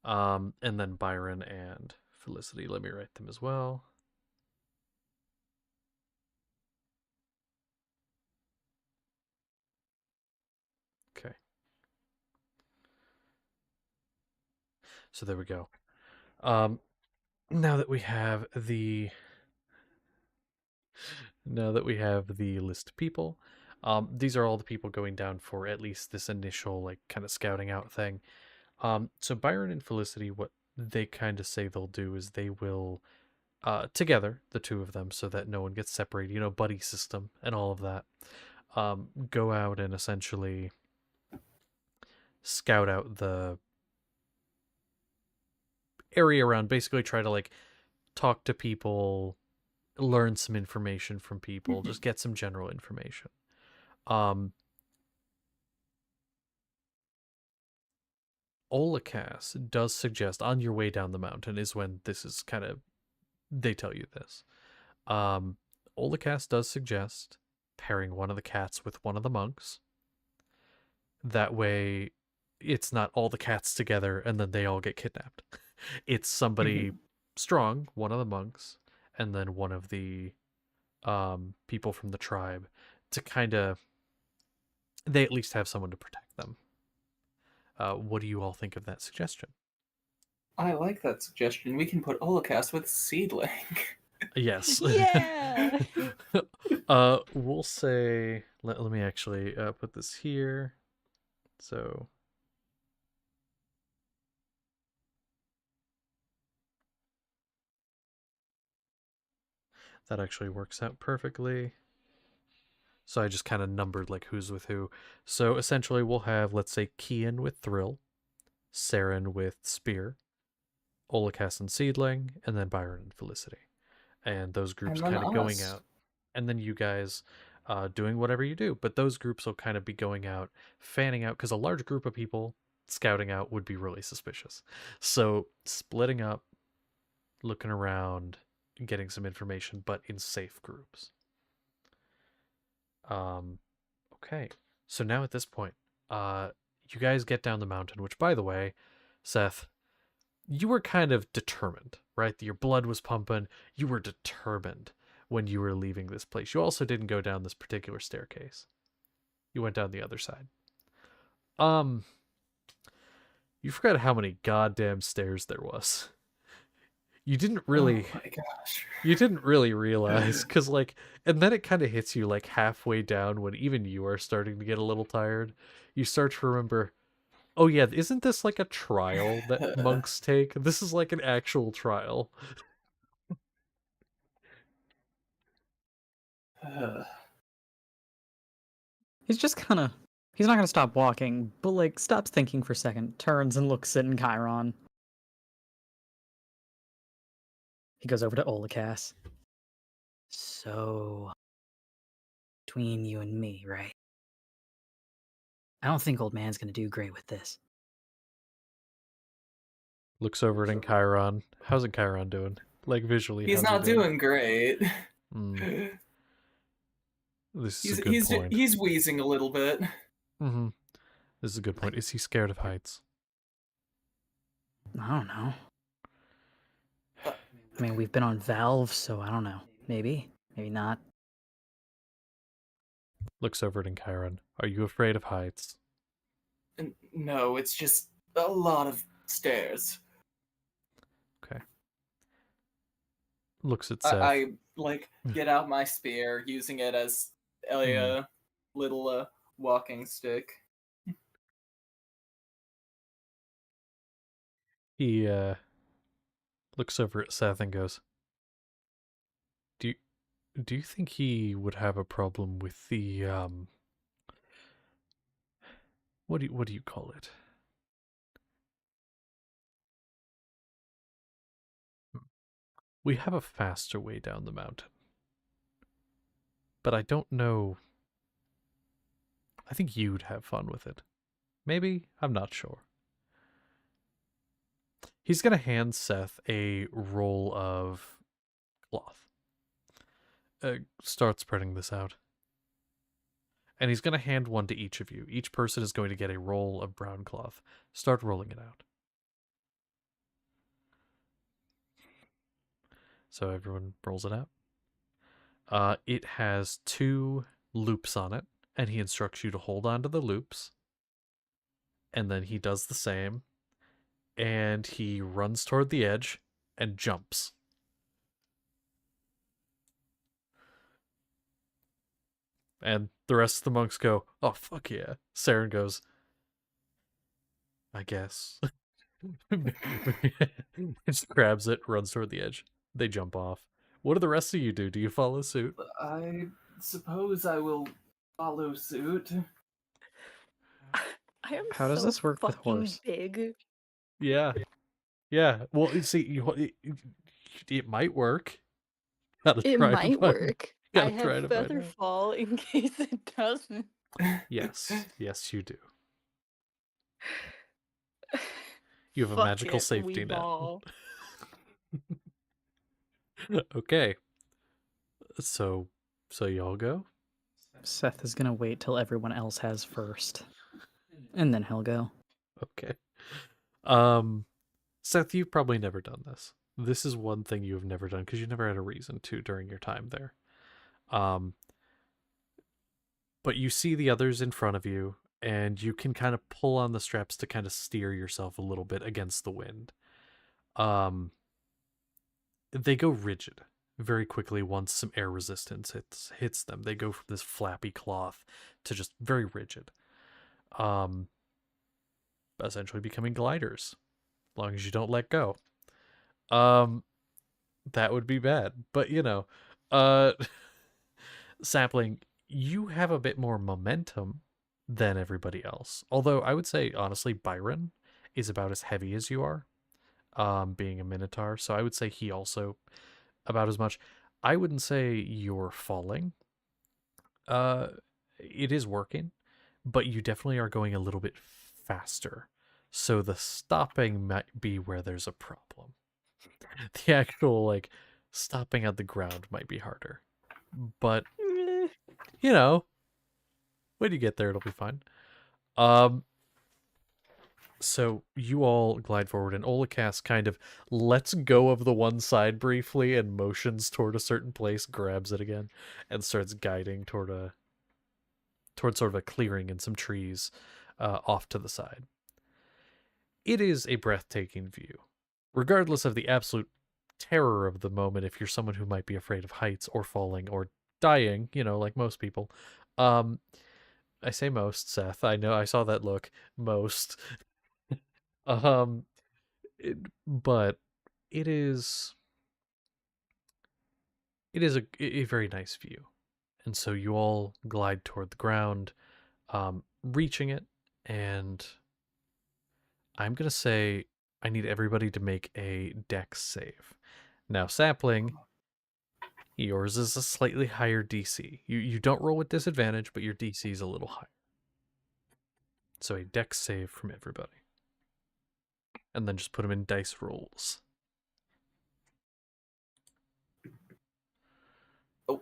Speaker 1: And then Byron and Felicity. Let me write them as well. Okay. So there we go. Now that we have the list of people, these are all the people going down for at least this initial like kind of scouting out thing. So Byron and Felicity, what they kind of say they'll do is they will together, the two of them, so that no one gets separated, you know, buddy system and all of that. Go out and essentially scout out the area around, basically try to like talk to people, learn some information from people, just get some general information. Olakas does suggest on your way down the mountain is when this is kind of, they tell you this. Olakas does suggest pairing one of the cats with one of the monks. That way it's not all the cats together and then they all get kidnapped. It's somebody strong, one of the monks, and then one of the people from the tribe to kind of, they at least have someone to protect them. What do you all think of that suggestion?
Speaker 2: I like that suggestion. We can put Holocaust with Seedling.
Speaker 1: Yes.
Speaker 3: Yeah.
Speaker 1: We'll say, let me actually put this here. So that actually works out perfectly. So I just kind of numbered like who's with who. So essentially we'll have, let's say, Kian with Thrill, Saren with Spear, Olakas and Seedling, and then Byron and Felicity. And those groups
Speaker 2: And then
Speaker 1: kind of going
Speaker 2: us.
Speaker 1: out. And then you guys doing whatever you do. But those groups will kind of be going out, fanning out, because a large group of people scouting out would be really suspicious. So splitting up, looking around, getting some information, but in safe groups. Okay. So now at this point, you guys get down the mountain, which, by the way, Seth, you were kind of determined, right? Your blood was pumping. You were determined when you were leaving this place. You also didn't go down this particular staircase. You went down the other side. You forgot how many goddamn stairs there was. You didn't really
Speaker 2: Oh my gosh.
Speaker 1: you didn't really realize, because like, and then it kind of hits you like halfway down when even you are starting to get a little tired. You start to remember, oh yeah, isn't this like a trial that monks take? This is like an actual trial.
Speaker 3: He's just kind of. He's not gonna stop walking, but like stops thinking for a second, turns and looks at Chiron. He goes over to Olakas. So, between you and me, right? I don't think old man's gonna do great with this.
Speaker 1: Looks over at Chiron. How's Chiron doing? Like visually,
Speaker 2: He's
Speaker 1: how's
Speaker 2: not
Speaker 1: he doing?
Speaker 2: doing great.
Speaker 1: This is a good point.
Speaker 2: He's wheezing a little bit.
Speaker 1: This is a good point. Is he scared of heights?
Speaker 3: I don't know. I mean, we've been on Valve, so I don't know. Maybe, maybe not.
Speaker 1: Looks over at Chiron. Are you afraid of heights?
Speaker 2: No, it's just a lot of stairs.
Speaker 1: Okay. Looks at Seth.
Speaker 2: I like get out my spear, using it as a little walking stick.
Speaker 1: He looks over at Seth and goes, Do you think he would have a problem with the what do you call it? We have a faster way down the mountain. But I don't know. I think you'd have fun with it. Maybe? I'm not sure. He's gonna hand Seth a roll of cloth. Start spreading this out. And he's gonna hand one to each of you. Each person is going to get a roll of brown cloth. Start rolling it out. So everyone rolls it out. It has 2 loops on it, and he instructs you to hold on to the loops. And then he does the same, and he runs toward the edge and jumps. And the rest of the monks go, "Oh, fuck yeah." Saren goes, "I guess." Just grabs it, runs toward the edge. They jump off. What do the rest of you do? Do you follow suit?
Speaker 2: I suppose I will follow suit.
Speaker 4: I am
Speaker 3: How does
Speaker 4: so
Speaker 3: this work with
Speaker 4: fucking
Speaker 3: horse?
Speaker 4: big.
Speaker 1: Yeah. Yeah. Well, you see, it might work. Gotta
Speaker 4: It
Speaker 1: try to
Speaker 4: might
Speaker 1: find.
Speaker 4: work.
Speaker 1: Gotta
Speaker 4: I
Speaker 1: try
Speaker 4: have
Speaker 1: to find
Speaker 4: feather
Speaker 1: out.
Speaker 4: fall in case it doesn't.
Speaker 1: Yes. Yes, you do. You have a
Speaker 4: Fuck
Speaker 1: magical
Speaker 4: it,
Speaker 1: safety
Speaker 4: we
Speaker 1: net.
Speaker 4: ball.
Speaker 1: Okay. So y'all go?
Speaker 3: Seth is gonna wait till everyone else has first, and then he'll go.
Speaker 1: Okay. Seth, you've probably never done this. This is one thing you have never done because you never had a reason to during your time there. But you see the others in front of you, and you can kind of pull on the straps to kind of steer yourself a little bit against the wind. They go rigid very quickly once some air resistance hits them. They go from this flappy cloth to just very rigid. Essentially becoming gliders, as long as you don't let go. That would be bad, but Sapling, you have a bit more momentum than everybody else. Although I would say honestly, Byron is about as heavy as you are, being a Minotaur. So I would say he also about as much. I wouldn't say you're falling. It is working, but you definitely are going a little bit faster. So the stopping might be where there's a problem. The actual stopping at the ground might be harder. But when you get there it'll be fine. So you all glide forward, and Olakas kind of lets go of the one side briefly and motions toward a certain place, grabs it again, and starts guiding toward sort of a clearing and some trees off to the side. It is a breathtaking view, regardless of the absolute terror of the moment. If you're someone who might be afraid of heights or falling or dying, like most people. I say most, Seth. I know I saw that look. Most. But it is a very nice view. And so you all glide toward the ground, reaching it, and I'm going to say I need everybody to make a dex save. Now, Sapling, yours is a slightly higher DC. You don't roll with disadvantage, but your DC is a little higher. So a dex save from everybody. And then just put them in dice rolls.
Speaker 2: Oh.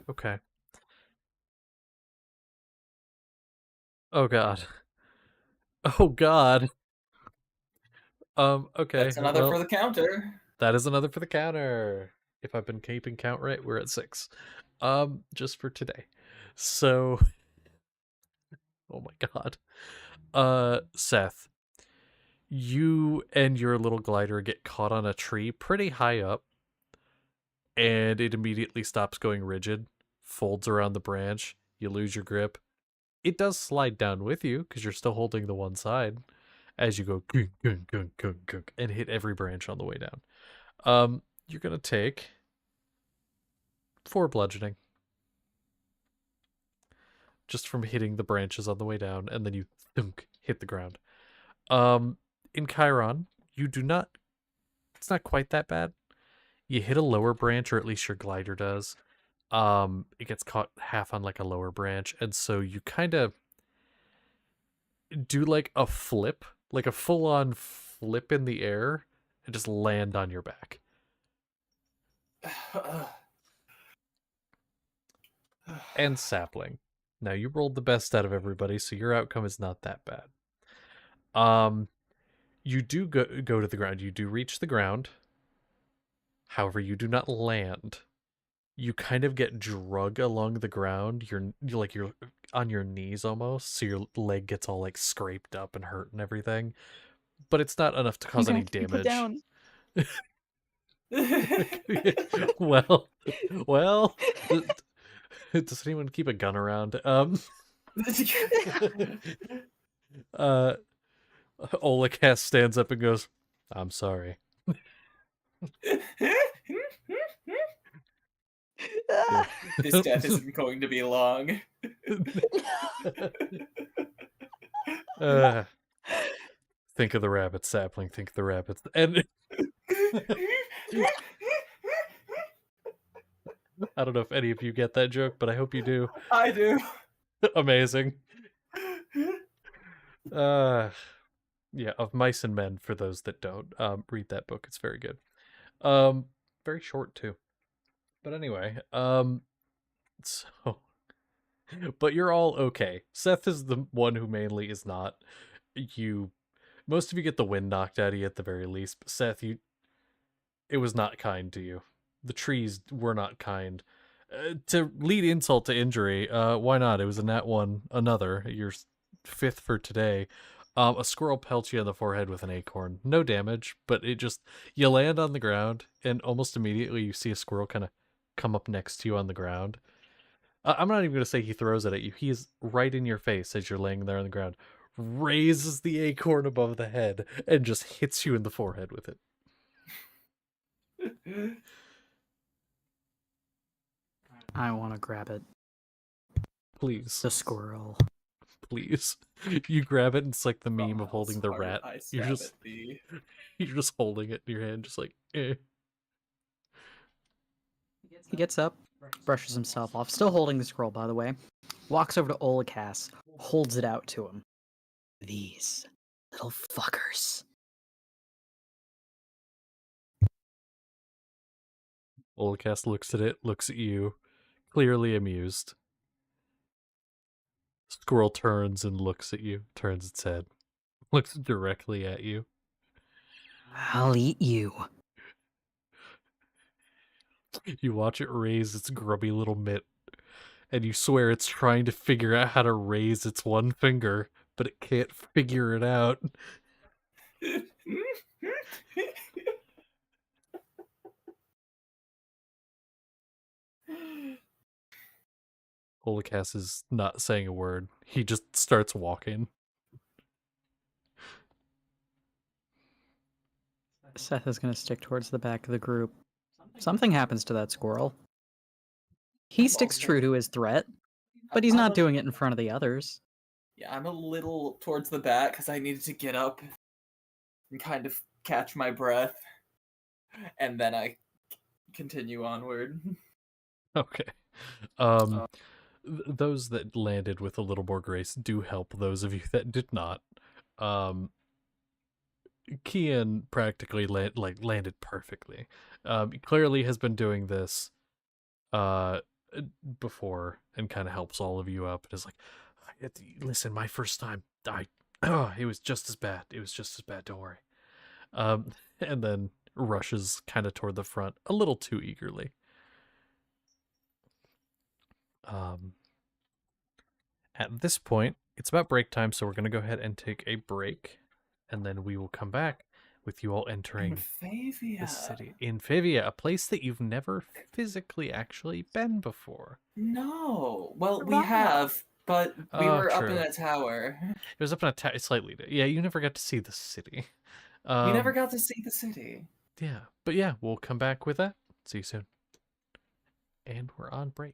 Speaker 1: Okay. Oh god. Oh god. Okay.
Speaker 2: That's another
Speaker 1: Well,
Speaker 2: for the counter.
Speaker 1: that is another for the counter. If I've been keeping count right, we're at 6. Just for today. So oh my god. Seth, you and your little glider get caught on a tree pretty high up, and it immediately stops going rigid, folds around the branch, you lose your grip. It does slide down with you because you're still holding the one side as you go gunk, gunk, gunk, gunk, gunk, and hit every branch on the way down. You're gonna take 4 bludgeoning just from hitting the branches on the way down, and then you thunk, hit the ground. In Chiron, you do not. It's not quite that bad. You hit a lower branch, or at least your glider does, It gets caught half on like a lower branch, and so you kind of do like a flip, like a full-on flip in the air, and just land on your back. And sapling. Now you rolled the best out of everybody, so your outcome is not that bad. You do go to the ground. You do reach the ground. However, you do not land. You kind of get drug along the ground. You're on your knees almost, so your leg gets all like scraped up and hurt and everything. But it's not enough to
Speaker 3: I'm
Speaker 1: cause
Speaker 3: gonna
Speaker 1: any
Speaker 3: have to be put
Speaker 1: damage.
Speaker 3: down.
Speaker 1: well, well. Does anyone keep a gun around? Olikast stands up and goes, "I'm sorry."
Speaker 2: This death isn't going to be long.
Speaker 1: Think of the rabbits, sapling. Think of the rabbits. And I don't know if any of you get that joke, but I hope you do.
Speaker 2: I do.
Speaker 1: Amazing. Yeah, Of Mice and Men, for those that don't. Read that book. It's very good. Very short too. But anyway, so but you're all okay. Seth is the one who mainly is not. Most of you get the wind knocked out of you at the very least, but Seth, it was not kind to you. The trees were not kind. To lead insult to injury, why not? It was a nat one, another. Your fifth for today. A squirrel pelts you on the forehead with an acorn. No damage, but you land on the ground, and almost immediately you see a squirrel kind of come up next to you on the ground. I'm not even going to say he throws it at you. He is right in your face as you're laying there on the ground, raises the acorn above the head, and just hits you in the forehead with it.
Speaker 3: I want to grab it.
Speaker 1: Please.
Speaker 3: The squirrel.
Speaker 1: Please. You grab it, and it's like the meme of holding the rat. You're just holding it in your hand, just like, eh.
Speaker 3: He gets up, brushes himself off, still holding the scroll, by the way, walks over to Olikast, holds it out to him. These little fuckers.
Speaker 1: Olikast looks at it, looks at you, clearly amused. Squirrel turns and looks at you, turns its head, looks directly at you.
Speaker 3: I'll eat you.
Speaker 1: You watch it raise its grubby little mitt, and you swear it's trying to figure out how to raise its one finger, but it can't figure it out. Olikast is not saying a word. He just starts walking.
Speaker 3: Seth is going to stick towards the back of the group. Something happens to that squirrel. He sticks true to his threat, but he's not doing it in front of the others.
Speaker 2: Yeah, I'm a little towards the back because I needed to get up and kind of catch my breath, and then I continue onward.
Speaker 1: Okay. Those that landed with a little more grace do help those of you that did not. Kian practically landed perfectly. Clearly has been doing this before and kind of helps all of you up. And is like, listen, my first time, it was just as bad. It was just as bad. Don't worry. And then rushes kind of toward the front a little too eagerly. At this point, it's about break time, so we're going to go ahead and take a break, and then we will come back with you all entering the city. Infavia, a place that you've never physically actually been before.
Speaker 2: No. Well, we have, but we were up in a tower.
Speaker 1: It was up in a tower, slightly. Yeah, you never got to see the city.
Speaker 2: We never got to see the city.
Speaker 1: Yeah, but yeah, we'll come back with that. See you soon. And we're on break.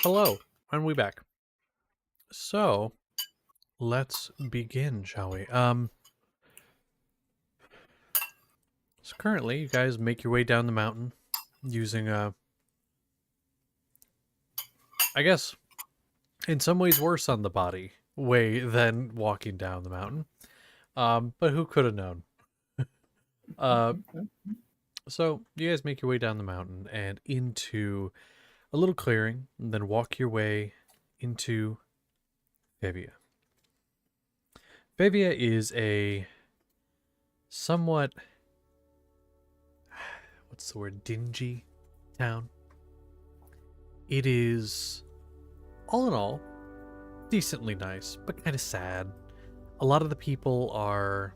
Speaker 1: Hello, and we back. So, let's begin, shall we? So currently, you guys make your way down the mountain using I guess, in some ways worse on the body way than walking down the mountain. But who could have known? Uh, so you guys make your way down the mountain and into a little clearing, and then walk your way into Fevia. Fevia is a somewhat, what's the word, dingy town. It is, all in all, decently nice, but kind of sad. A lot of the people are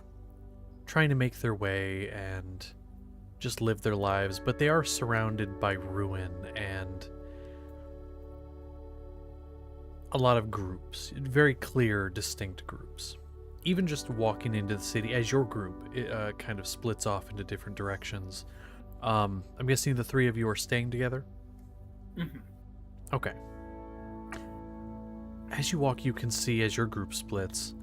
Speaker 1: trying to make their way and just live their lives, but they are surrounded by ruin and a lot of groups, very clear, distinct groups. Even just walking into the city as your group, it kind of splits off into different directions. I'm guessing the three of you are staying together?
Speaker 2: Mm-hmm.
Speaker 1: Okay. As you walk, you can see as your group splits,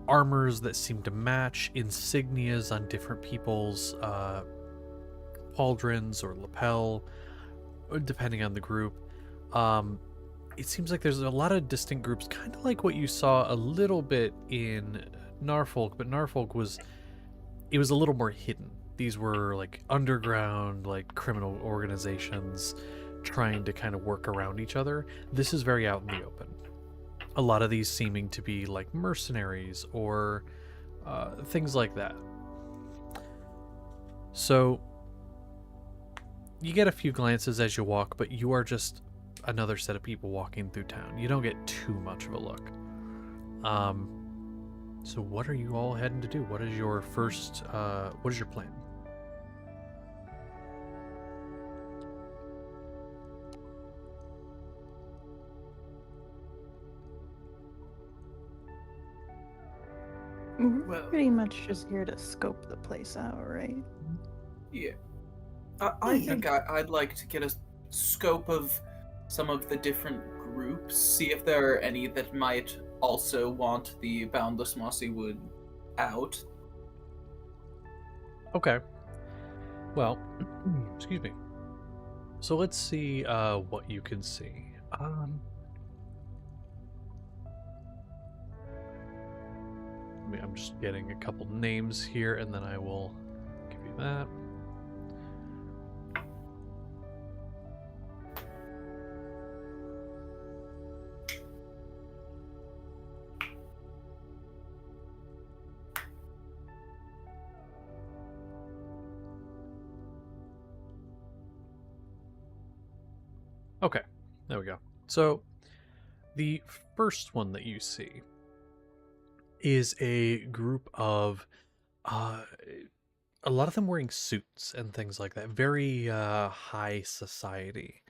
Speaker 1: armors that seem to match, insignias on different people's pauldrons or lapel, depending on the group. It seems like there's a lot of distinct groups, kind of like what you saw a little bit in Narfolk, but Narfolk was a little more hidden. These were like underground, like criminal organizations trying to kind of work around each other. This is very out in the open. A lot of these seeming to be like mercenaries or things like that. So you get a few glances as you walk, but you are just another set of people walking through town. You don't get too much of a look. So what are you all heading to do? What is your first, what is your plan?
Speaker 4: We're
Speaker 2: Well,
Speaker 4: pretty much just here to scope the place out, right?
Speaker 2: yeah. I think I'd like to get a scope of some of the different groups, see if there are any that might also want the Boundless Mossy Wood out.
Speaker 1: Okay. Well, excuse me. So let's see what you can see. I'm just getting a couple names here, and then I will give you that. Okay, there we go. So the first one that you see is a group of a lot of them wearing suits and things like that. Very high society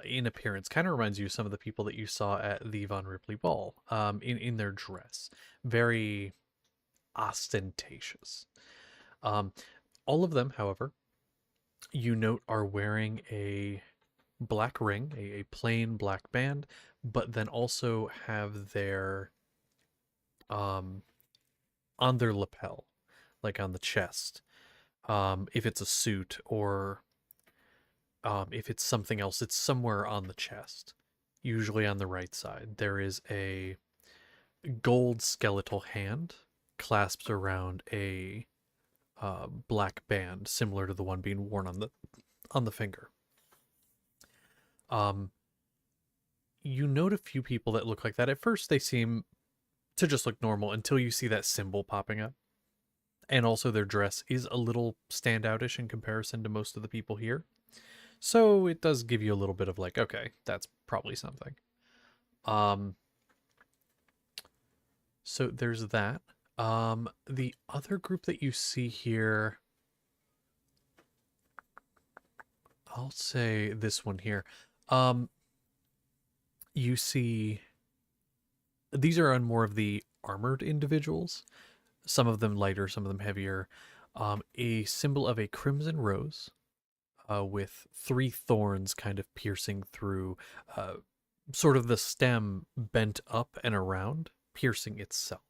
Speaker 1: in appearance. Kind of reminds you of some of the people that you saw at the Von Ripley Ball in their dress. Very ostentatious. All of them, however, you note are wearing a black ring, a plain black band, but then also have their on their lapel, like on the chest. If it's a suit or if it's something else, it's somewhere on the chest, usually on the right side. There is a gold skeletal hand clasped around a black band, similar to the one being worn on the finger. You note a few people that look like that. At first, they seem to just look normal until you see that symbol popping up. And also their dress is a little standoutish in comparison to most of the people here. So it does give you a little bit of like, okay, that's probably something. So there's that. The other group that you see here, I'll say this one here. You see, these are on more of the armored individuals. Some of them lighter, some of them heavier. A symbol of a crimson rose with 3 thorns kind of piercing through, sort of the stem bent up and around, piercing itself.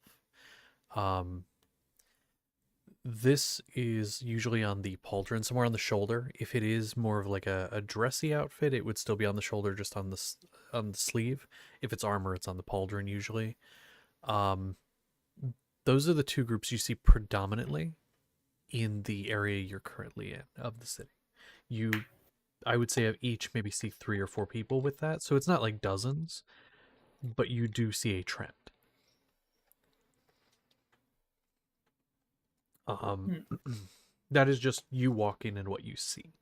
Speaker 1: This is usually on the pauldron, somewhere on the shoulder. If it is more of like a dressy outfit, it would still be on the shoulder, just on the sleeve. If it's armor, it's on the pauldron usually. Um, those are the 2 groups you see predominantly in the area you're currently in of the city. I would say, of each maybe see 3 or 4 people with that. So it's not like dozens, but you do see a trend. That is just you walking and what you see.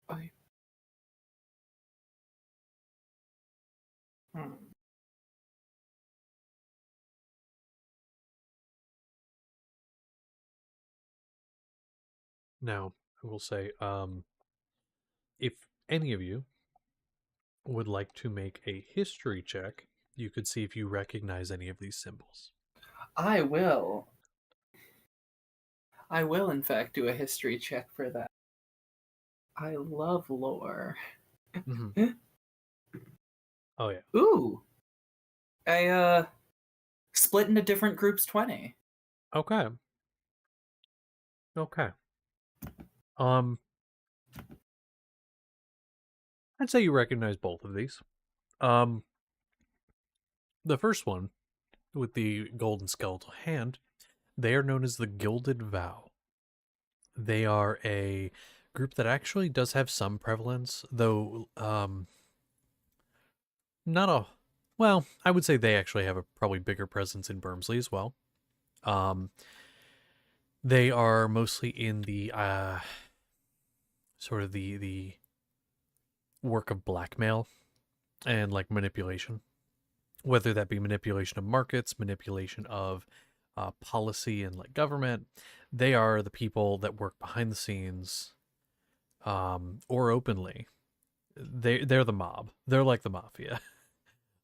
Speaker 2: I. Hmm.
Speaker 1: Now, I will say, if any of you would like to make a history check, you could see if you recognize any of these symbols.
Speaker 2: I will. I will, in fact, do a history check for that. I love lore.
Speaker 1: Mm-hmm. Oh yeah.
Speaker 2: Ooh. I split into different groups 20.
Speaker 1: Okay. Okay. I'd say you recognize both of these. The first one, with the golden skeletal hand, they are known as the Gilded Vow. They are a group that actually does have some prevalence, though not a well, I would say they actually have a probably bigger presence in Bermsley as well. They are mostly in the sort of the work of blackmail and like manipulation, whether that be manipulation of markets, manipulation of policy and like government. They are the people that work behind the scenes, or openly. They're the mob. They're like the mafia.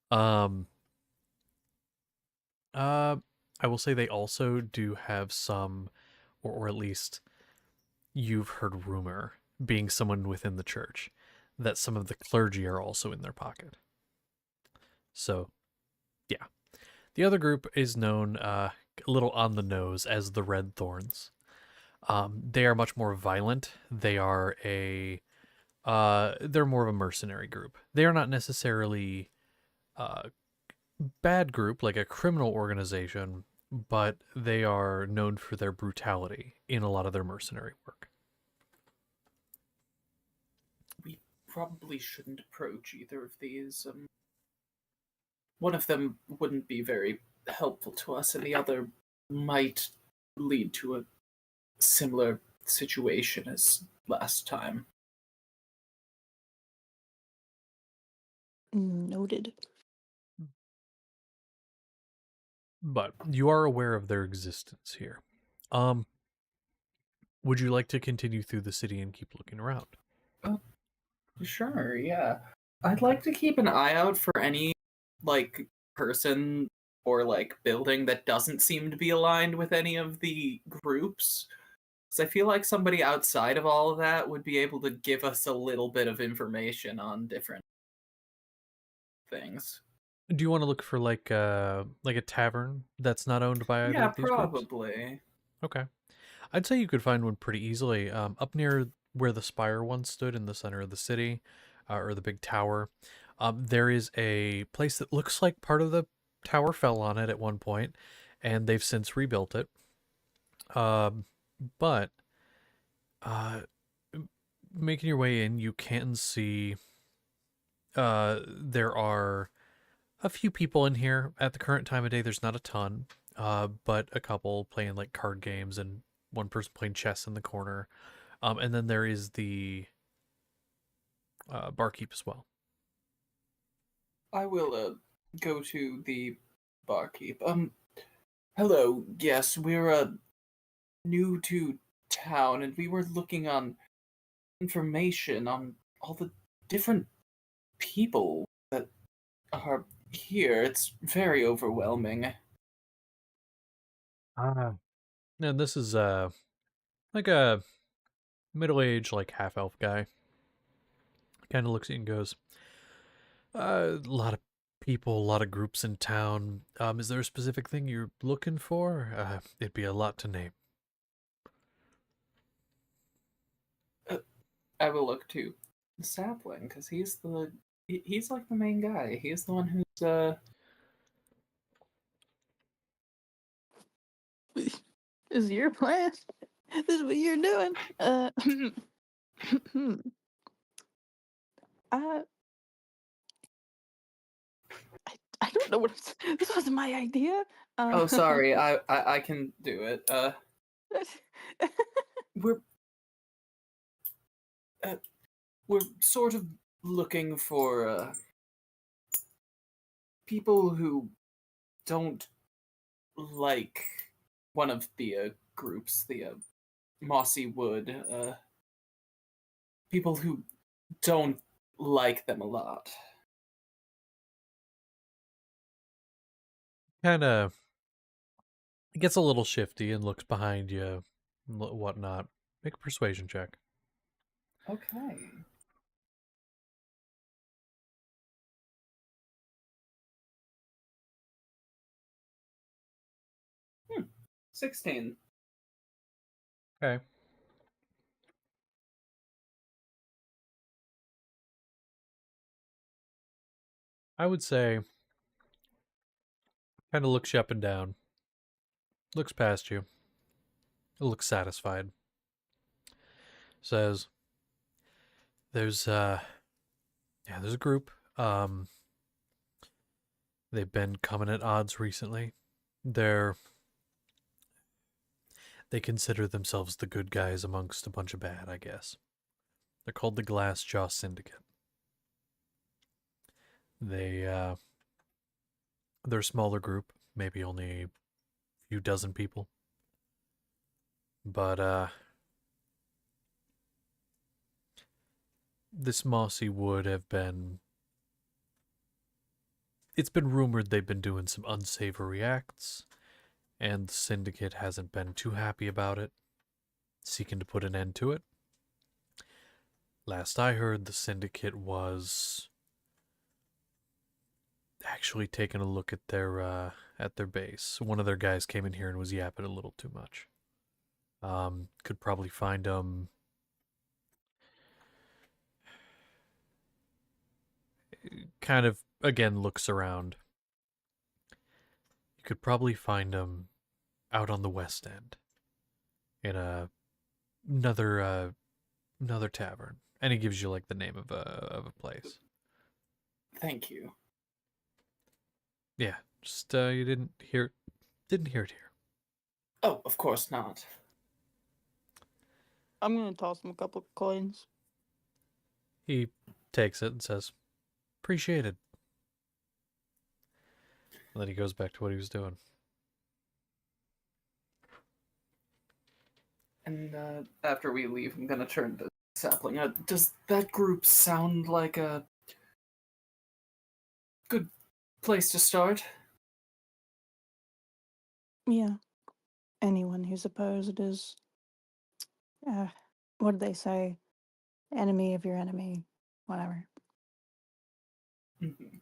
Speaker 1: um, I will say they also do have some, or at least you've heard rumor, being someone within the church, that some of the clergy are also in their pocket. So, yeah. The other group is known a little on the nose as the Red Thorns. They are much more violent. They are they're more of a mercenary group. They are not necessarily a bad group like a criminal organization, but they are known for their brutality in a lot of their mercenary work.
Speaker 2: We probably shouldn't approach either of these. One of them wouldn't be very helpful to us, and the other might lead to a similar situation as last time.
Speaker 4: Noted.
Speaker 1: But you are aware of their existence here. Would you like to continue through the city and keep looking around?
Speaker 2: Sure, yeah. I'd like to keep an eye out for any, like, person or, like, building that doesn't seem to be aligned with any of the groups. Because I feel like somebody outside of all of that would be able to give us a little bit of information on different things.
Speaker 1: Do you want to look for like a tavern that's not owned by either
Speaker 2: Yeah,
Speaker 1: of these groups?
Speaker 2: probably.
Speaker 1: Okay. I'd say you could find one pretty easily. Up near where the spire once stood in the center of the city, or the big tower, there is a place that looks like part of the tower fell on it at one point, and they've since rebuilt it. But making your way in, you can see there are a few people in here at the current time of day. There's not a ton, but a couple playing like card games and one person playing chess in the corner. And then there is the barkeep as well.
Speaker 2: I will go to the barkeep. Hello. Yes, we're new to town, and we were looking on information on all the different people that are here. It's very overwhelming.
Speaker 1: And this is like a middle-aged, like half-elf guy. Kind of looks at you and goes, a lot of people, a lot of groups in town. Is there a specific thing you're looking for? It'd be a lot to name.
Speaker 2: I will look to the sapling because he's like the main guy. He's the one who's
Speaker 4: Is your plan? This is what you're doing. I I don't know what this wasn't my idea.
Speaker 2: Oh, sorry. I can do it. We're we're sort of looking for people who don't like one of the groups, the Mossy Wood. People who don't like them a lot.
Speaker 1: Kind of gets a little shifty and looks behind you, and whatnot. Make a persuasion check.
Speaker 2: Okay. 16.
Speaker 1: Okay. I would say, kind of looks you up and down, looks past you, looks satisfied. Says, "There's there's a group. They've been coming at odds recently. They consider themselves the good guys amongst a bunch of bad, I guess. They're called the Glassjaw Syndicate. They're a smaller group, maybe only a few dozen people. But this Mossy Wood have been... It's been rumored they've been doing some unsavory acts, and the Syndicate hasn't been too happy about it, seeking to put an end to it. Last I heard, the Syndicate was actually taking a look at their base. One of their guys came in here and was yapping a little too much. Could probably find them. Kind of again looks around. You could probably find them out on the west end in another tavern, and he gives you like the name of a place.
Speaker 2: Thank you.
Speaker 1: Yeah, just you didn't hear it here.
Speaker 2: Oh, of course not.
Speaker 4: I'm gonna toss him a couple of coins.
Speaker 1: He takes it and says, "Appreciated." And then he goes back to what he was doing.
Speaker 2: And after we leave, I'm gonna turn to Sapling. Does that group sound like a good place to start?
Speaker 4: Yeah. Anyone who's opposed is, what did they say? Enemy of your enemy, whatever.
Speaker 2: Mm-hmm.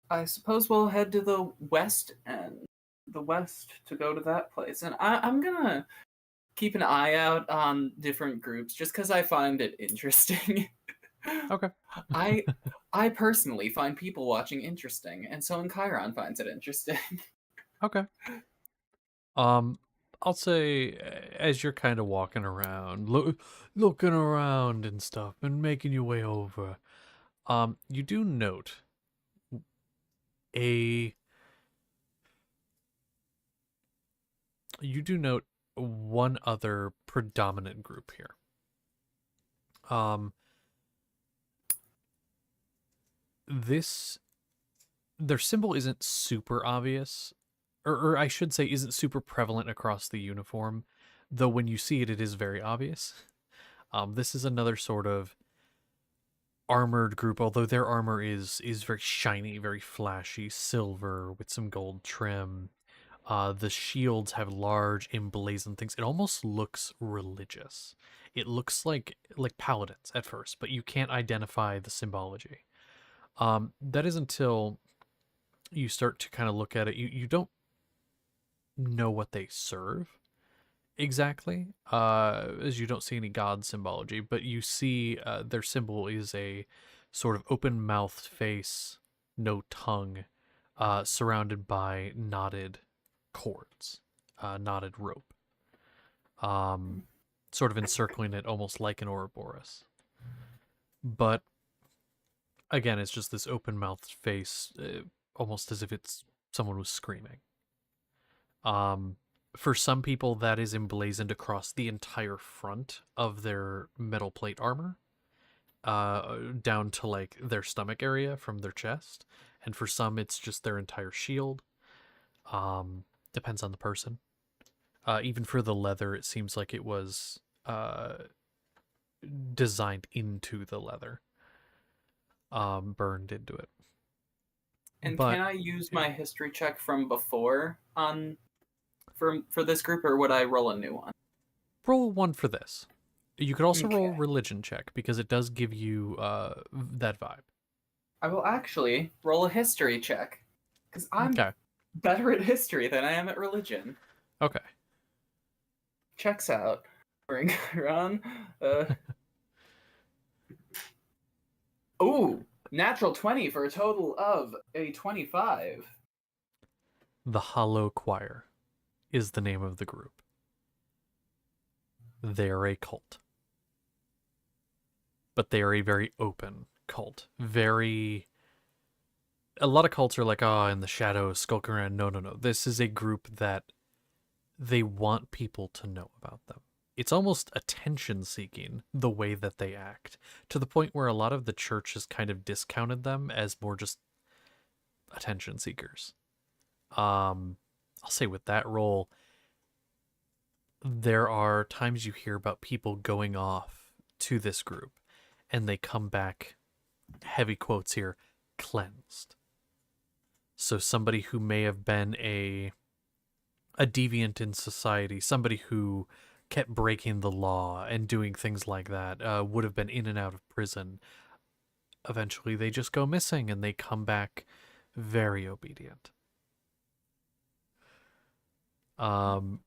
Speaker 2: I suppose we'll head to the west to go to that place. And I'm gonna keep an eye out on different groups just because I find it interesting.
Speaker 1: Okay.
Speaker 2: I personally find people watching interesting, and so Chiron finds it interesting.
Speaker 1: Okay. I'll say as you're kind of walking around, looking around and stuff, and making your way over, you do note a one other predominant group here. Their symbol isn't super obvious, or I should say isn't super prevalent across the uniform, though when you see it, it is very obvious. This is another sort of armored group, although their armor is very shiny, very flashy, silver with some gold trim. The shields have large emblazoned things. It almost looks religious. It looks like paladins at first, but you can't identify the symbology. That is until you start to kind of look at it. You don't know what they serve exactly, as you don't see any god symbology, but you see their symbol is a sort of open-mouthed face, no tongue, surrounded by knotted cords, knotted rope, sort of encircling it almost like an Ouroboros. But again, it's just this open-mouthed face, almost as if it's someone was screaming. For some people, that is emblazoned across the entire front of their metal plate armor, down to like their stomach area from their chest. And for some, it's just their entire shield. Depends on the person. Even for the leather, it seems like it was designed into the leather, burned into it.
Speaker 2: And
Speaker 1: But
Speaker 2: can I use my history check from before on for this group, or would I roll a new one?
Speaker 1: roll one for this. You could also roll a
Speaker 2: Okay.
Speaker 1: religion check because it does give you that vibe.
Speaker 2: I will actually roll a history check because I'm
Speaker 1: Okay.
Speaker 2: better at history than I am at religion.
Speaker 1: Okay.
Speaker 2: Checks out. Bring her on. Ooh, natural 20 for a total of a 25.
Speaker 1: The Hollow Choir is the name of the group. They're a cult. But they are a very open cult. A lot of cults are like, in the shadows, skulking around. No. This is a group that they want people to know about them. It's almost attention-seeking, the way that they act, to the point where a lot of the church has kind of discounted them as more just attention seekers. I'll say with that role, there are times you hear about people going off to this group and they come back, heavy quotes here, cleansed. So somebody who may have been a deviant in society, somebody who kept breaking the law and doing things like that, would have been in and out of prison. Eventually they just go missing and they come back very obedient. But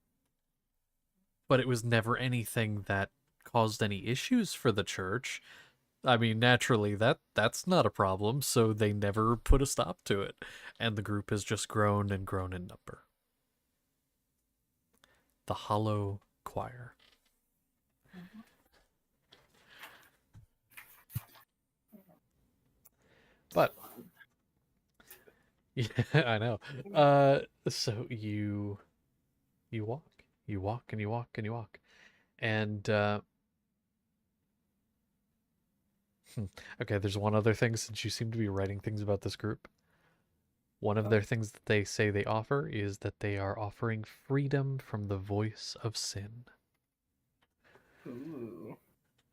Speaker 1: it was never anything that caused any issues for the church. I mean, naturally, that's not a problem, so they never put a stop to it. And the group has just grown and grown in number. The Hollow Choir. But yeah, I know. So you walk. You walk and you walk and you walk. And okay, there's one other thing, since you seem to be writing things about this group. One of their things that they say they offer is that they are offering freedom from the voice of sin.
Speaker 2: Ooh.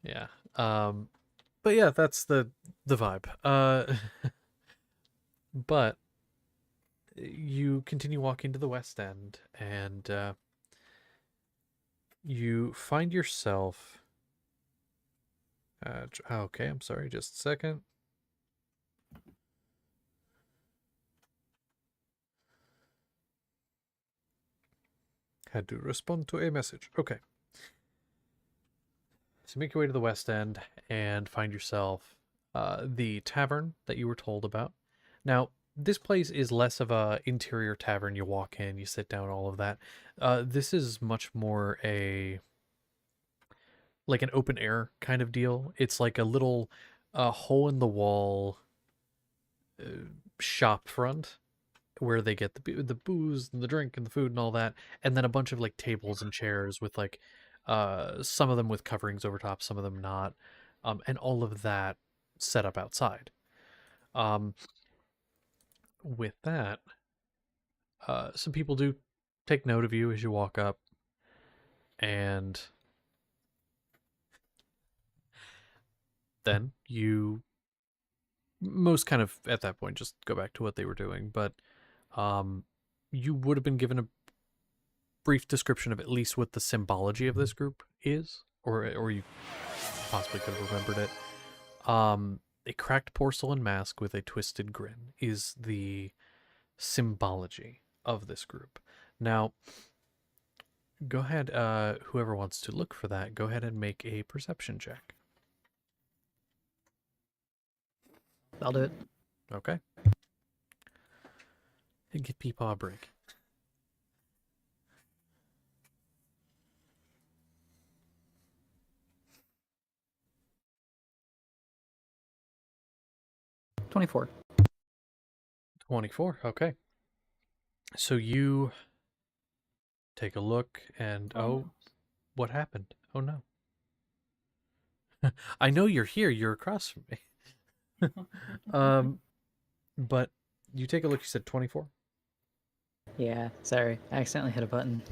Speaker 1: Yeah. But yeah, that's the vibe. But you continue walking to the West End, and you find yourself. Okay, I'm sorry, just a second. Had to respond to a message. Okay. So make your way to the West End and find yourself the tavern that you were told about. Now, this place is less of a interior tavern. You walk in, you sit down, all of that. This is much more like an open air kind of deal. It's like a little hole in the wall shop front where they get the booze and the drink and the food and all that, and then a bunch of like tables and chairs with like some of them with coverings over top, some of them not, and all of that set up outside. With that, some people do take note of you as you walk up, And then you most kind of at that point just go back to what they were doing, but you would have been given a brief description of at least what the symbology of this group is, or you possibly could have remembered it. A cracked porcelain mask with a twisted grin is the symbology of this group. Now, go ahead, whoever wants to look for that, go ahead and make a perception check.
Speaker 3: I'll do it.
Speaker 1: Okay. And give Peepaw a break.
Speaker 3: $24.
Speaker 1: 24, okay. So you take a look and, what happened? Oh no. I know you're here, you're across from me. But you take a look, you said 24?
Speaker 3: Yeah, sorry. I accidentally hit a button.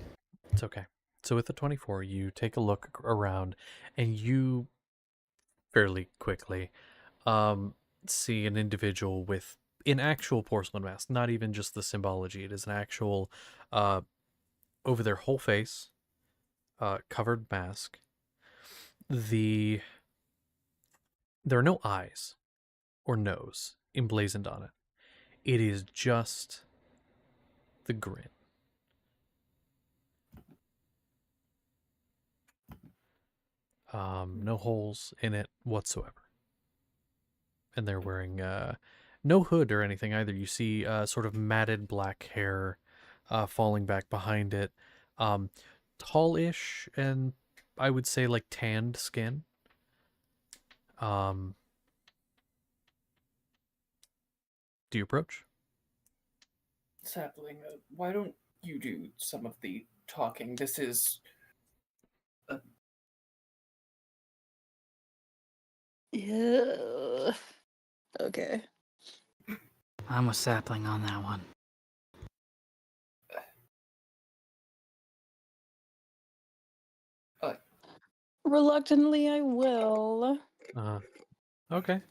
Speaker 1: It's okay. So with the 24, you take a look around and you fairly quickly see an individual with an actual porcelain mask, not even just the symbology. It is an actual, over their whole face, covered mask. There are no eyes or nose emblazoned on it. It is just the grin. No holes in it whatsoever. And they're wearing no hood or anything either. You see sort of matted black hair falling back behind it. Tallish and I would say like tanned skin. Do you approach?
Speaker 2: Sapling, why don't you do some of the talking? This is.
Speaker 4: Yeah. Okay.
Speaker 3: I'm a sapling on that one.
Speaker 4: Reluctantly, I will.
Speaker 1: Okay.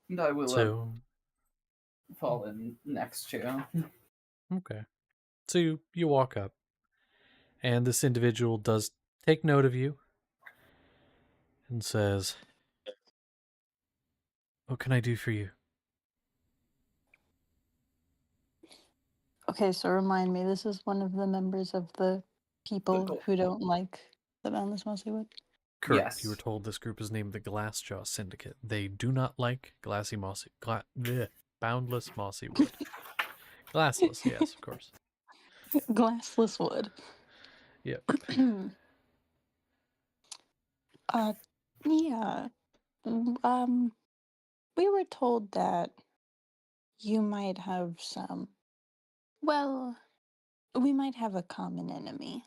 Speaker 2: And I will
Speaker 1: So,
Speaker 2: fall in next to.
Speaker 1: okay. So you walk up, and this individual does take note of you and says, "What can I do for you?"
Speaker 4: Okay, so remind me, this is one of the members of the people who don't like the Boundless Mossy Wood?
Speaker 1: Correct. You were
Speaker 2: Yes.
Speaker 1: told this group is named the Glassjaw Syndicate. They do not like boundless mossy wood. Glassless, yes, of course.
Speaker 4: Glassless wood.
Speaker 1: Yep.
Speaker 4: Yeah. We were told that you might have some. Well, we might have a common enemy.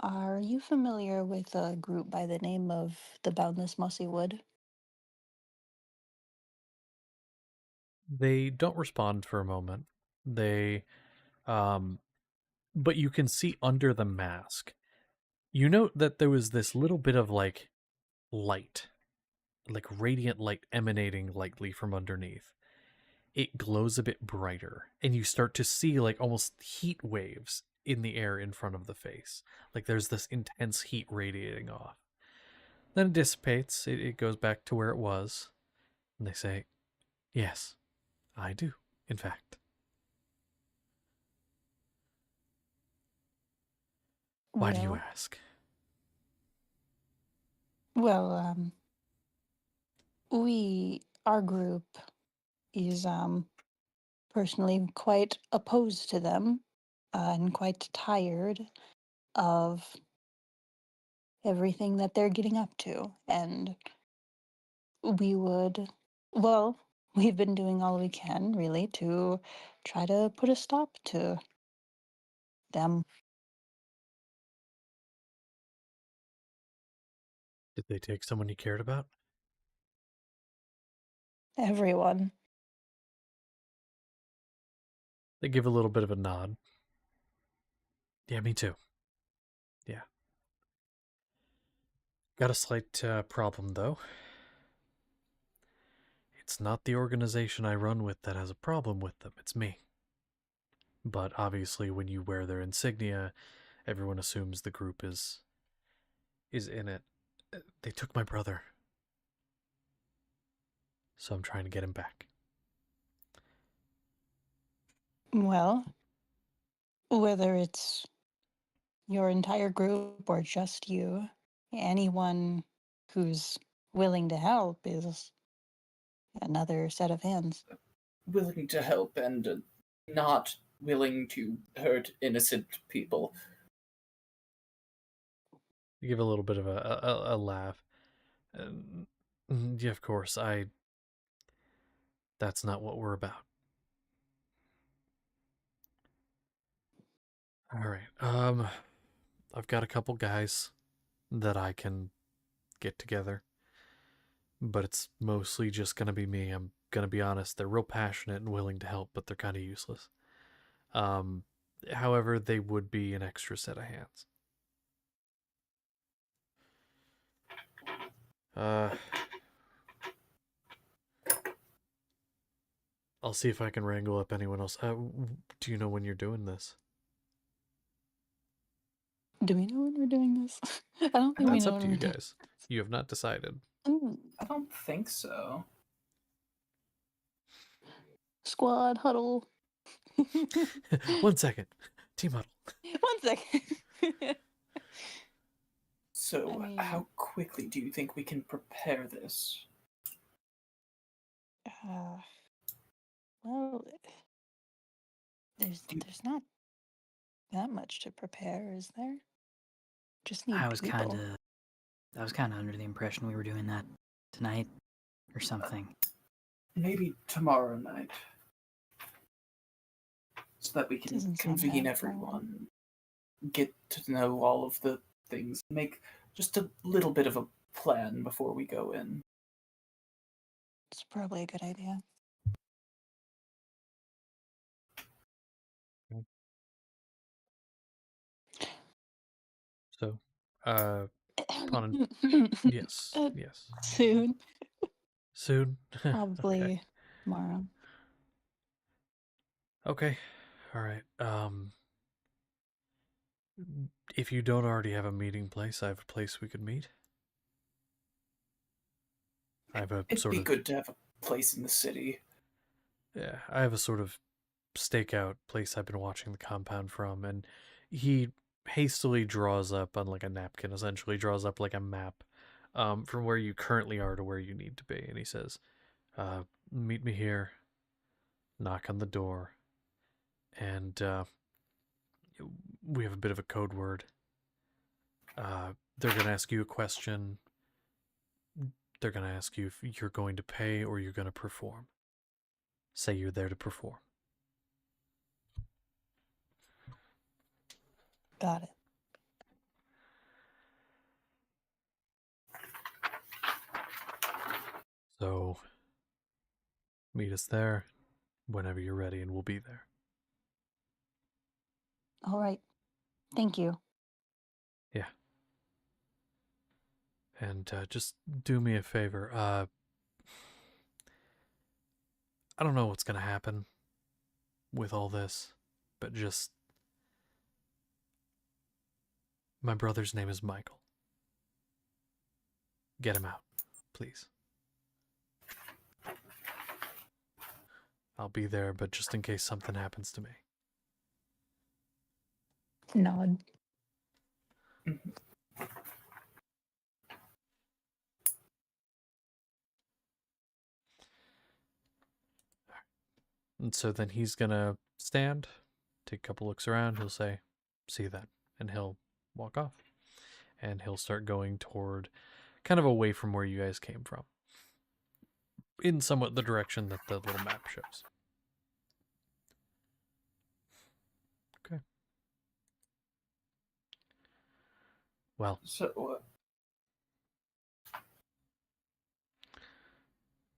Speaker 4: Are you familiar with a group by the name of the Boundless Mossy Wood?
Speaker 1: They don't respond for a moment. They, but you can see under the mask. You note that there was this little bit of like light, like radiant light emanating lightly from underneath. It glows a bit brighter, and you start to see like almost heat waves in the air in front of the face. Like there's this intense heat radiating off. Then it dissipates, it goes back to where it was, and they say, "Yes, I do, in fact." Why do you
Speaker 4: Well,
Speaker 1: ask?
Speaker 4: well, our group is personally quite opposed to them and quite tired of everything that they're getting up to. And we would, well, we've been doing all we can really to try to put a stop to them.
Speaker 1: Did they take someone you cared about?
Speaker 4: Everyone.
Speaker 1: They give a little bit of a nod. Yeah, me too. Yeah. Got a slight problem, though. It's not the organization I run with that has a problem with them, it's me. But obviously, when you wear their insignia, everyone assumes the group is in it. They took my brother, so I'm trying to get him back.
Speaker 4: Well, whether it's your entire group or just you, anyone who's willing to help is another set of hands.
Speaker 2: Willing to help and not willing to hurt innocent people.
Speaker 1: You give a little bit of a laugh. Yeah, of course, that's not what we're about. All right. I've got a couple guys that I can get together, but it's mostly just gonna be me. I'm gonna be honest. They're real passionate and willing to help, but they're kind of useless. Um, However, they would be an extra set of hands. Uh, I'll see if I can wrangle up anyone else. Do you know when you're doing this?
Speaker 4: Do we know when we're doing this? I don't think we
Speaker 1: That's
Speaker 4: know
Speaker 1: up
Speaker 4: when
Speaker 1: to
Speaker 4: we're
Speaker 1: you
Speaker 4: doing.
Speaker 1: guys. You have not decided.
Speaker 2: I don't think so.
Speaker 4: Squad huddle.
Speaker 1: 1 second. Team huddle.
Speaker 4: 1 second.
Speaker 2: So,
Speaker 4: I mean-
Speaker 2: how quickly do you think we can prepare this?
Speaker 4: Well, there's not that much to prepare, is there? Just need
Speaker 3: I was
Speaker 4: people.
Speaker 3: kind of under the impression we were doing that tonight or something.
Speaker 2: Maybe tomorrow night. So that we can
Speaker 4: Doesn't sound
Speaker 2: convene
Speaker 4: bad,
Speaker 2: everyone, get to know all of the things, make just a little bit of a plan before we go in.
Speaker 4: It's probably a good idea.
Speaker 1: So, yes, yes.
Speaker 4: Soon.
Speaker 1: Soon?
Speaker 4: Probably
Speaker 1: Okay.
Speaker 4: tomorrow.
Speaker 1: Okay. All right. If you don't already have a meeting place, I have a place we could meet. I have a
Speaker 2: It'd
Speaker 1: sort
Speaker 2: be
Speaker 1: of
Speaker 2: good to have a place in the city.
Speaker 1: yeah, I have a sort of stakeout place I've been watching the compound from, and he hastily draws up on like a napkin, essentially draws up like a map from where you currently are to where you need to be, and he says, "Meet me here. Knock on the door, and we have a bit of a code word. They're gonna ask you a question. They're gonna ask you if you're going to pay or you're gonna perform. Say you're there to perform."
Speaker 4: Got it.
Speaker 1: So meet us there whenever you're ready, and we'll be there.
Speaker 4: All right. Thank you.
Speaker 1: Yeah. And just do me a favor. I don't know what's gonna happen with all this, but just my brother's name is Michael. Get him out, please. I'll be there, but just in case something happens to me.
Speaker 4: Nod.
Speaker 1: And so then he's gonna stand, take a couple looks around. He'll say, "See you then," and he'll walk off. And he'll start going toward, kind of away from where you guys came from, in somewhat the direction that the little map shows. Okay. Well,
Speaker 2: So,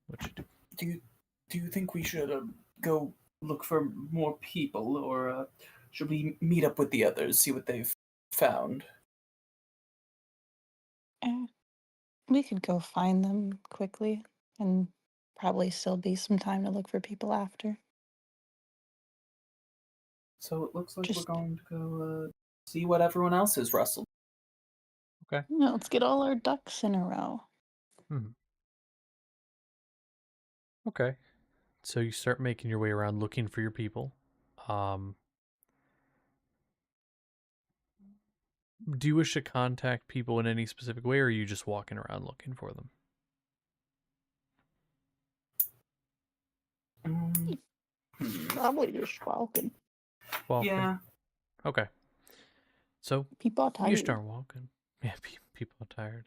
Speaker 1: what you do?
Speaker 2: do you think we should go look for more people, or should we meet up with the others, see what they've found?
Speaker 4: We could go find them quickly and probably still be some time to look for people after.
Speaker 2: So it looks like
Speaker 4: Just-
Speaker 2: we're going to go see what everyone else has wrestled.
Speaker 1: Okay.
Speaker 4: Yeah, let's get all our ducks in a row.
Speaker 1: Okay. So you start making your way around looking for your people. Do you wish to contact people in any specific way, or are you just walking around looking for them?
Speaker 4: Probably just walking.
Speaker 1: Walking.
Speaker 2: Yeah.
Speaker 1: Okay. So
Speaker 4: People are tired.
Speaker 1: you start walking. Yeah, people are tired.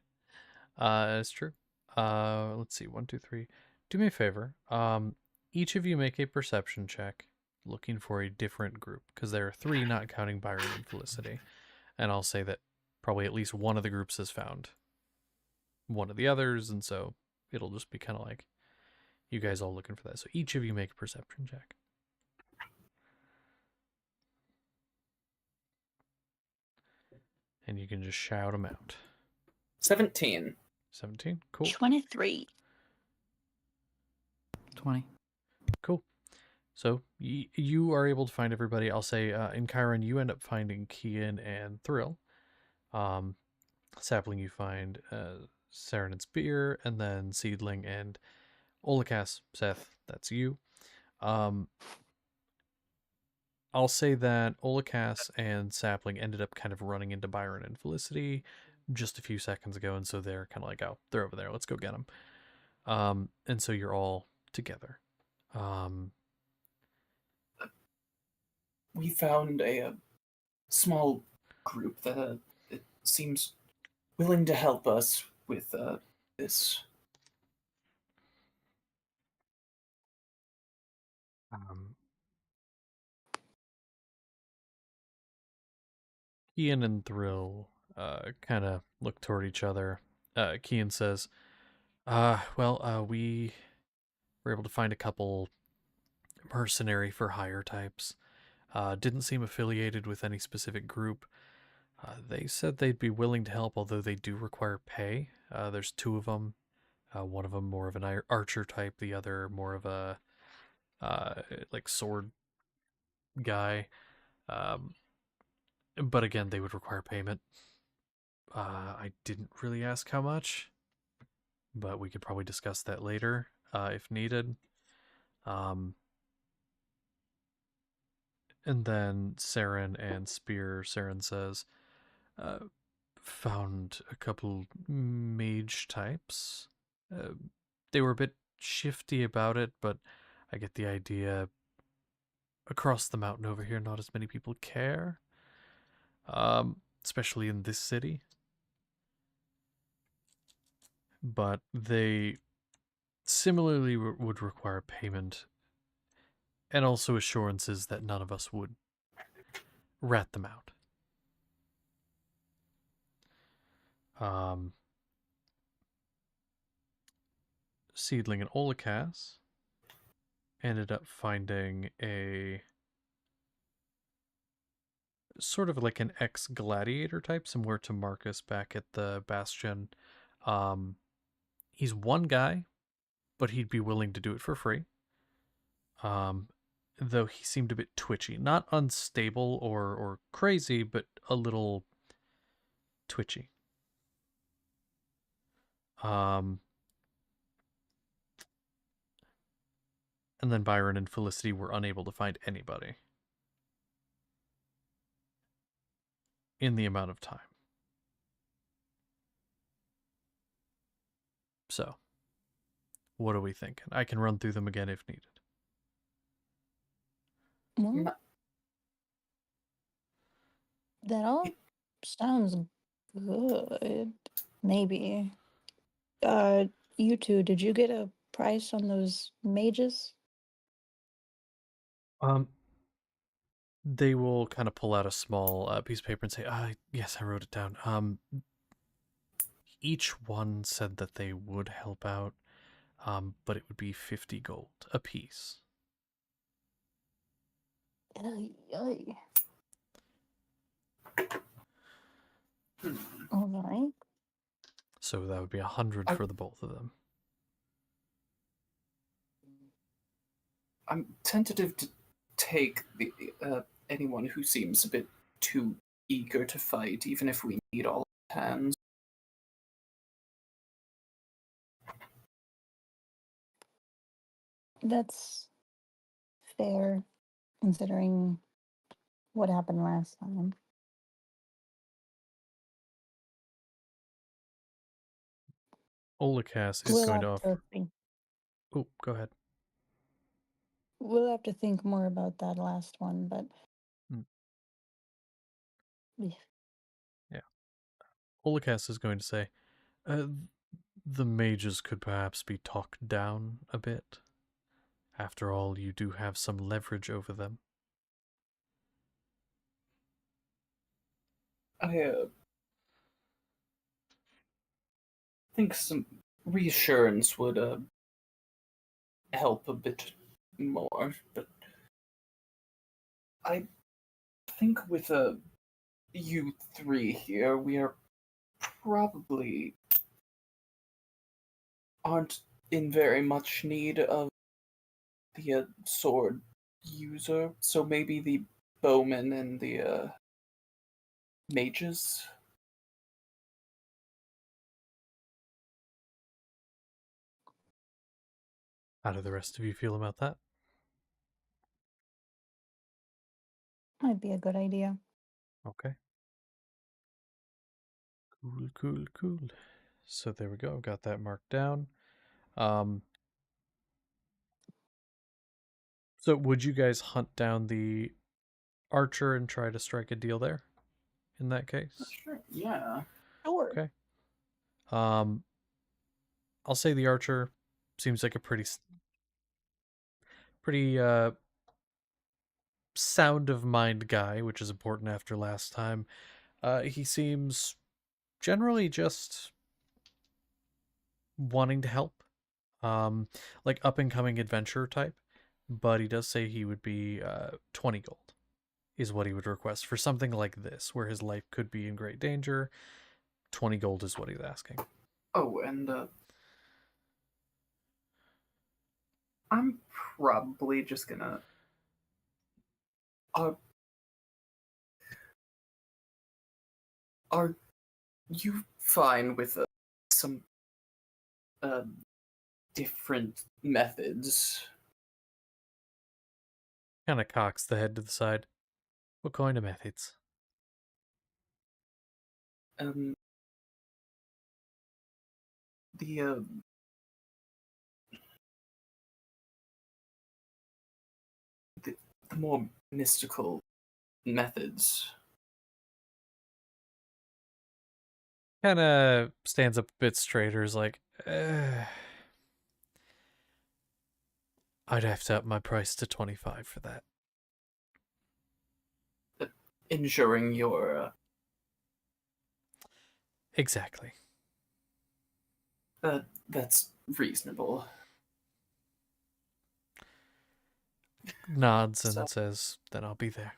Speaker 1: It's true. Let's see. 1, 2, 3. Do me a favor. Each of you make a perception check, looking for a different group, because there are 3, not counting Byron and Felicity. And I'll say that probably at least one of the groups has found one of the others, and so it'll just be kind of like you guys all looking for that. So each of you make a perception check. And you can just shout them out.
Speaker 2: 17.
Speaker 1: 17? Cool.
Speaker 4: 23.
Speaker 3: 20.
Speaker 1: Cool. So you are able to find everybody. I'll say in Chiron, you end up finding Kian and Thrill. Sapling, you find Saren and Spear, and then Seedling and Olakas. Seth, that's you. I'll say that Olakas and Sapling ended up kind of running into Byron and Felicity just a few seconds ago, and so they're kind of like, oh, they're over there. Let's go get them. And so you're all together.
Speaker 2: We found a small group that it seems willing to help us with this.
Speaker 1: Kian and Thrill kind of look toward each other. Kian says, we were able to find a couple mercenary for hire types. Didn't seem affiliated with any specific group. They said they'd be willing to help, although they do require pay. There's 2 of them. One of them more of an archer type, the other more of a like sword guy. But again, they would require payment. I didn't really ask how much, but we could probably discuss that later if needed. And then Saren and Spear. Saren says, found a couple mage types. They were a bit shifty about it, but I get the idea. Across the mountain over here, not as many people care. Especially in this city. But they similarly would require payment and also assurances that none of us would rat them out. Seedling and Olakas ended up finding a sort of like an ex-gladiator type, similar to Marcus back at the Bastion. He's one guy, but he'd be willing to do it for free. Though he seemed a bit twitchy. Not unstable or crazy, but a little twitchy. And then Byron and Felicity were unable to find anybody in the amount of time. So, what are we thinking? I can run through them again if needed.
Speaker 4: Well, that all sounds good. Maybe. You two, did you get a price on those mages?
Speaker 1: They will kind of pull out a small piece of paper and say, yes, I wrote it down. Each one said that they would help out, but it would be 50 gold a piece.
Speaker 4: All right.
Speaker 1: So that would be 100
Speaker 2: I-
Speaker 1: for the both of them.
Speaker 2: I'm tentative to take the anyone who seems a bit too eager to fight, even if we need all hands.
Speaker 4: That's fair, considering what happened last time.
Speaker 1: Olakas is
Speaker 4: We'll
Speaker 1: going to
Speaker 4: have
Speaker 1: offer.
Speaker 4: to think.
Speaker 1: Oh, go ahead.
Speaker 4: We'll have to think more about that last one, but
Speaker 1: Hmm.
Speaker 4: yeah.
Speaker 1: Yeah. Olakas is going to say, the mages could perhaps be talked down a bit. After all, you do have some leverage over them.
Speaker 2: I think some reassurance would help a bit more, but I think with you three here, we are probably aren't in very much need of the sword user, so maybe the bowmen and the mages.
Speaker 1: How do the rest of you feel about that?
Speaker 4: Might be a good idea.
Speaker 1: Okay. Cool, cool, cool. So there we go. Got that marked down. So would you guys hunt down the archer and try to strike a deal there? In that case,
Speaker 2: Sure. Yeah.
Speaker 4: Sure.
Speaker 1: okay. I'll say the archer seems like a pretty sound of mind guy, which is important after last time. He seems generally just wanting to help, like up and coming adventurer type. But he does say he would be 20 gold is what he would request for something like this, where his life could be in great danger. 20 gold is what he's asking.
Speaker 2: Oh, and I'm probably just gonna. Uh, are you fine with some uh, different methods?
Speaker 1: Kind of cocks the head to the side. What kind of methods?
Speaker 2: Um, the the more mystical methods.
Speaker 1: Kind of stands up a bit straighter, is like, I'd have to up my price to 25 for that.
Speaker 2: Ensuring your
Speaker 1: Exactly.
Speaker 2: that's reasonable.
Speaker 1: Nods
Speaker 2: So
Speaker 1: and says, then I'll be there.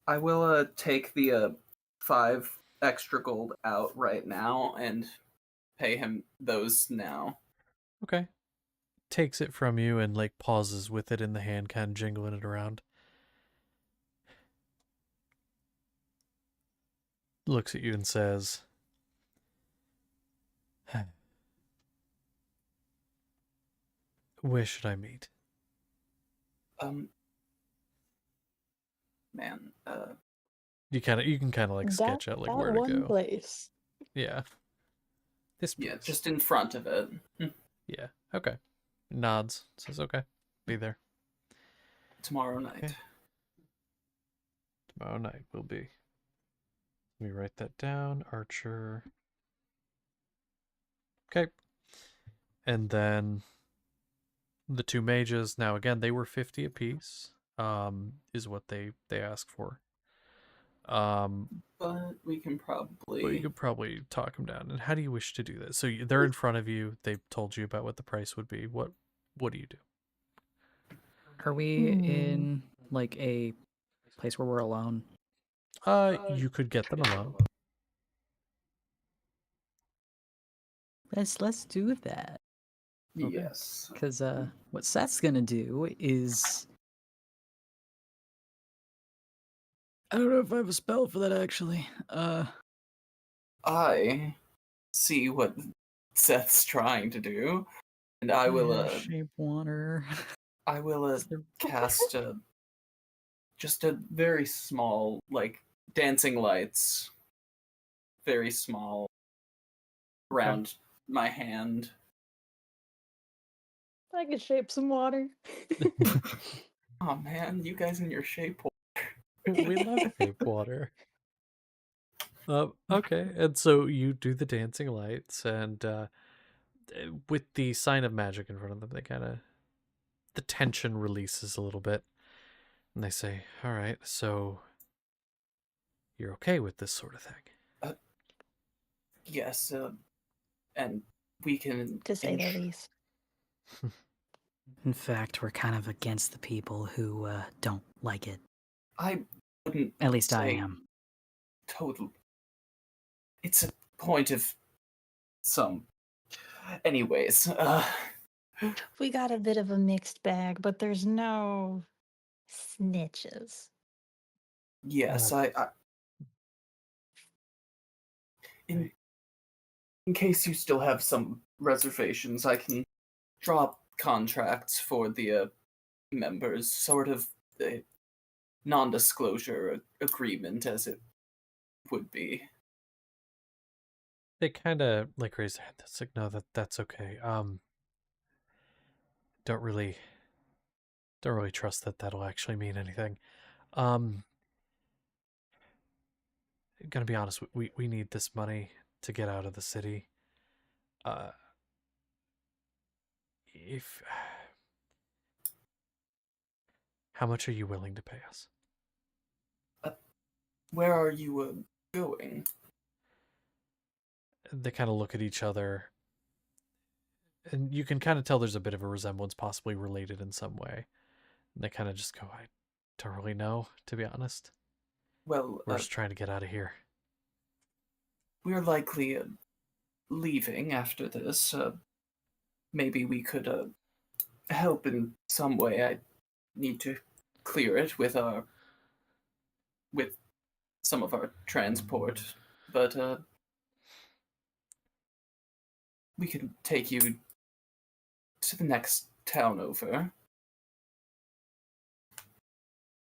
Speaker 2: I will take the 5 extra gold out right now and pay him those now.
Speaker 1: Okay. Takes it from you and like pauses with it in the hand, kind of jingling it around. Looks at you and says, where should I meet?
Speaker 2: Man,
Speaker 1: You can kind of like sketch out like
Speaker 4: that
Speaker 1: where to
Speaker 4: one
Speaker 1: go.
Speaker 4: place.
Speaker 1: Yeah. This place.
Speaker 2: yeah, just in front of it.
Speaker 1: Yeah. Okay. Nods. Says, okay. Be there.
Speaker 2: Tomorrow night.
Speaker 1: Okay. Tomorrow night will be. Let me write that down. Archer. Okay. And then the two mages, now again, they were 50 apiece, is what they asked for.
Speaker 2: But we can
Speaker 1: But you
Speaker 2: probably.
Speaker 1: could probably talk them down. And how do you wish to do this? So they're in front of you. They've told you about what the price would be. What do you do?
Speaker 3: Are we in like a place where we're alone?
Speaker 1: You could get them alone.
Speaker 3: Let's do that. Okay.
Speaker 2: Yes.
Speaker 3: Because what Seth's gonna do is I don't know if I have a spell for that actually.
Speaker 2: I see what Seth's trying to do, and I will
Speaker 3: shape water.
Speaker 2: I will cast just a very small, like, dancing lights, very small, around my hand.
Speaker 4: I could shape some water.
Speaker 2: Oh man, you guys in your shape.
Speaker 1: We love shape water. Okay, and so you do the dancing lights, and with the sign of magic in front of them, they kind of the tension releases a little bit, and they say, "All right, so you're okay with this sort of thing?"
Speaker 2: Yes, and we can.
Speaker 4: To say the least.
Speaker 3: In fact, we're kind of against the people who don't like it.
Speaker 2: I wouldn't.
Speaker 3: At least I
Speaker 2: say
Speaker 3: am.
Speaker 2: Total. It's a point of some. Anyways,
Speaker 4: We got a bit of a mixed bag, but there's no snitches.
Speaker 2: yes,
Speaker 1: Oh.
Speaker 2: In case you still have some reservations, I can drop contracts for the members, sort of a non-disclosure agreement, as it would be.
Speaker 1: They kind of like raise their hand. It's like, no, that's okay. Don't really trust that that'll actually mean anything. Um, gonna be honest, we need this money to get out of the city. If how much are you willing to pay us?
Speaker 2: Where are you going?
Speaker 1: They kind of look at each other, and you can kind of tell there's a bit of a resemblance, possibly related in some way. And they kind of just go, "I don't really know, to be honest.
Speaker 2: Well,
Speaker 1: We're just trying to get out of here."
Speaker 2: we're likely leaving after this. Maybe we could help in some way. I need to clear it with some of our transport, but we can take you to the next town over.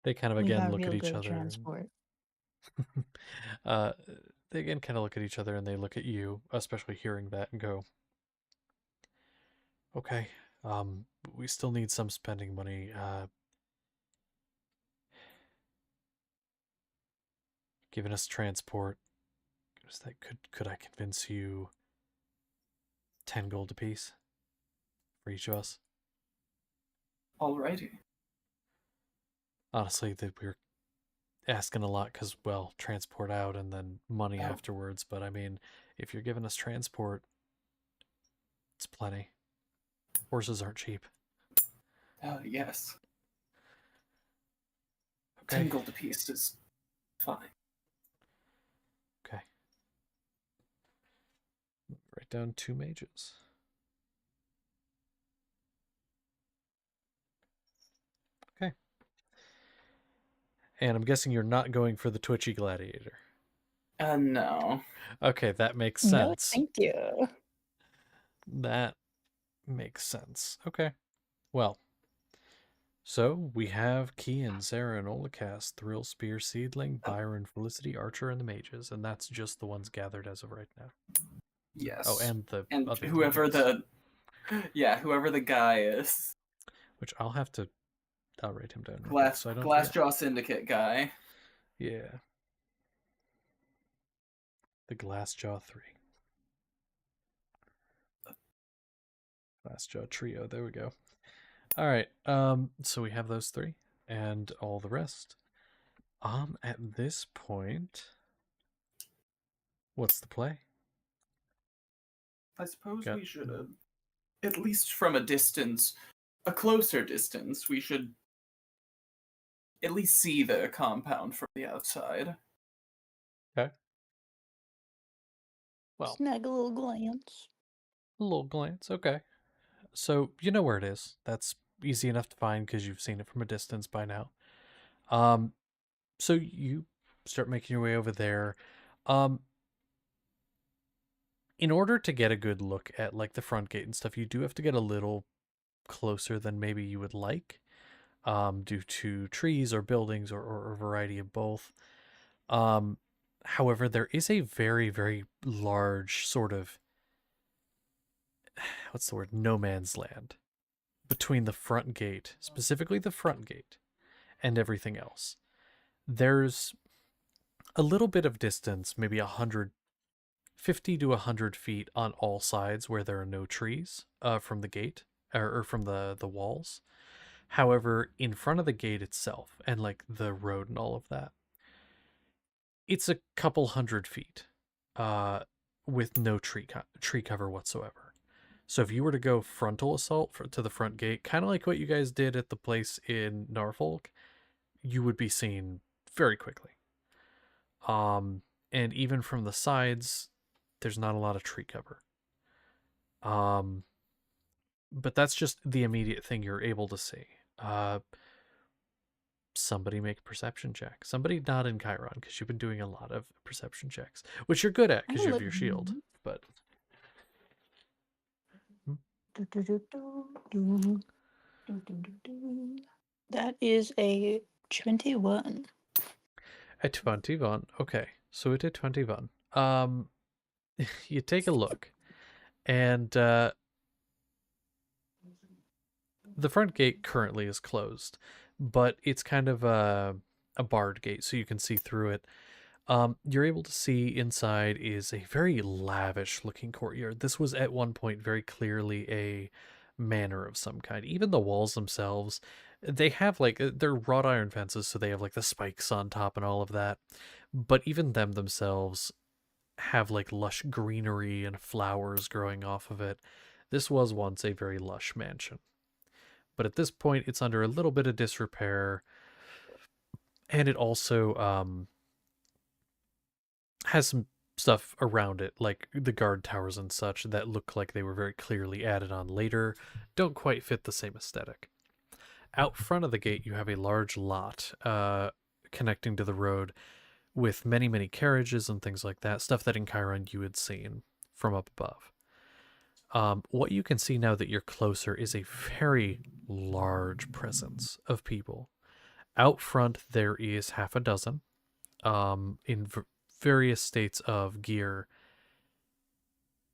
Speaker 1: They kind of
Speaker 4: We
Speaker 1: again
Speaker 4: got
Speaker 1: look at
Speaker 4: real
Speaker 1: each
Speaker 4: good
Speaker 1: other.
Speaker 4: transport.
Speaker 1: uh, they again kind of look at each other, and they look at you, especially hearing that, and go, "Okay, we still need some spending money. Giving us transport. Is that could I convince you 10 gold apiece for each of us?"
Speaker 2: Alrighty.
Speaker 1: Honestly, that we're asking a lot because, well, transport out and then money
Speaker 2: Oh.
Speaker 1: afterwards. But I mean, if you're giving us transport, it's plenty. Horses aren't cheap.
Speaker 2: Yes.
Speaker 1: Okay.
Speaker 2: 10 gold apiece is fine.
Speaker 1: Okay. Write down 2 mages. Okay. And I'm guessing you're not going for the twitchy gladiator.
Speaker 2: No.
Speaker 1: Okay, that makes
Speaker 4: No,
Speaker 1: sense.
Speaker 4: thank you.
Speaker 1: That makes sense. Okay. Well, so we have Kian, Sarah, and Olikast, Thrill, Spear, Seedling, Byron, Felicity, Archer, and the mages, and that's just the ones gathered as of right now.
Speaker 2: Yes.
Speaker 1: Oh, and the
Speaker 2: and
Speaker 1: other
Speaker 2: whoever
Speaker 1: three guys,
Speaker 2: whoever the guy is.
Speaker 1: which I'll write him down real quick so I don't forget.
Speaker 2: Glassjaw Syndicate guy.
Speaker 1: Yeah. The Glassjaw 3. Glassjaw Trio, there we go. All right, so we have those 3 and all the rest. At this point, what's the play?
Speaker 2: I suppose
Speaker 1: Got-
Speaker 2: we should, at least from a distance, a closer distance, we should at least see the compound from the outside.
Speaker 1: Well,
Speaker 4: Snag a little glance.
Speaker 1: a little glance. Okay. So you know where it is. That's easy enough to find because you've seen it from a distance by now. Um, so you start making your way over there. Um, in order to get a good look at like the front gate and stuff, you do have to get a little closer than maybe you would like, due to trees or buildings or a variety of both. However, there is a very, very large sort of what's the word? No man's land between the front gate, specifically the front gate, and everything else. There's a little bit of distance, maybe 150 to 100 feet on all sides where there are no trees from the gate or from the walls. However, in front of the gate itself and like the road and all of that, it's a couple 100 feet uh, with no tree cover whatsoever. So if you were to go frontal assault to the front gate, kind of like what you guys did at the place in Norfolk, you would be seen very quickly. And even from the sides, there's not a lot of tree cover. But that's just the immediate thing you're able to see. Somebody make a perception check. Somebody not in Chiron, because you've been doing a lot of perception checks, which you're good at because you have your shield. But
Speaker 4: That is a 21.
Speaker 1: a 21. Okay, so it a 21. You take a look, and the front gate currently is closed, but it's kind of a barred gate, so you can see through it. You're able to see inside is a very lavish looking courtyard. This was at one point very clearly a manor of some kind. Even the walls themselves, they have like they're wrought iron fences, so they have like the spikes on top and all of that. But even them themselves have like lush greenery and flowers growing off of it. This was once a very lush mansion. But at this point, it's under a little bit of disrepair, and it also has some stuff around it, like the guard towers and such, that look like they were very clearly added on later, don't quite fit the same aesthetic. Out front of the gate, you have a large lot connecting to the road with many, many carriages and things like that, stuff that in Chiron you had seen from up above. What you can see now that you're closer is a very large presence of people. Out front, there is half a dozen in various states of gear.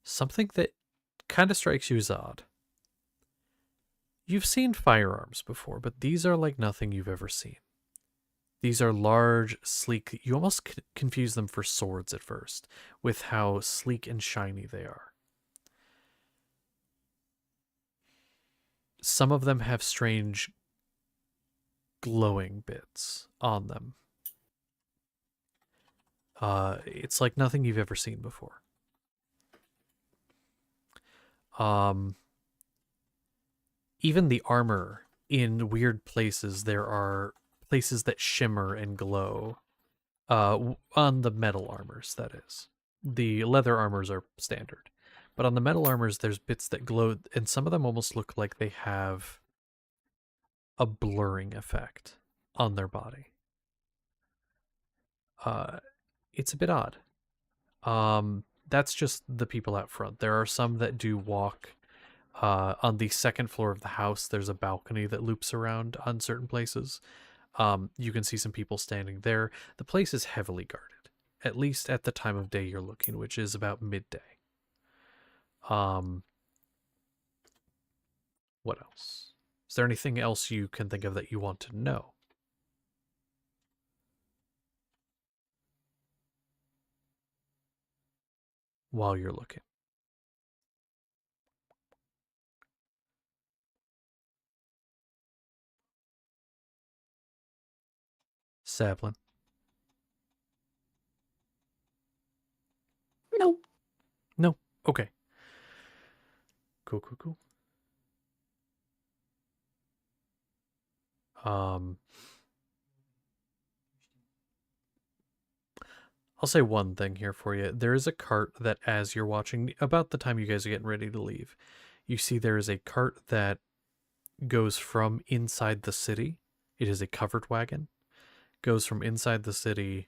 Speaker 1: Something that kind of strikes you as odd. You've seen firearms before, but these are like nothing you've ever seen. These are large, sleek. You almost confuse them for swords at first, with how sleek and shiny they are. Some of them have strange glowing bits on them. It's like nothing you've ever seen before. Even the armor, in weird places, there are places that shimmer and glow. On the metal armors, that is. The leather armors are standard. But on the metal armors, there's bits that glow, and some of them almost look like they have a blurring effect on their body. It's a bit odd. That's just the people out front. There are some that do walk. On the second floor of the house, there's a balcony that loops around on certain places. You can see some people standing there. The place is heavily guarded, at least at the time of day you're looking, which is about midday. What else? Is there anything else you can think of that you want to know while you're looking? Sablin?
Speaker 4: Nope.
Speaker 1: No? Okay. Cool, cool, cool. I'll say one thing here for you. There is a cart that, as you're watching, about the time you guys are getting ready to leave, you see there is a cart that goes from inside the city. It is a covered wagon. Goes from inside the city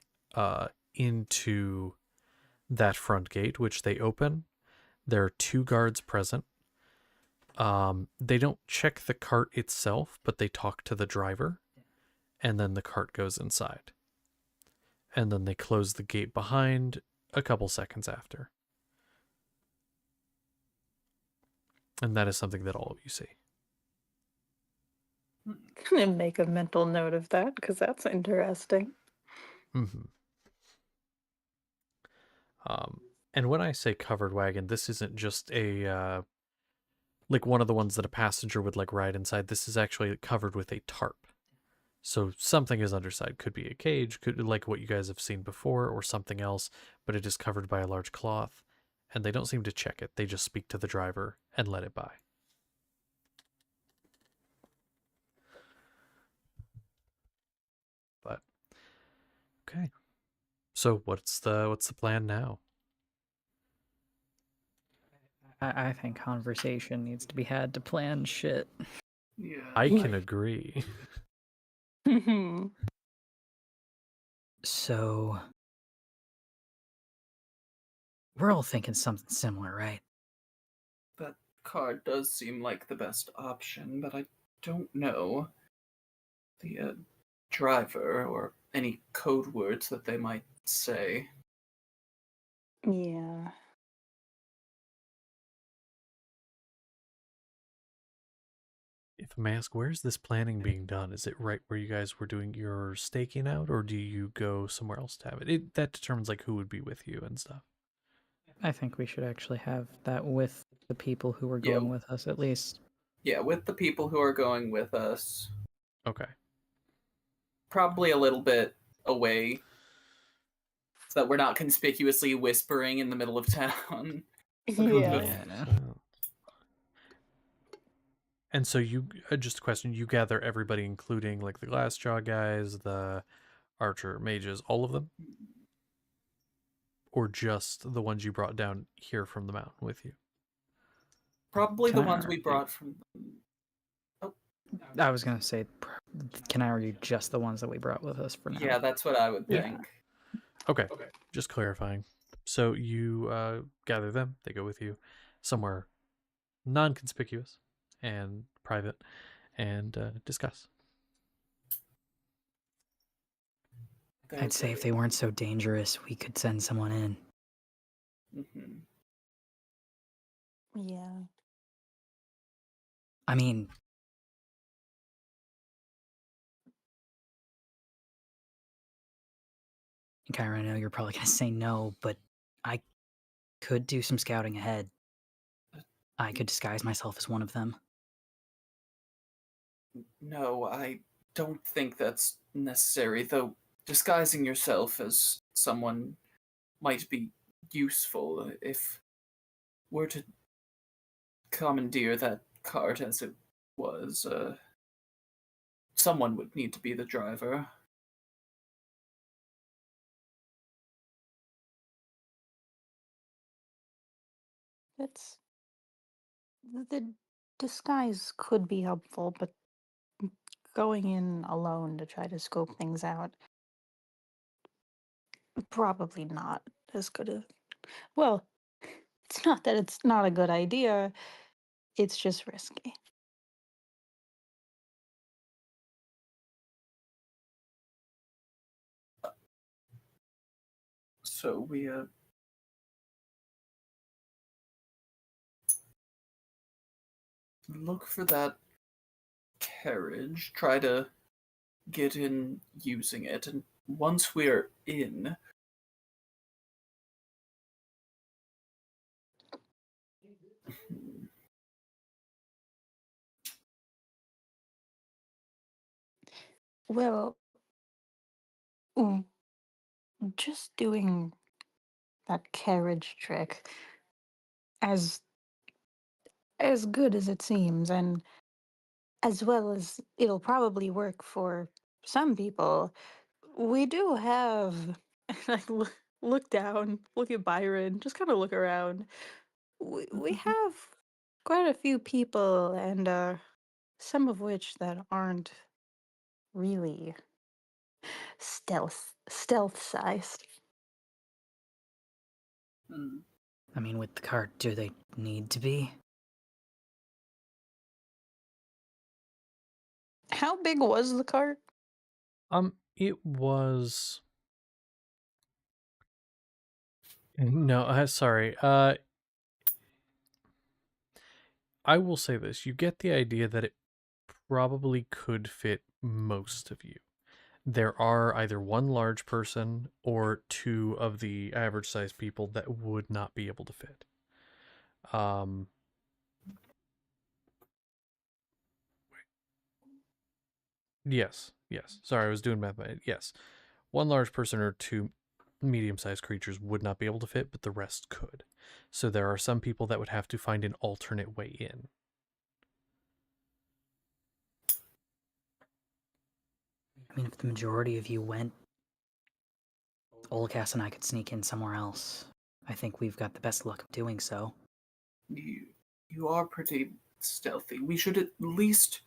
Speaker 1: into that front gate, which they open. There are 2 guards present. They don't check the cart itself, but they talk to the driver, and then the cart goes inside. And then they close the gate behind a couple seconds after. And that is something that all of you see.
Speaker 4: Gonna make a mental note of that because that's interesting.
Speaker 1: Mm-hmm. And when I say covered wagon, this isn't just a like one of the ones that a passenger would like ride inside. This is actually covered with a tarp. So something is underside. Could be a cage, could like what you guys have seen before, or something else, but it is covered by a large cloth, and they don't seem to check it. They just speak to the driver and let it by. But okay. So what's the plan now?
Speaker 3: I think conversation needs to be had to plan shit.
Speaker 2: Yeah.
Speaker 1: I can agree.
Speaker 3: So we're all thinking something similar, right?
Speaker 2: That card does seem like the best option, but I don't know the driver or any code words that they might say.
Speaker 4: Yeah.
Speaker 1: If I may ask, where's this planning being done? Is it right where you guys were doing your staking out, or do you go somewhere else to have it? That determines like who would be with you and stuff.
Speaker 3: I think we should actually have that with the people who are
Speaker 2: Yeah.
Speaker 3: going with us, at least.
Speaker 2: Yeah, with the people who are going with us.
Speaker 1: Okay.
Speaker 2: Probably a little bit away, so that we're not conspicuously whispering in the middle of town.
Speaker 4: Yeah.
Speaker 1: And so you, just a question, you gather everybody, including like the Glassjaw guys, the archer mages, all of them? Or just the ones you brought down here from the mountain with you?
Speaker 2: Probably
Speaker 3: Can
Speaker 2: the
Speaker 3: I
Speaker 2: ones we
Speaker 3: argue?
Speaker 2: brought from.
Speaker 3: I was gonna say, can I argue just the ones that we brought with us for now?
Speaker 2: Yeah, that's what I would
Speaker 4: Yeah.
Speaker 2: think.
Speaker 1: Okay. Just clarifying. So you gather them, they go with you somewhere non-conspicuous and private, and discuss.
Speaker 3: I'd say if they weren't so dangerous, we could send someone in.
Speaker 2: Mm-hmm.
Speaker 4: Yeah.
Speaker 3: I mean, Kyra, I know you're probably gonna say no, but I could do some scouting ahead. I could disguise myself as one of them.
Speaker 2: No, I don't think that's necessary, though disguising yourself as someone might be useful if we're to commandeer that cart as it was. Someone would need to be the driver.
Speaker 4: It's the disguise could be helpful, but going in alone to try to scope things out, probably not as good a. Well, it's not that it's not a good idea, it's just risky.
Speaker 2: So we look for that carriage, try to get in using it, and once we're in,
Speaker 4: Well, mm, just doing that carriage trick, as good as it seems, and as well as it'll probably work for some people, we do have like look down, look at Byron, just kind of look around. We have quite a few people, and some of which that aren't really stealth sized.
Speaker 2: Hmm.
Speaker 3: I mean, with the cart, do they need to be?
Speaker 4: How big was the cart?
Speaker 1: It was no, sorry. I will say this: you get the idea that it probably could fit most of you. There are either one large person or two of the average sized people that would not be able to fit. Um, yes, yes. Sorry, I was doing math. Yes, one large person or two medium sized creatures would not be able to fit, but the rest could. So there are some people that would have to find an alternate way in.
Speaker 3: I mean, if the majority of you went, Olcast and I could sneak in somewhere else. I think we've got the best luck of doing so.
Speaker 2: You are pretty stealthy. We should at least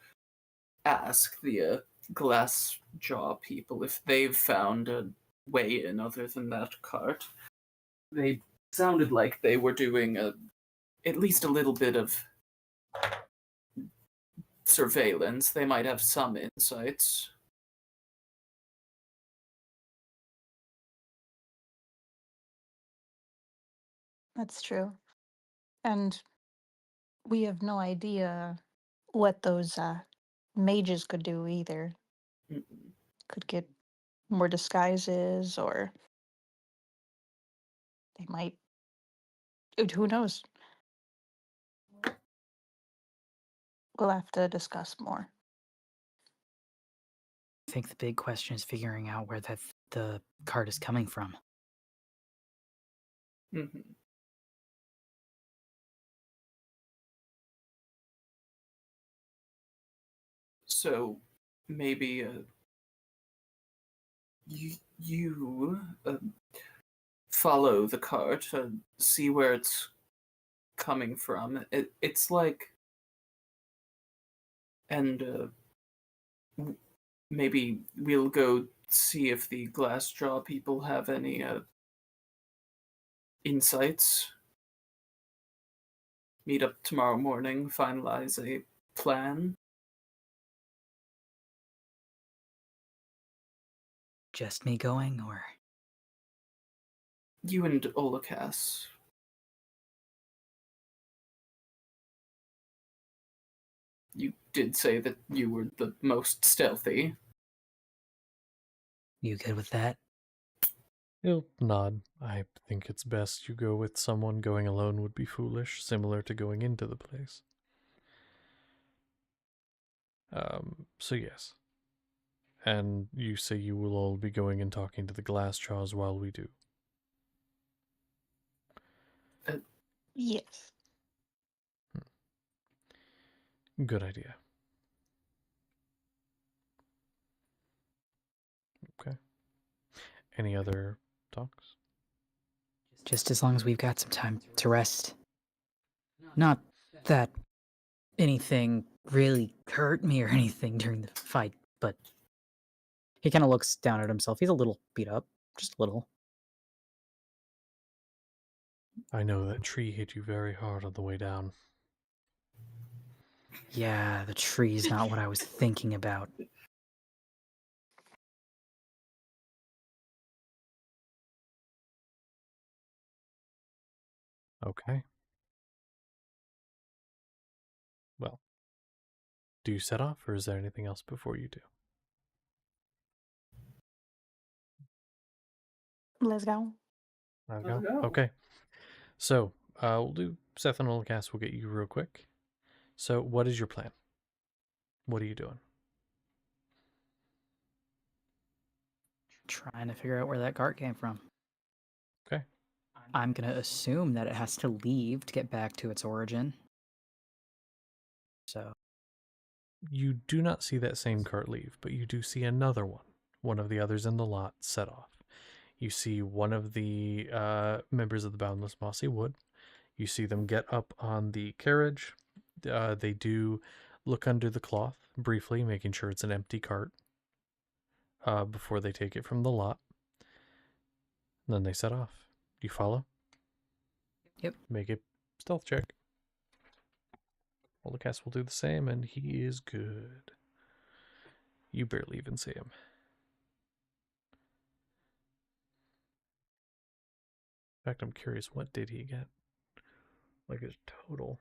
Speaker 2: ask the glass jaw people if they've found a way in other than that cart. They sounded like they were doing at least a little bit of surveillance. They might have some insights.
Speaker 4: That's true. And we have no idea what those mages could do either.
Speaker 2: Mm-mm.
Speaker 4: Could get more disguises, or they might. Who knows? We'll have to discuss more.
Speaker 3: I think the big question is figuring out where the cart is coming from.
Speaker 2: Mm-hmm. So maybe you follow the cart to see where it's coming from. It's like, and maybe we'll go see if the glass jaw people have any insights. Meet up tomorrow morning, finalize a plan.
Speaker 3: Just me going, or
Speaker 2: You and Olakas. You did say that you were the most stealthy.
Speaker 3: you good with that?
Speaker 1: He'll nod. I think it's best you go with someone. Going alone would be foolish, similar to going into the place. So yes. And you say you will all be going and talking to the glass jaws while we do.
Speaker 4: Yes.
Speaker 1: Good idea. Okay. Any other talks?
Speaker 3: Just as long as we've got some time to rest. Not that anything really hurt me or anything during the fight, but he kind of looks down at himself. He's a little beat up, just a little.
Speaker 1: I know that tree hit you very hard on the way down.
Speaker 3: Yeah, the tree's not what I was thinking about.
Speaker 1: Okay. Well, do you set off, or is there anything else before you do?
Speaker 4: Let's go.
Speaker 1: I'll
Speaker 2: Let's
Speaker 1: go.
Speaker 2: go.
Speaker 1: Okay. So, we'll do Seth and Olcast. We'll get you real quick. So, what is your plan? What are you doing?
Speaker 3: Trying to figure out where that cart came from.
Speaker 1: Okay.
Speaker 3: I'm going to assume that it has to leave to get back to its origin. So,
Speaker 1: You do not see that same cart leave, but you do see another one. One of the others in the lot set off. You see one of the members of the Boundless Mossy Wood. You see them get up on the carriage. They do look under the cloth briefly, making sure it's an empty cart before they take it from the lot. And then they set off. Do you follow?
Speaker 3: Yep.
Speaker 1: Make a stealth check. Olicast will do the same, and he is good. You barely even see him. In fact, I'm curious, what did he get? Like his total.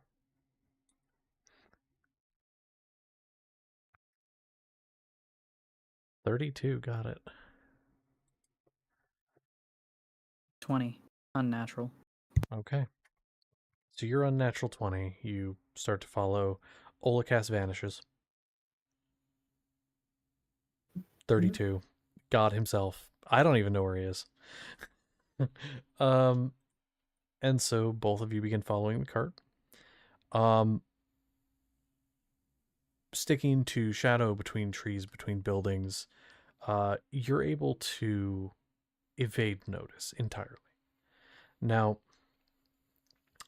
Speaker 1: 32, got it.
Speaker 3: 20. Unnatural.
Speaker 1: Okay. So you're on natural 20. You start to follow. Olicast vanishes. 32. God himself. I don't even know where he is. And so both of you begin following the cart. Sticking to shadow between trees, between buildings, you're able to evade notice entirely. Now,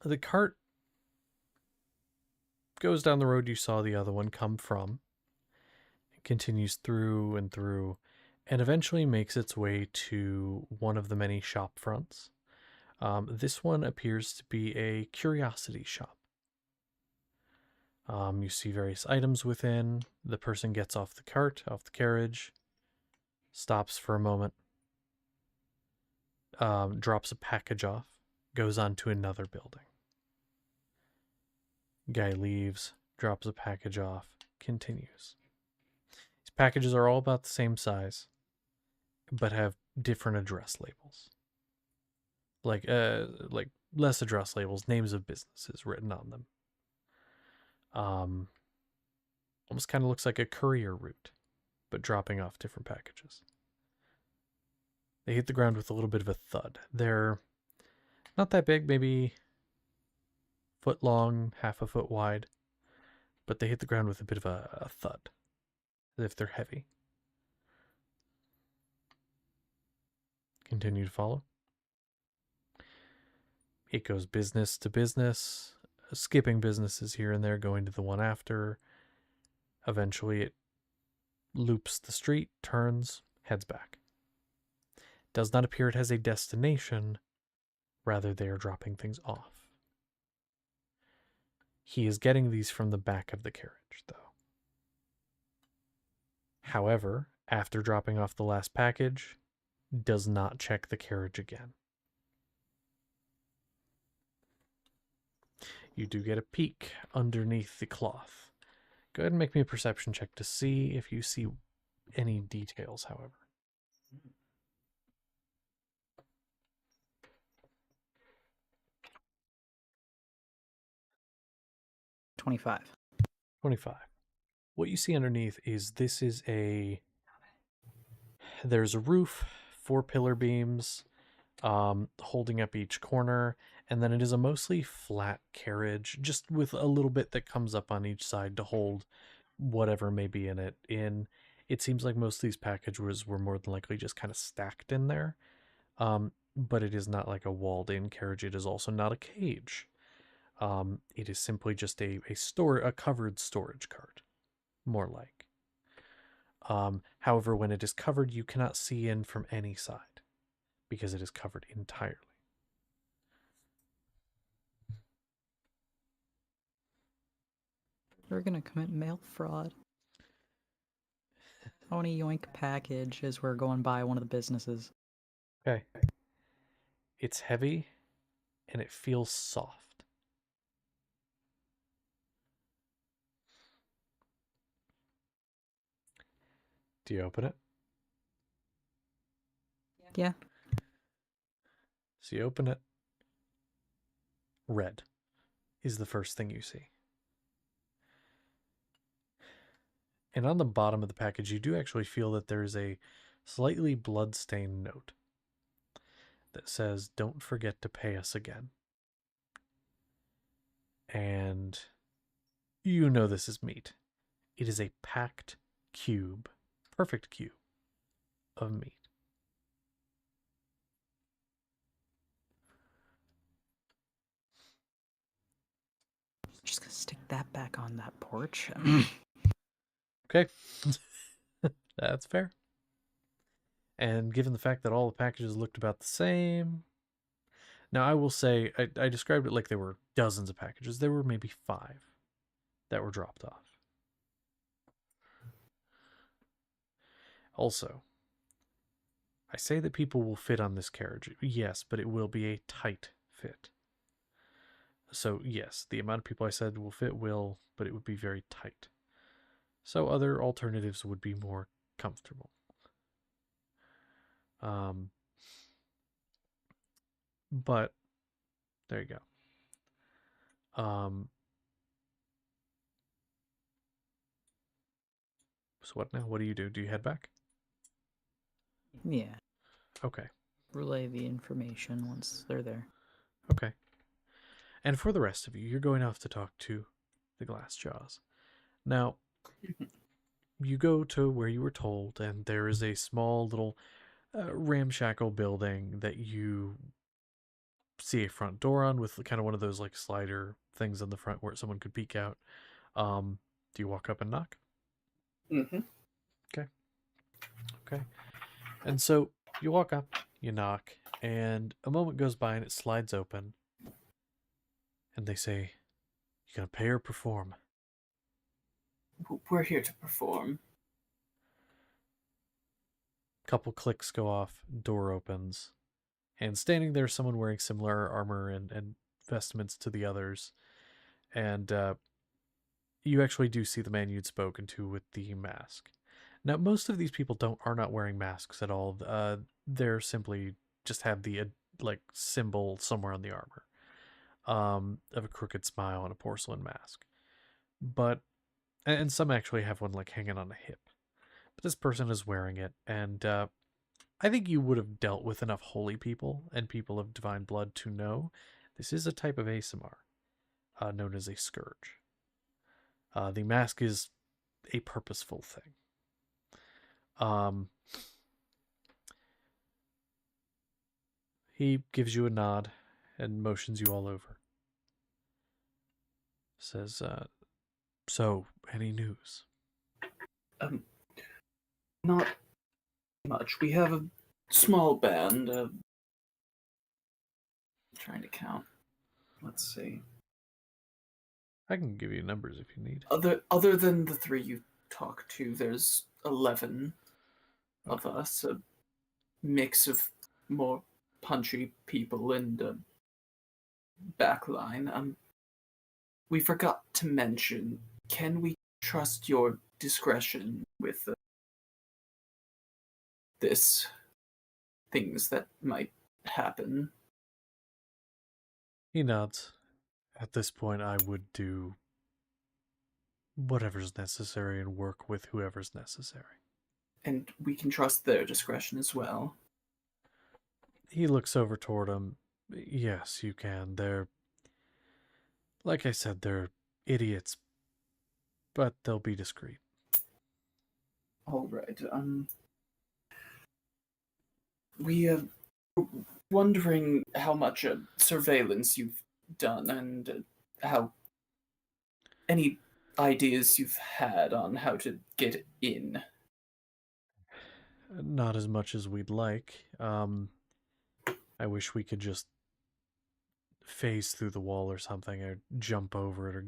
Speaker 1: the cart goes down the road you saw the other one come from. It continues through and through, and eventually makes its way to one of the many shop fronts. This one appears to be a curiosity shop. You see various items within. The person gets off the cart, off the carriage, stops for a moment, drops a package off, goes on to another building. Guy leaves, drops a package off, continues. These packages are all about the same size, but have different address labels. Like less address labels, names of businesses written on them. Almost kind of looks like a courier route, but dropping off different packages. They hit the ground with a little bit of a thud. They're not that big, maybe foot long, half a foot wide, but they hit the ground with a bit of a thud, as if they're heavy. Continue to follow. It goes business to business, skipping businesses here and there, going to the one after. Eventually it loops the street, turns, heads back. Does not appear it has a destination, rather they are dropping things off. He is getting these from the back of the carriage, though. However, after dropping off the last package, does not check the carriage again. You do get a peek underneath the cloth. Go ahead and make me a perception check to see if you see any details, however.
Speaker 3: $25.
Speaker 1: 25. What you see underneath is there's a roof, 4 pillar beams, holding up each corner, and then it is a mostly flat carriage, just with a little bit that comes up on each side to hold whatever may be in it. It seems like most of these packages were more than likely just kind of stacked in there, but it is not like a walled-in carriage. It is also not a cage. It is simply just a covered storage cart, more like. However, when it is covered, you cannot see in from any side because it is covered entirely.
Speaker 3: We're gonna commit mail fraud. I want to yoink a package as we're going by one of the businesses.
Speaker 1: Okay. It's heavy and it feels soft. Do you open it?
Speaker 3: Yeah.
Speaker 1: So you open it. Red is the first thing you see. And on the bottom of the package, you do actually feel that there's a slightly blood-stained note that says, "Don't forget to pay us again." And you know this is meat. It is a packed cube, perfect cube of meat.
Speaker 3: that back on that porch.
Speaker 1: Okay. That's fair. And given the fact that all the packages looked about the same. Now, I will say, I described it like there were dozens of packages. There were maybe 5 that were dropped off. Also, I say that people will fit on this carriage. Yes, but it will be a tight fit. So, yes, the amount of people I said will fit will, but it would be very tight. So, other alternatives would be more comfortable. But there you go. So what now? What do you do? Do you head back?
Speaker 3: Yeah.
Speaker 1: Okay.
Speaker 3: Relay the information once they're there.
Speaker 1: Okay. And for the rest of you, you're going off to talk to the Glass Jaws. Now, you go to where you were told, and there is a small little ramshackle building that you see a front door on with kind of one of those like slider things on the front where someone could peek out. Do you walk up and knock?
Speaker 2: Mm-hmm.
Speaker 1: Okay. And so you walk up, you knock, and a moment goes by and it slides open. And they say, "You gonna pay or perform?"
Speaker 2: We're here to perform.
Speaker 1: Couple clicks go off, door opens, and standing there is someone wearing similar armor and vestments to the others. And you actually do see the man you'd spoken to with the mask. Now, most of these people are not wearing masks at all. They're simply just have the like symbol somewhere on the armor of a crooked smile and a porcelain mask. But and some actually have one like hanging on a hip. But this person is wearing it, and I think you would have dealt with enough holy people and people of divine blood to know this is a type of ASMR known as a scourge. The mask is a purposeful thing. He gives you a nod and motions you all over. Says, "So, any news?"
Speaker 2: Not much. We have a small band of... trying to count. Let's see.
Speaker 1: I can give you numbers if you need.
Speaker 2: Other than the 3 you talked to, there's 11 of us. A mix of more punchy people and a backline. We forgot to mention, can we trust your discretion with this? Things that might happen.
Speaker 1: He nods. At this point, I would do whatever's necessary and work with whoever's necessary.
Speaker 2: And we can trust their discretion as well.
Speaker 1: He looks over toward him. Yes, you can. They're, like I said, they're idiots, but they'll be discreet.
Speaker 2: All right. We are wondering how much surveillance you've done and how any ideas you've had on how to get in.
Speaker 1: Not as much as we'd like. I wish we could just phase through the wall or something, or jump over it, or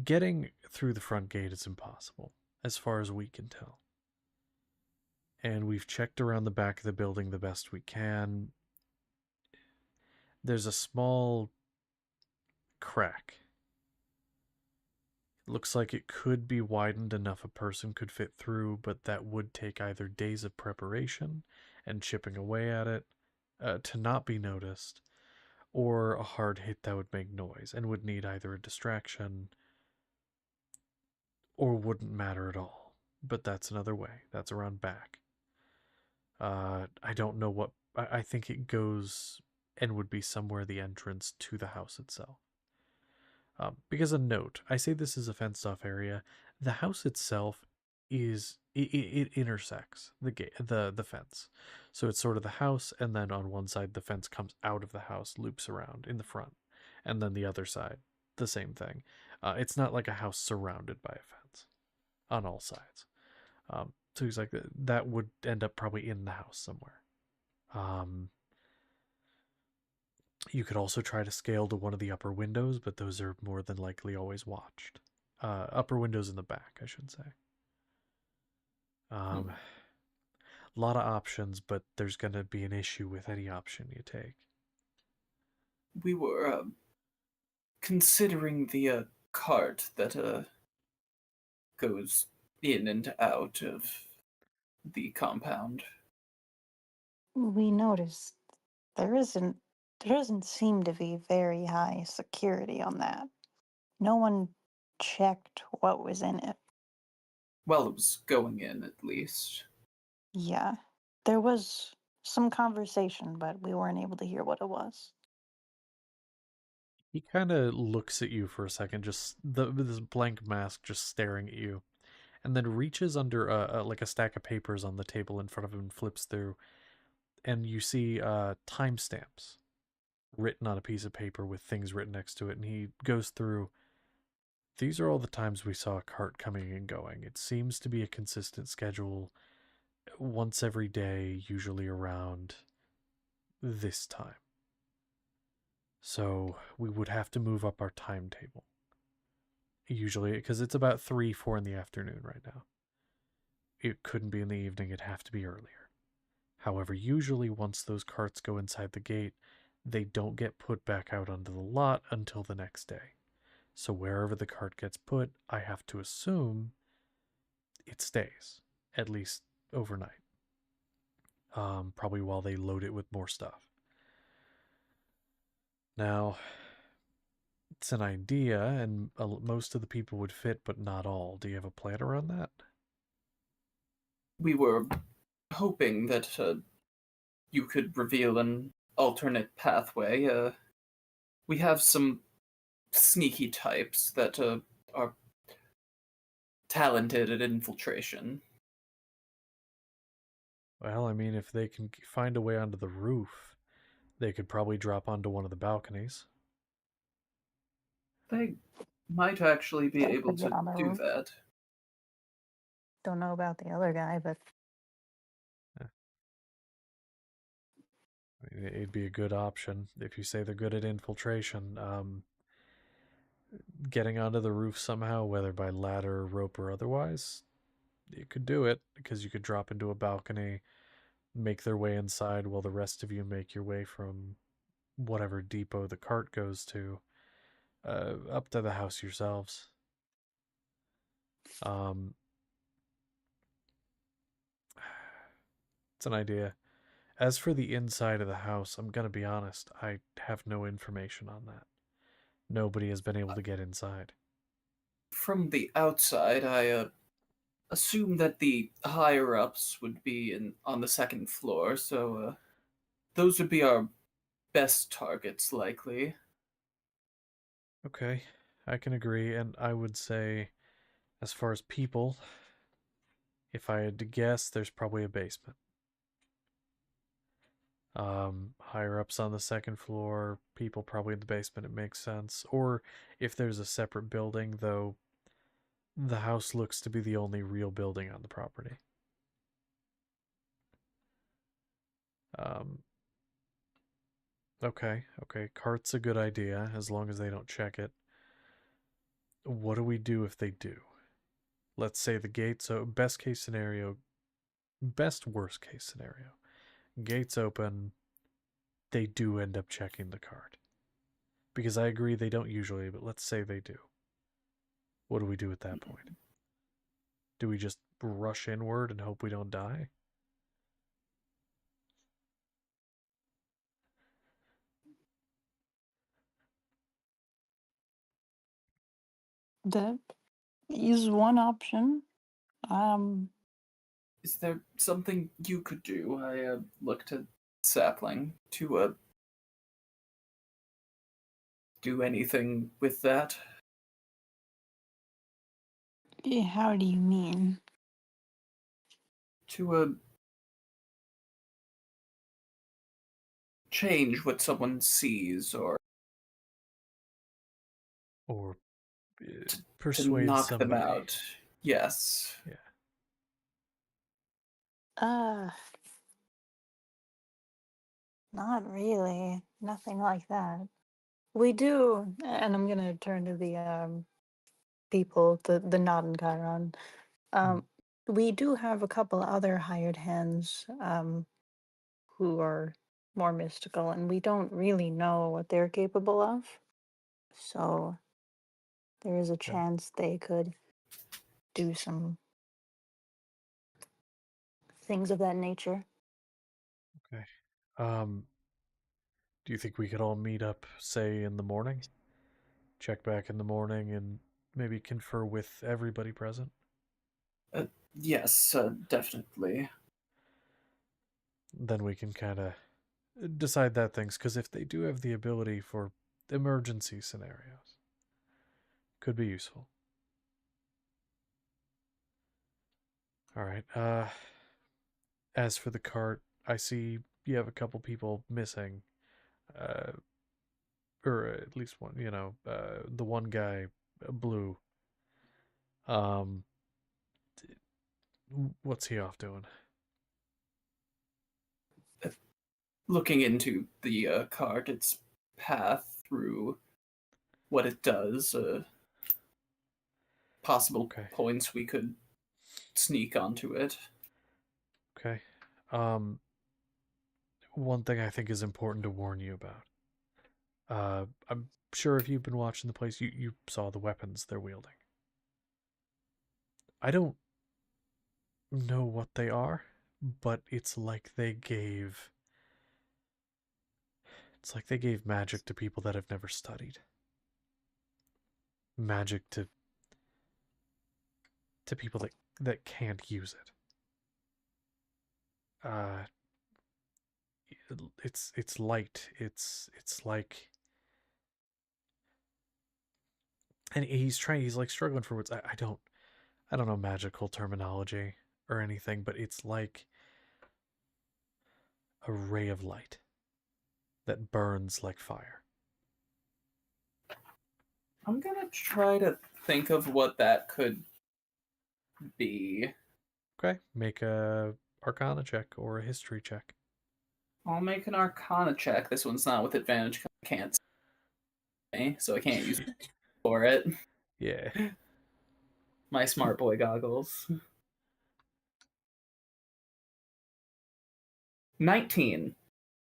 Speaker 1: getting through the front gate is impossible, as far as we can tell. And we've checked around the back of the building the best we can. There's a small crack. It looks like it could be widened enough a person could fit through, but that would take either days of preparation and chipping away at it to not be noticed, or a hard hit that would make noise and would need either a distraction or wouldn't matter at all. But that's another way. That's around back. I don't know what... I think it goes and would be somewhere the entrance to the house itself. Because a note, I say this is a fenced-off area. The house itself is... It intersects the gate, the fence. So it's sort of the house, and then on one side the fence comes out of the house, loops around in the front, and then the other side, the same thing. It's not like a house surrounded by a fence on all sides. So he's like, that would end up probably in the house somewhere. Um, you could also try to scale to one of the upper windows, but those are more than likely always watched. Upper windows in the back, I should say. A lot of options, but there's going to be an issue with any option you take.
Speaker 2: We were considering the cart that goes in and out of the compound.
Speaker 4: We noticed there isn't there doesn't seem to be very high security on that. No one checked what was in it.
Speaker 2: Well, it was going in, at least.
Speaker 4: Yeah. There was some conversation, but we weren't able to hear what it was.
Speaker 1: He kind of looks at you for a second, just this blank mask just staring at you, and then reaches under like a stack of papers on the table in front of him and flips through, and you see timestamps written on a piece of paper with things written next to it, and he goes through. These are all the times we saw a cart coming and going. It seems to be a consistent schedule, once every day, usually around this time. So we would have to move up our timetable. Usually, because it's about 3, 4 in the afternoon right now. It couldn't be in the evening, it'd have to be earlier. However, usually once those carts go inside the gate, they don't get put back out onto the lot until the next day. So wherever the cart gets put, I have to assume it stays, at least overnight. Probably while they load it with more stuff. Now, it's an idea, and most of the people would fit, but not all. Do you have a plan around that?
Speaker 2: We were hoping that you could reveal an alternate pathway. We have some sneaky types that are talented at infiltration.
Speaker 1: Well, I mean, if they can find a way onto the roof, they could probably drop onto one of the balconies.
Speaker 2: They might actually be
Speaker 4: They
Speaker 2: able
Speaker 4: could get
Speaker 2: to
Speaker 4: on the
Speaker 2: do
Speaker 4: roof.
Speaker 2: that.
Speaker 4: Don't know about the other guy, but
Speaker 1: I mean, it'd be a good option if you say they're good at infiltration. Getting onto the roof somehow, whether by ladder, rope, or otherwise, you could do it because you could drop into a balcony, make their way inside while the rest of you make your way from whatever depot the cart goes to up to the house yourselves. Um, it's an idea. As for the inside of the house, I'm gonna be honest, I have no information on that. Nobody has been able to get inside.
Speaker 2: From the outside, I assume that the higher ups would be on the second floor, so those would be our best targets, likely.
Speaker 1: Okay, I can agree, and I would say, as far as people, if I had to guess, there's probably a basement. Higher ups on the second floor, people probably in the basement, it makes sense. Or if there's a separate building, though the house looks to be the only real building on the property. Um, okay, cart's a good idea as long as they don't check it. What do we do if they do? Let's say the gates, so best case scenario, best worst case scenario. Gates open, they do end up checking the cart. Because I agree they don't usually, but let's say they do. What do we do at that point? Do we just rush inward and hope we don't die?
Speaker 4: that is one option.
Speaker 2: Is there something you could do? I looked at Sapling to do anything with that.
Speaker 4: How do you mean?
Speaker 2: To change what someone sees, or
Speaker 1: Or
Speaker 2: to
Speaker 1: persuade
Speaker 2: knock them
Speaker 1: somebody.
Speaker 2: out. Yes.
Speaker 1: Yeah.
Speaker 4: Not really. Nothing like that. We do, and I'm gonna turn to the people, the Nod and Chiron. We do have a couple other hired hands who are more mystical, and we don't really know what they're capable of. So there is a
Speaker 1: Okay.
Speaker 4: chance they could do some things of that nature.
Speaker 1: Okay. Do you think we could all meet up, say, in the morning? Check back in the morning and maybe confer with everybody present?
Speaker 2: Yes, definitely.
Speaker 1: Then we can kind of decide that things, because if they do have the ability for emergency scenarios, could be useful. All right. As for the cart, I see you have a couple people missing. Uh, or at least one. The one guy, blue. Um, what's he off doing?
Speaker 2: Looking into the card, its path through what it does, possible
Speaker 1: Okay.
Speaker 2: points we could sneak onto it.
Speaker 1: Okay. Um, one thing I think is important to warn you about. I'm sure if you've been watching the place, you saw the weapons they're wielding. I don't know what they are, but it's like they gave magic to people that have never studied. Magic to people that can't use it. It's light. It's like, and he's like struggling for words. I don't know magical terminology or anything, but it's like a ray of light that burns like fire.
Speaker 2: I'm gonna try to think of what that could be.
Speaker 1: Okay, make a Arcana check or a History check.
Speaker 2: I'll make an Arcana check. This one's not with advantage 'cause I can't see, so I can't use it for it.
Speaker 1: Yeah.
Speaker 2: My smart boy goggles. 19.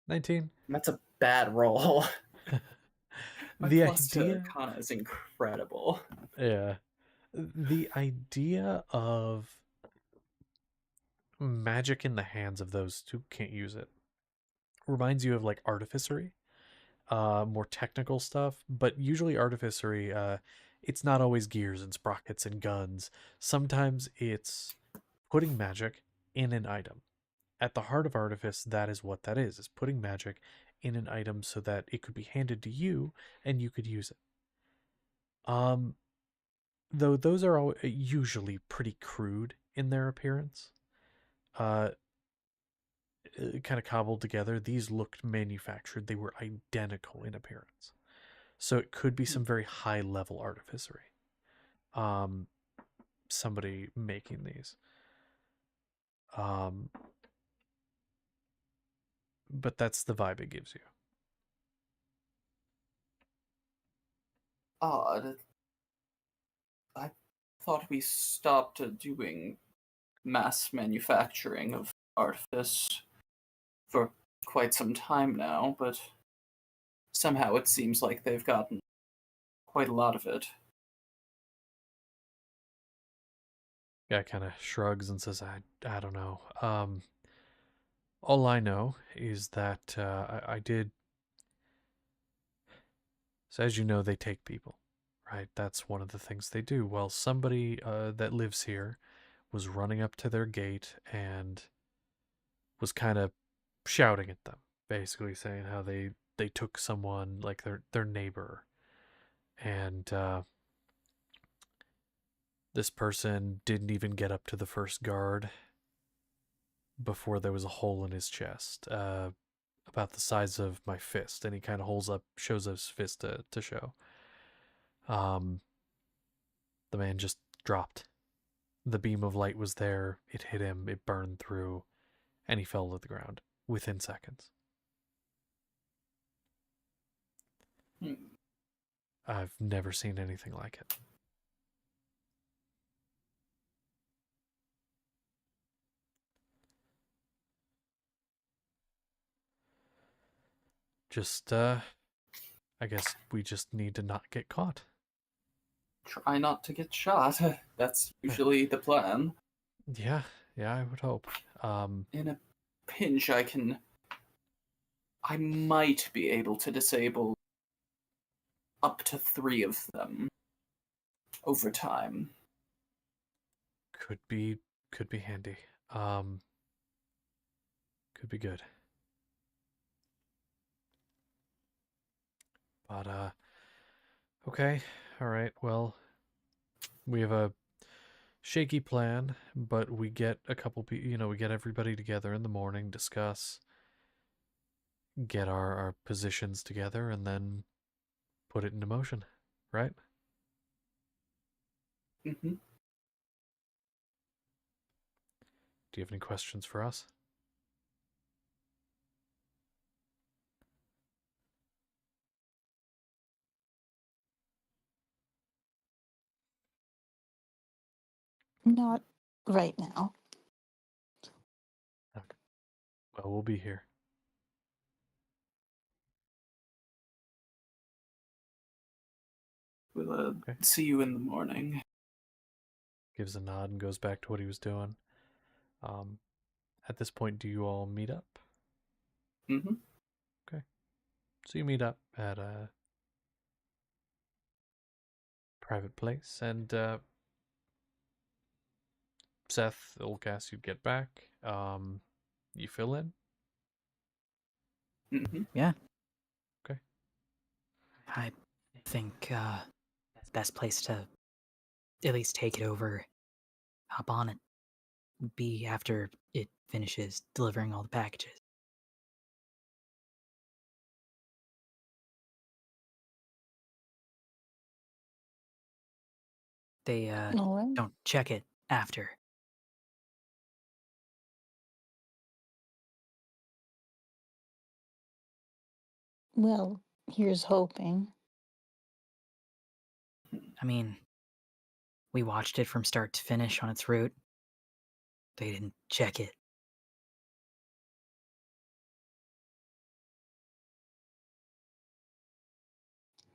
Speaker 1: 19.
Speaker 2: That's a bad roll. My
Speaker 1: The
Speaker 2: plus to
Speaker 1: idea,
Speaker 2: Arcana is incredible.
Speaker 1: yeah. The idea of magic in the hands of those who can't use it reminds you of like artificery, more technical stuff, but usually artificery, it's not always gears and sprockets and guns. Sometimes it's putting magic in an item. At the heart of artifice, that is what that is putting magic in an item so that it could be handed to you and you could use it. Though those are all usually pretty crude in their appearance. Uh, kind of cobbled together. These looked manufactured. They were identical in appearance. So it could be some very high level artificery. Somebody making these. But that's the vibe it gives you.
Speaker 2: Odd. I thought we stopped doing mass manufacturing of artifice for quite some time now, but somehow it seems like they've gotten quite a lot of it.
Speaker 1: Guy kind of shrugs and says, I don't know. All I know is that I did. So as you know, they take people, right? That's one of the things they do. Well, somebody that lives here was running up to their gate and was kind of shouting at them, basically saying how they took someone like their neighbor, and this person didn't even get up to the first guard before there was a hole in his chest, about the size of my fist, and he kind of shows us fist to show. the man just dropped. The beam of light was there, it hit him, it burned through, and he fell to the ground within seconds.
Speaker 2: Hmm.
Speaker 1: I've never seen anything like it. Just, I guess we just need to not get caught.
Speaker 2: Try not to get shot. That's usually the plan.
Speaker 1: Yeah, I would hope.
Speaker 2: In a pinch, I might be able to disable up to 3 of them over time.
Speaker 1: Could be handy. Could be good. But okay, all right. Well, we have a shaky plan, but we get a couple people. We get everybody together in the morning, discuss, get our positions together, and then put it into motion, right?
Speaker 2: Mm-hmm.
Speaker 1: Do you have any questions for us?
Speaker 4: Not right now.
Speaker 1: Okay. Well, we'll be here.
Speaker 2: We'll
Speaker 1: Okay.
Speaker 2: see you in the morning.
Speaker 1: Gives a nod and goes back to what he was doing. At this point, do you all meet up?
Speaker 2: Mm-hmm.
Speaker 1: Okay. So you meet up at a private place, and Seth, Ilgas, you'd get back. You fill in?
Speaker 2: Mm-hmm.
Speaker 3: Yeah.
Speaker 1: Okay.
Speaker 3: I think best place to at least take it over, hop on it, be after it finishes delivering all the packages. They
Speaker 4: All right.
Speaker 3: don't check it after.
Speaker 4: Well, here's hoping.
Speaker 3: I mean, we watched it from start to finish on its route. They didn't check it.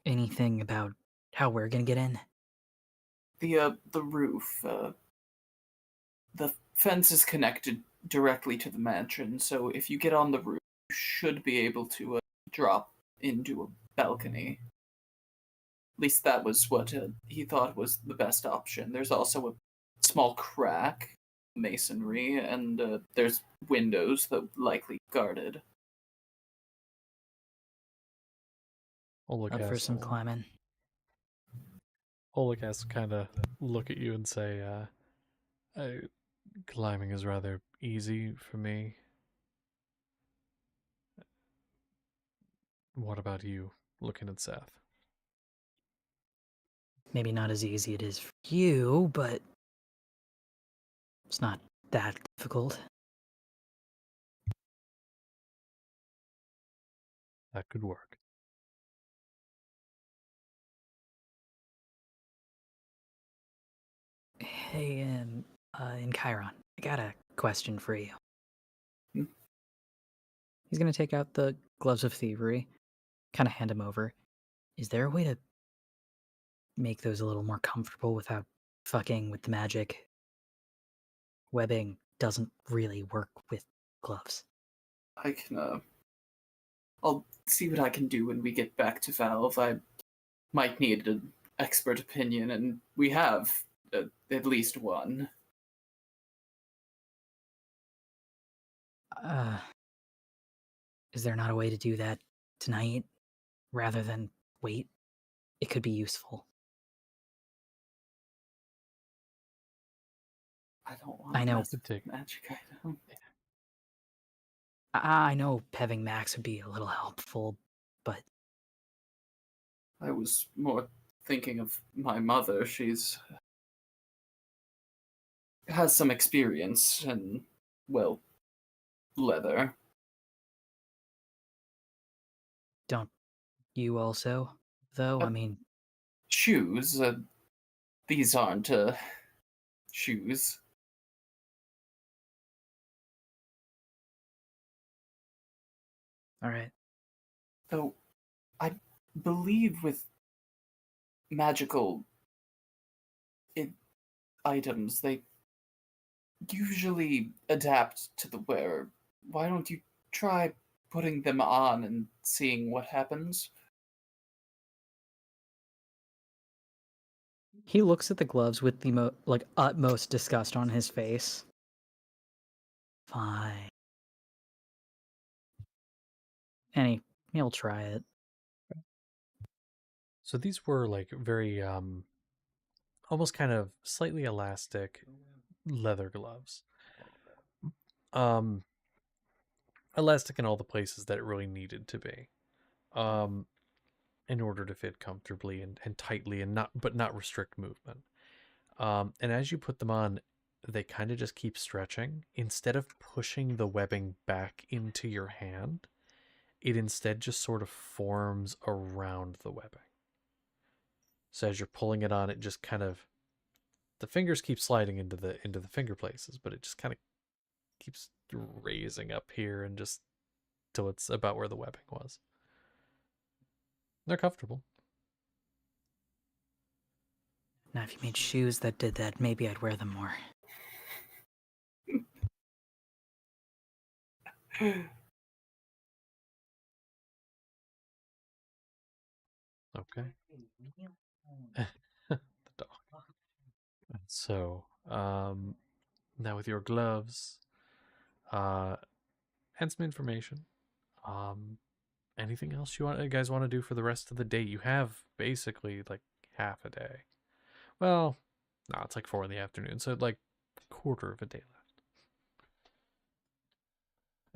Speaker 3: Anything about how we're gonna get in?
Speaker 2: The roof. The fence is connected directly to the mansion, so if you get on the roof, you should be able to drop into a balcony. At least that was what he thought was the best option. There's also a small crack masonry, and there's windows that likely guarded.
Speaker 3: Up for some climbing.
Speaker 1: Olagas kind of look at you and say, climbing is rather easy for me. What about you? Looking at Seth.
Speaker 3: Maybe not as easy it is for you, but it's not that difficult.
Speaker 1: That could work.
Speaker 3: Hey, in Chiron, I got a question for you.
Speaker 2: Hmm?
Speaker 3: He's gonna take out the gloves of thievery, kind of hand him over. Is there a way to make those a little more comfortable without fucking with the magic? Webbing doesn't really work with gloves.
Speaker 2: I can, I'll see what I can do when we get back to Valve. I might need an expert opinion, and we have at least one.
Speaker 3: Uh, is there not a way to do that tonight rather than wait? It could be useful.
Speaker 2: I don't want
Speaker 3: I
Speaker 2: to
Speaker 3: know.
Speaker 2: mess with magic item.
Speaker 3: I know having Max would be a little helpful, but
Speaker 2: I was more thinking of my mother. She's has some experience in, well, leather.
Speaker 3: Don't you also, though? I
Speaker 2: Uh,
Speaker 3: mean,
Speaker 2: Shoes. These aren't shoes.
Speaker 3: all right.
Speaker 2: Though I believe with magical items, they usually adapt to the wearer. Why don't you try putting them on and seeing what happens?
Speaker 3: He looks at the gloves with the utmost disgust on his face. Fine. And he'll try it.
Speaker 1: So these were like very almost kind of slightly elastic leather gloves. Um Elastic in all the places that it really needed to be. Um in order to fit comfortably and tightly and not restrict movement. And as you put them on, they kind of just keep stretching. Instead of pushing the webbing back into your hand, it instead just sort of forms around the webbing. So as you're pulling it on, it just kind of the fingers keep sliding into the finger places, but it just kind of keeps raising up here and just till it's about where the webbing was. They're comfortable.
Speaker 3: Now, if you made shoes that did that, maybe I'd wear them more.
Speaker 1: Okay. The dog. So, now with your gloves, uh, and some information. Um, Anything else you guys want to do for the rest of the day? You have basically like half a day. Well, no, it's like 4 in the afternoon, so like quarter of a day left.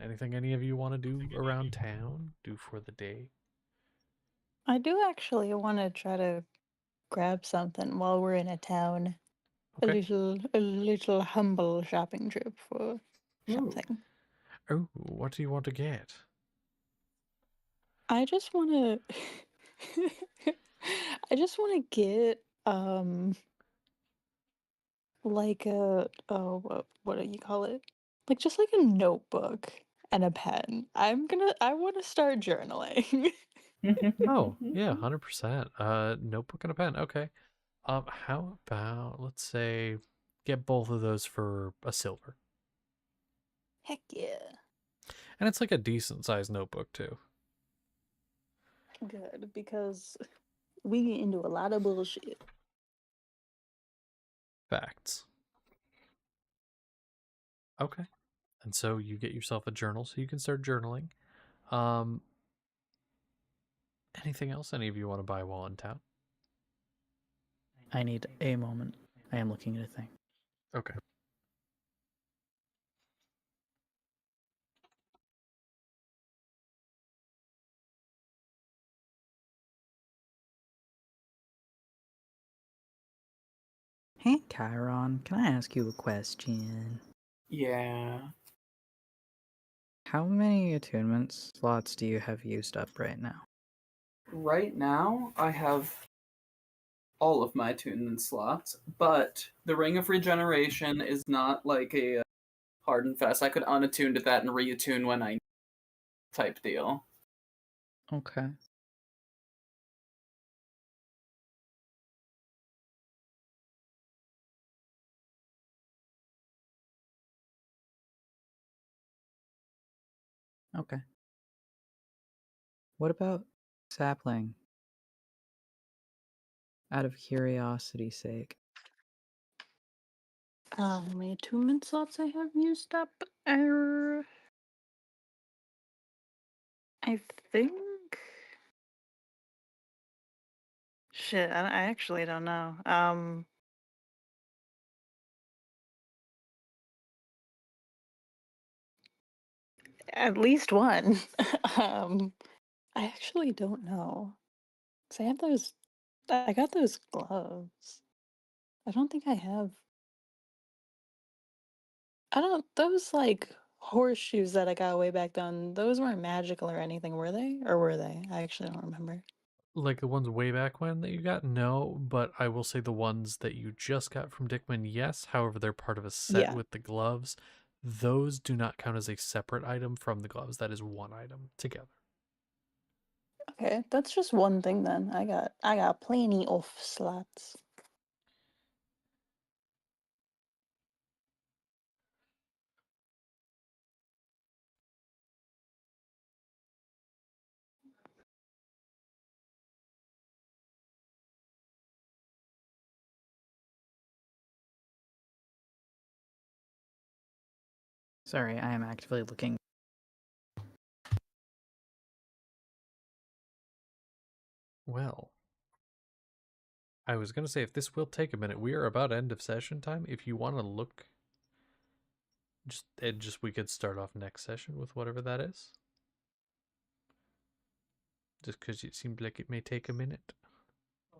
Speaker 1: Anything any of you want to do around town? Do for the day?
Speaker 4: I do actually want to try to grab something while we're in a town.
Speaker 1: Okay.
Speaker 4: A little humble shopping trip for
Speaker 2: Ooh.
Speaker 4: something.
Speaker 1: Oh, what do you want to get?
Speaker 4: I just want to I just want to get like a oh what do you call it? Like just like a notebook and a pen. I want to start journaling.
Speaker 1: Oh, yeah, 100%. Notebook and a pen. Okay. How about let's say get both of those for a silver.
Speaker 4: Heck yeah.
Speaker 1: And it's like a decent sized notebook too.
Speaker 4: Good, because we get into a lot of bullshit.
Speaker 1: Facts. Okay. And so you get yourself a journal so you can start journaling. Um Anything else any of you want to buy while in town?
Speaker 3: I need a moment. I am looking at a thing.
Speaker 1: Okay.
Speaker 3: Hey, Chiron, can I ask you a question?
Speaker 2: Yeah.
Speaker 3: How many attunement slots do you have used up right now?
Speaker 2: Right now, I have all of my attunement slots, but the Ring of Regeneration is not like a hard and fast. I could unattune to that and reattune when I type deal.
Speaker 3: Okay. Okay. What about sapling? Out of curiosity's sake.
Speaker 4: How many attunement slots I have used up? I think. Shit, I actually don't know. At least one. um, I actually don't know. 'Cause I have those. I got those gloves. I don't think I have. I don't. Those like horseshoes that I got way back then. Those weren't magical or anything, were they? Or were they? I actually don't remember.
Speaker 1: Like the ones way back when that you got? No, but I will say the ones that you just got from Dickman, yes. However, they're part of a set
Speaker 4: Yeah.
Speaker 1: with the gloves. Those do not count as a separate item from the gloves. That is one item together.
Speaker 4: Okay, that's just one thing then. I got plenty of slots.
Speaker 3: Sorry, I am actively looking.
Speaker 1: Well, I was going to say, if this will take a minute, we are about end of session time. If you want to look, we could start off next session with whatever that is. Just because it seemed like it may take a minute.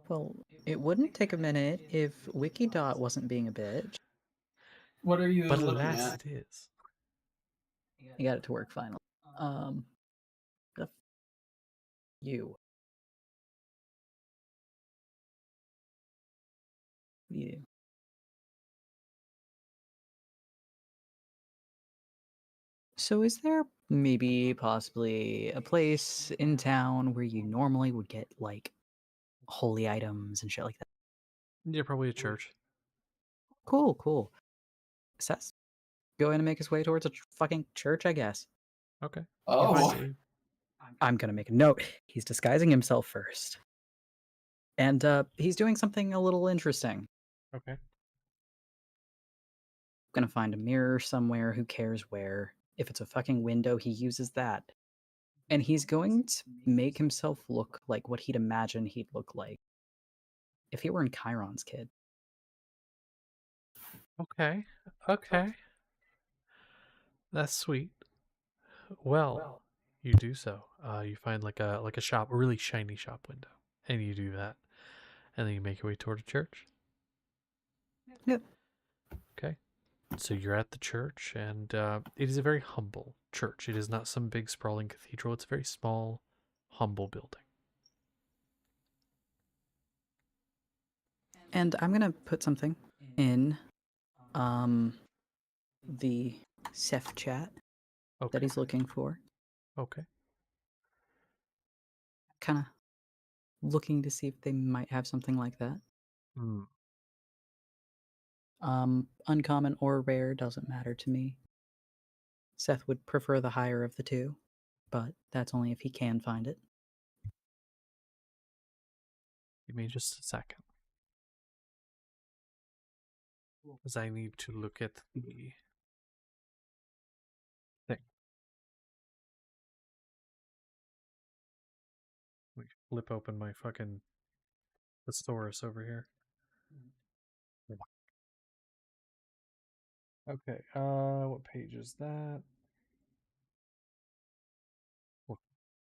Speaker 3: Well, it wouldn't take a minute if Wikidot wasn't being a bitch.
Speaker 2: What are you
Speaker 1: But
Speaker 2: looking
Speaker 1: alas,
Speaker 2: at?
Speaker 1: it is.
Speaker 3: You got it to work finally. The you. You. So is there maybe possibly a place in town where you normally would get like holy items and shit like that?
Speaker 1: Yeah, probably a church.
Speaker 3: Cool, cool. Seth's going to make his way towards a fucking church, I guess.
Speaker 1: Okay.
Speaker 2: Oh.
Speaker 1: See.
Speaker 3: I'm gonna make a note. He's disguising himself first. And he's doing something a little interesting.
Speaker 1: Okay.
Speaker 3: Gonna find a mirror somewhere, who cares where. If it's a fucking window, he uses that. And he's going to make himself look like what he'd imagine he'd look like if he were in Chiron's kid.
Speaker 1: Okay. Okay. That's sweet. Well, you do so. You find like a shop, a really shiny shop window, and you do that, and then you make your way toward a church.
Speaker 3: Yep.
Speaker 1: Okay. So you're at the church, and it is a very humble church. It is not some big sprawling cathedral. It's a very small, humble building.
Speaker 3: And I'm gonna put something in the Ceph chat
Speaker 1: Okay.
Speaker 3: that he's looking for.
Speaker 1: Okay.
Speaker 3: Kind of looking to see if they might have something like that.
Speaker 1: Hmm.
Speaker 3: Uncommon or rare doesn't matter to me. Seth would prefer the higher of the two, but that's only if he can find it.
Speaker 1: Give me just a second. Because I need to look at the thing. Let me flip open my fucking thesaurus over here. Okay, what page is that?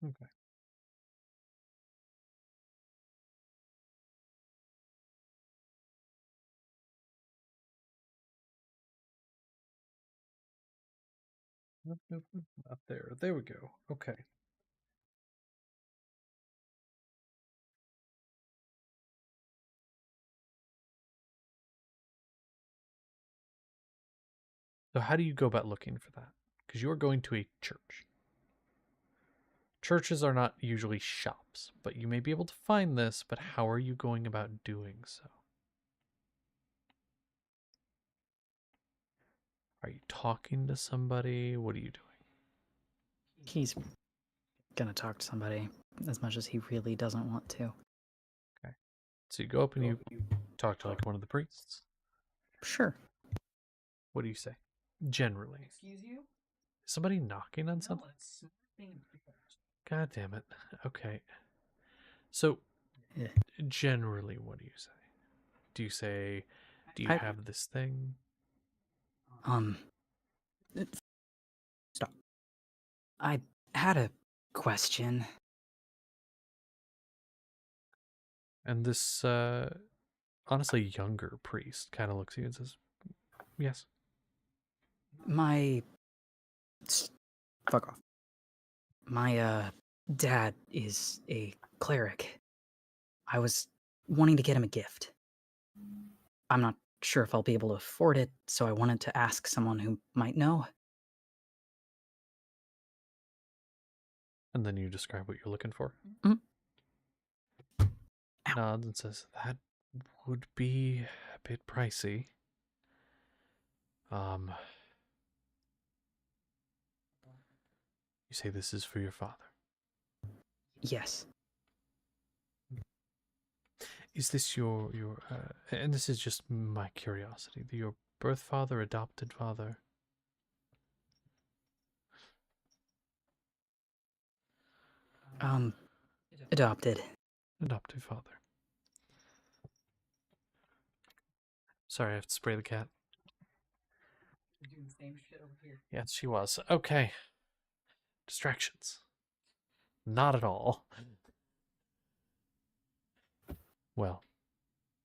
Speaker 1: Okay. Nope, nope, nope, not there. There we go. Okay. So how do you go about looking for that? Because you're going to a church. Churches are not usually shops, but you may be able to find this, but how are you going about doing so? Are you talking to somebody? What are you doing?
Speaker 3: He's gonna talk to somebody as much as he really doesn't want to.
Speaker 1: Okay. So you go up and you talk to like one of the priests.
Speaker 3: Sure.
Speaker 1: What do you say? Generally. Excuse you? Is somebody knocking on something? God damn it. Okay. So,
Speaker 3: Yeah.
Speaker 1: generally, what do you say? Do you say, do you have this thing?
Speaker 3: Stop. I had a question.
Speaker 1: And this, honestly, younger priest kind of looks at you and says, yes.
Speaker 3: My... Fuck off. My, dad is a cleric. I was wanting to get him a gift. I'm not sure if I'll be able to afford it, so I wanted to ask someone who might know.
Speaker 1: And then you describe what you're looking for.
Speaker 3: Mm. Ow.
Speaker 1: Nods and says, that would be a bit pricey. You say this is for your father.
Speaker 3: Yes.
Speaker 1: Is this your and this is just my curiosity, your birth father, adopted father?
Speaker 3: Adopted.
Speaker 1: Adoptive father. Sorry, I have to spray the cat.
Speaker 3: Doing the same shit over here.
Speaker 1: Yes, she was. Okay. Distractions. Not at all. Well,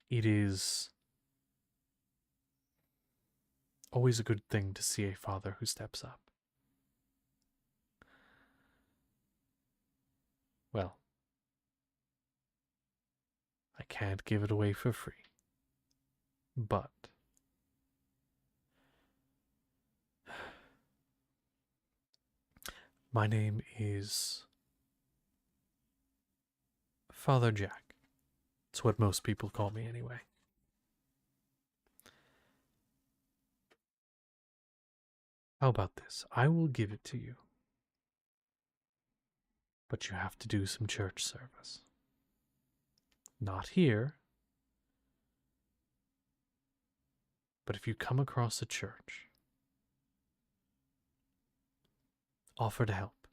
Speaker 1: it is always a good thing to see a father who steps up. Well, I can't give it away for free. But my name is Father Jack. It's what most people call me anyway. How about this? I will give it to you. But you have to do some church service. Not here. But if you come across a church, offer to help.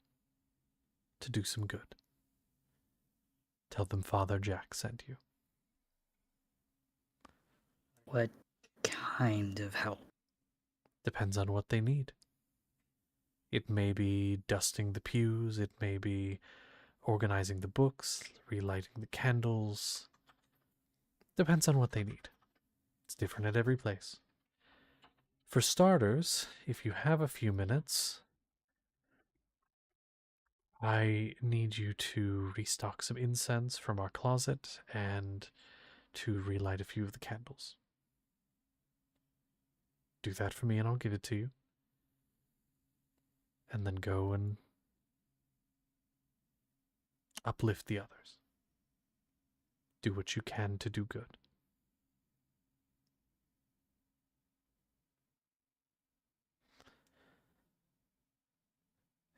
Speaker 1: To do some good. Tell them Father Jack sent you.
Speaker 3: What kind of help?
Speaker 1: Depends on what they need. It may be dusting the pews, it may be organizing the books, relighting the candles. Depends on what they need. It's different at every place. For starters, if you have a few minutes, I need you to restock some incense from our closet and to relight a few of the candles. Do that for me and I'll give it to you. And then go and uplift the others. Do what you can to do good.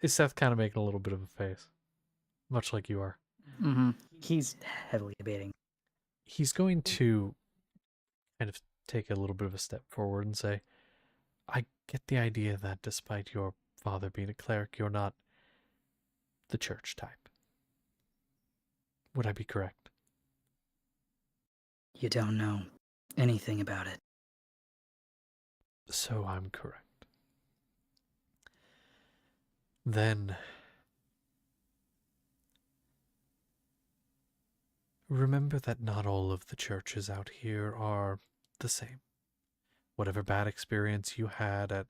Speaker 1: Is Seth kind of making a little bit of a face? Much like you are.
Speaker 3: Mm-hmm. He's heavily debating.
Speaker 1: He's going to kind of take a little bit of a step forward and say, I get the idea that despite your father being a cleric, you're not the church type. Would I be correct?
Speaker 3: You don't know anything about it.
Speaker 1: So I'm correct. Then remember that not all of the churches out here are the same. Whatever bad experience you had at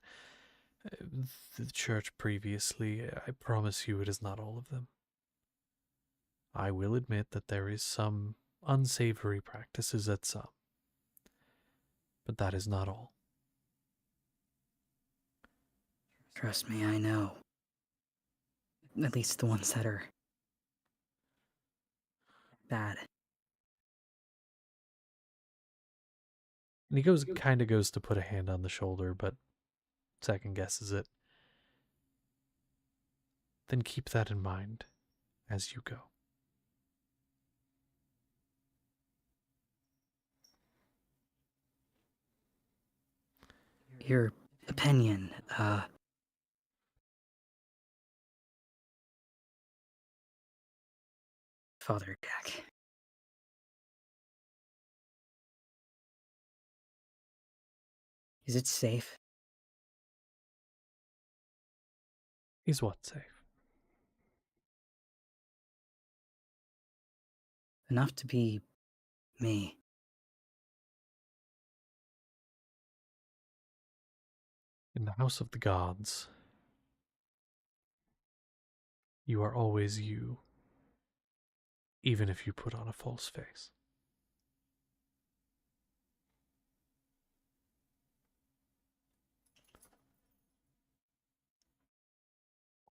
Speaker 1: the church previously, I promise you it is not all of them. I will admit that there is some unsavory practices at some, but that is not all.
Speaker 3: Trust me, I know. At least the ones that are bad.
Speaker 1: And he kind of goes to put a hand on the shoulder, but second guesses it. Then keep that in mind as you go.
Speaker 3: Your opinion, Father Jack. Is it safe?
Speaker 1: Is what safe?
Speaker 3: Enough to be me.
Speaker 1: In the house of the gods, you are always you, even if you put on a false face.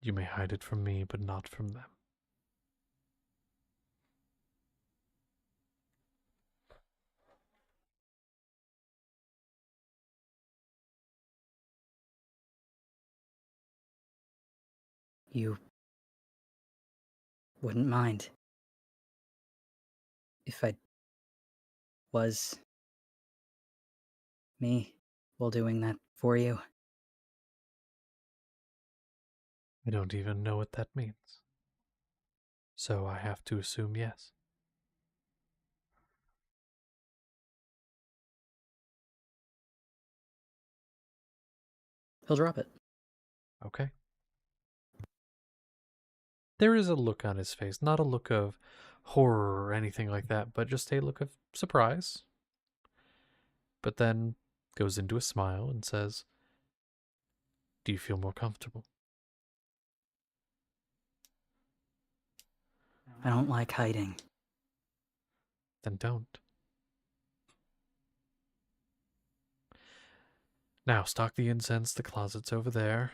Speaker 1: You may hide it from me, but not from them.
Speaker 3: You wouldn't mind if I was me while doing that for you?
Speaker 1: I don't even know what that means. So I have to assume yes.
Speaker 3: He'll drop it.
Speaker 1: Okay. There is a look on his face, not a look of horror or anything like that, but just a look of surprise. But then goes into a smile and says, "Do you feel more comfortable?"
Speaker 3: I don't like hiding.
Speaker 1: Then don't. Now, stock the incense. The closet's over there.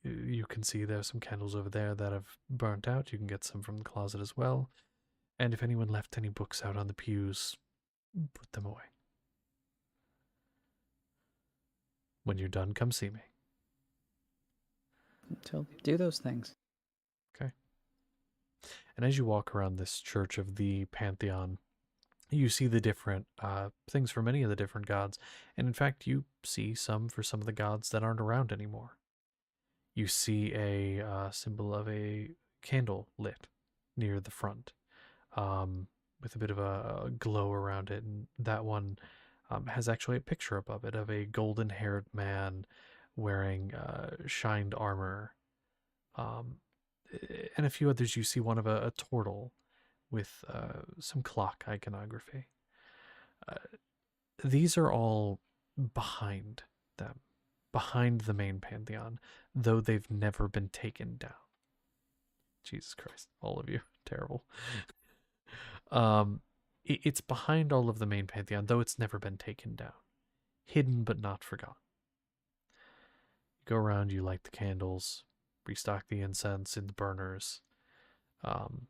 Speaker 1: You can see there's some candles over there that have burnt out. You can get some from the closet as well. And if anyone left any books out on the pews, put them away. When you're done, come see me.
Speaker 3: So do those things.
Speaker 1: Okay. And as you walk around this church of the Pantheon, you see the different things for many of the different gods. And in fact, you see some for some of the gods that aren't around anymore. You see a symbol of a candle lit near the front, with a bit of a glow around it. And that one has actually a picture above it of a golden haired man wearing shined armor. Um, and a few others, you see one of a turtle with some clock iconography. Uh, these are all behind them, behind the main pantheon, though they've never been taken down. Jesus Christ, all of you, terrible. It's behind all of the main pantheon, though it's never been taken down, hidden but not forgotten. You go around, you light the candles, restock the incense in the burners, um,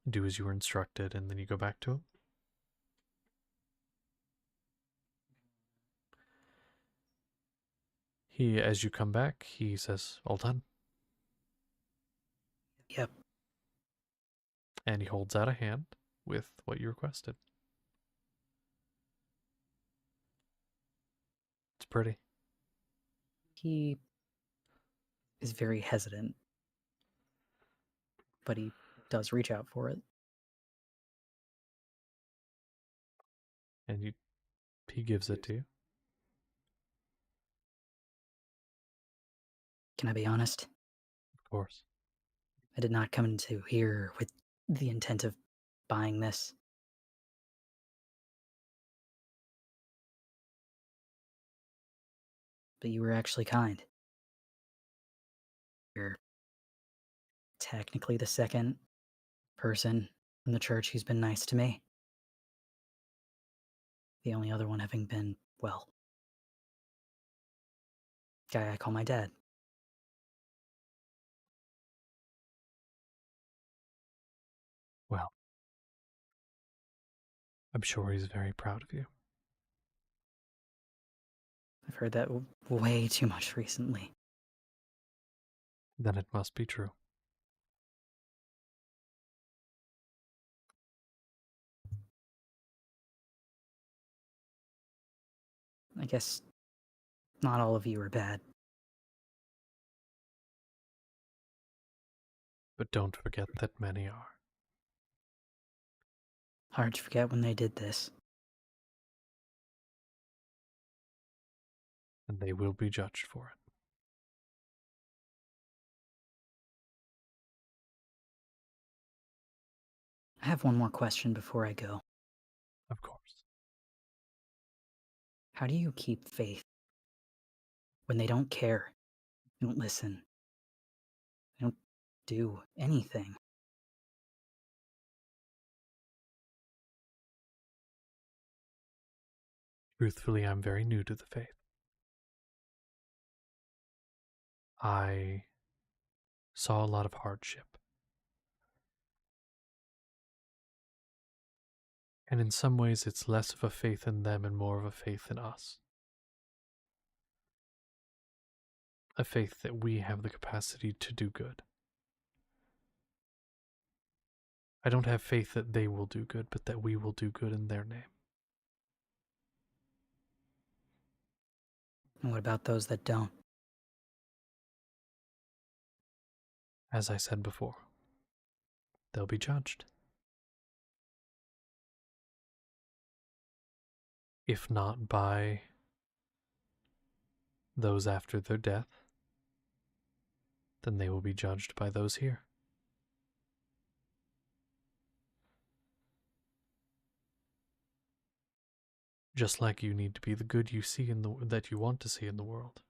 Speaker 1: do as you were instructed, and then you go back to him. He, as you come back, he says, "All done."
Speaker 3: Yep.
Speaker 1: And he holds out a hand with what you requested. It's pretty.
Speaker 3: He is very hesitant, but he does reach out for it.
Speaker 1: And he gives it to you.
Speaker 3: Can I be honest?
Speaker 1: Of course.
Speaker 3: I did not come into here with the intent of buying this. But you were actually kind. You're technically the second person in the church who's been nice to me. The only other one having been, well, guy I call my dad.
Speaker 1: Well, I'm sure he's very proud of you.
Speaker 3: I've heard that way too much recently.
Speaker 1: Then it must be true.
Speaker 3: I guess not all of you are bad.
Speaker 1: But don't forget that many are.
Speaker 3: Hard to forget when they did this.
Speaker 1: And they will be judged for it.
Speaker 3: I have one more question before I go.
Speaker 1: Of course.
Speaker 3: How do you keep faith when they don't care, they don't listen, they don't do anything.
Speaker 1: Truthfully, I'm very new to the faith. I saw a lot of hardship. And in some ways, it's less of a faith in them and more of a faith in us. A faith that we have the capacity to do good. I don't have faith that they will do good, but that we will do good in their name.
Speaker 3: And what about those that don't?
Speaker 1: As I said before, they'll be judged. If not by those after their death, then they will be judged by those here. Just like you need to be the good you see that you want to see in the world.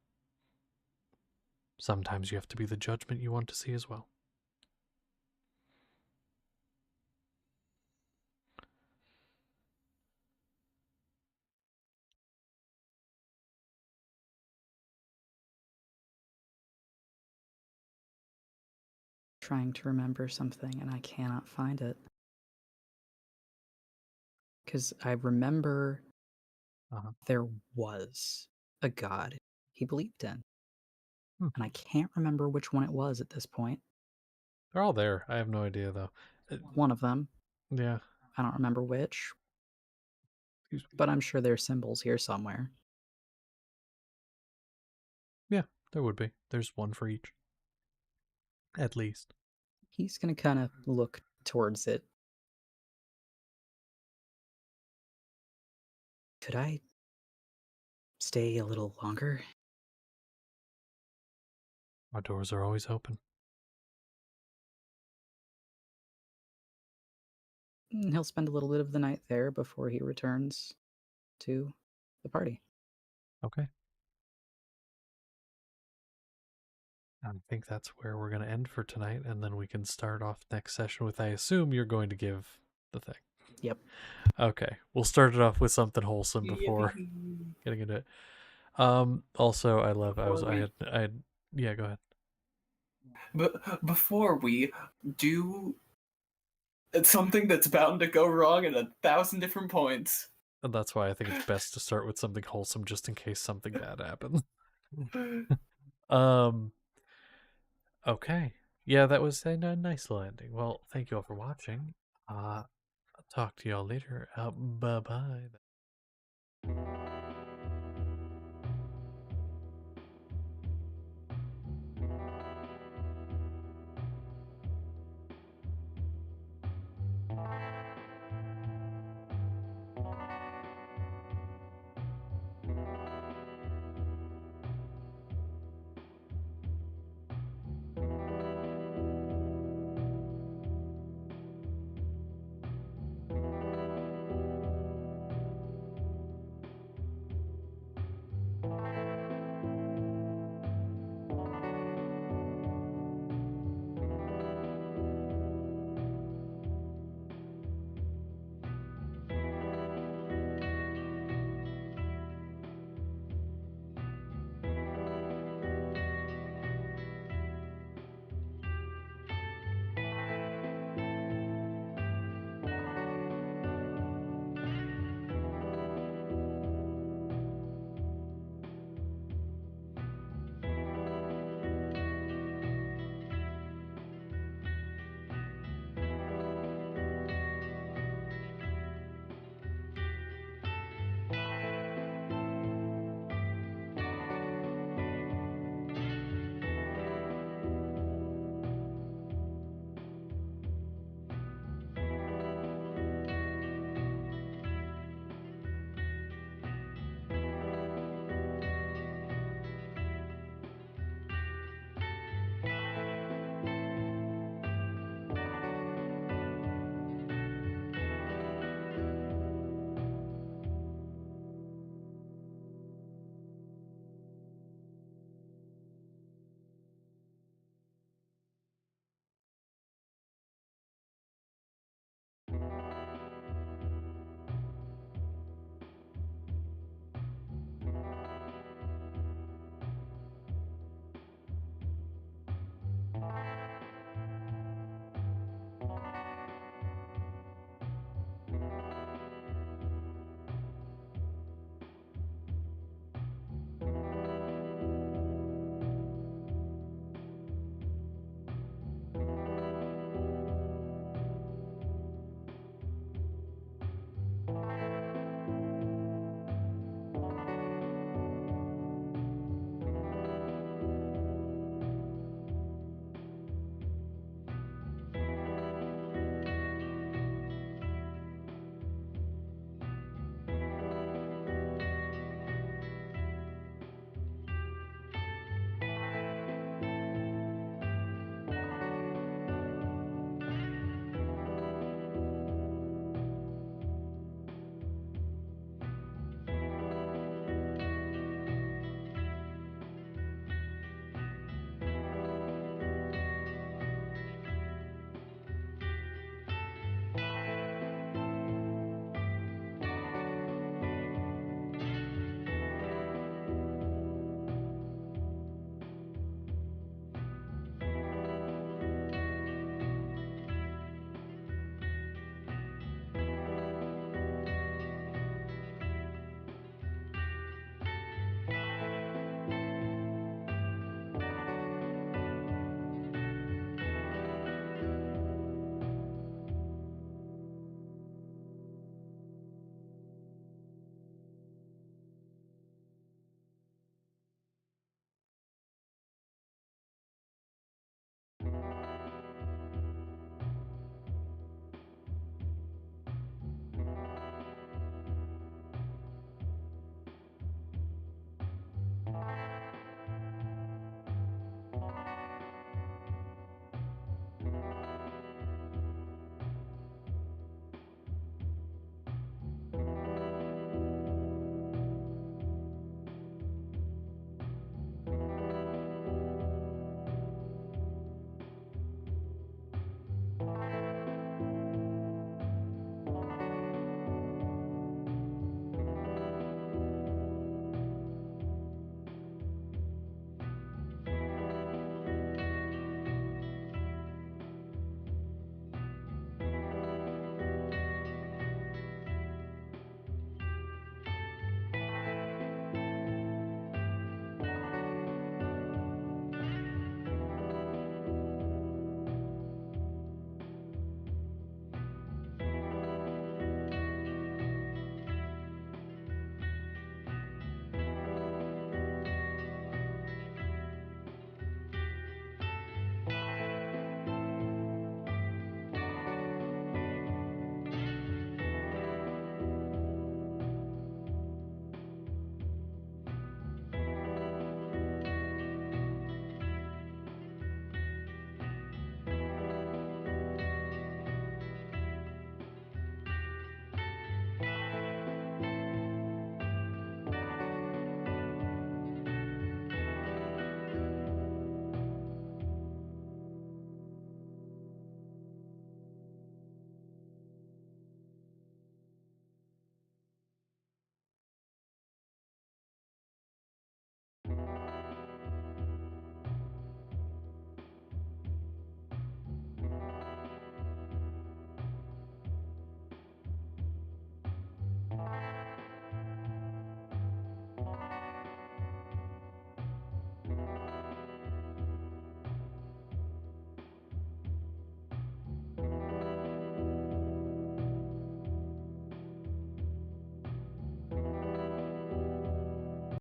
Speaker 1: Sometimes you have to be the judgment you want to see as well.
Speaker 3: Trying to remember something and I cannot find it. Because I remember there was a god he believed in. And I can't remember which one it was at this point.
Speaker 1: They're all there. I have no idea, though.
Speaker 3: One of them.
Speaker 1: Yeah.
Speaker 3: I don't remember which. But I'm sure there's symbols here somewhere.
Speaker 1: Yeah, there would be. There's one for each. At least.
Speaker 3: He's going to kind of look towards it. Could I stay a little longer?
Speaker 1: Our doors are always open.
Speaker 3: And he'll spend a little bit of the night there before he returns to the party.
Speaker 1: Okay. I think that's where we're going to end for tonight, and then we can start off next session with, I assume you're going to give the thing.
Speaker 3: Yep.
Speaker 1: Okay. We'll start it off with something wholesome before getting into it. Also, yeah, go ahead.
Speaker 2: But before we do something that's bound to go wrong at 1,000 different points.
Speaker 1: And that's why I think it's best to start with something wholesome just in case something bad happens. Okay. Yeah, that was a nice little ending. Well, thank you all for watching. I'll talk to y'all later. Bye-bye.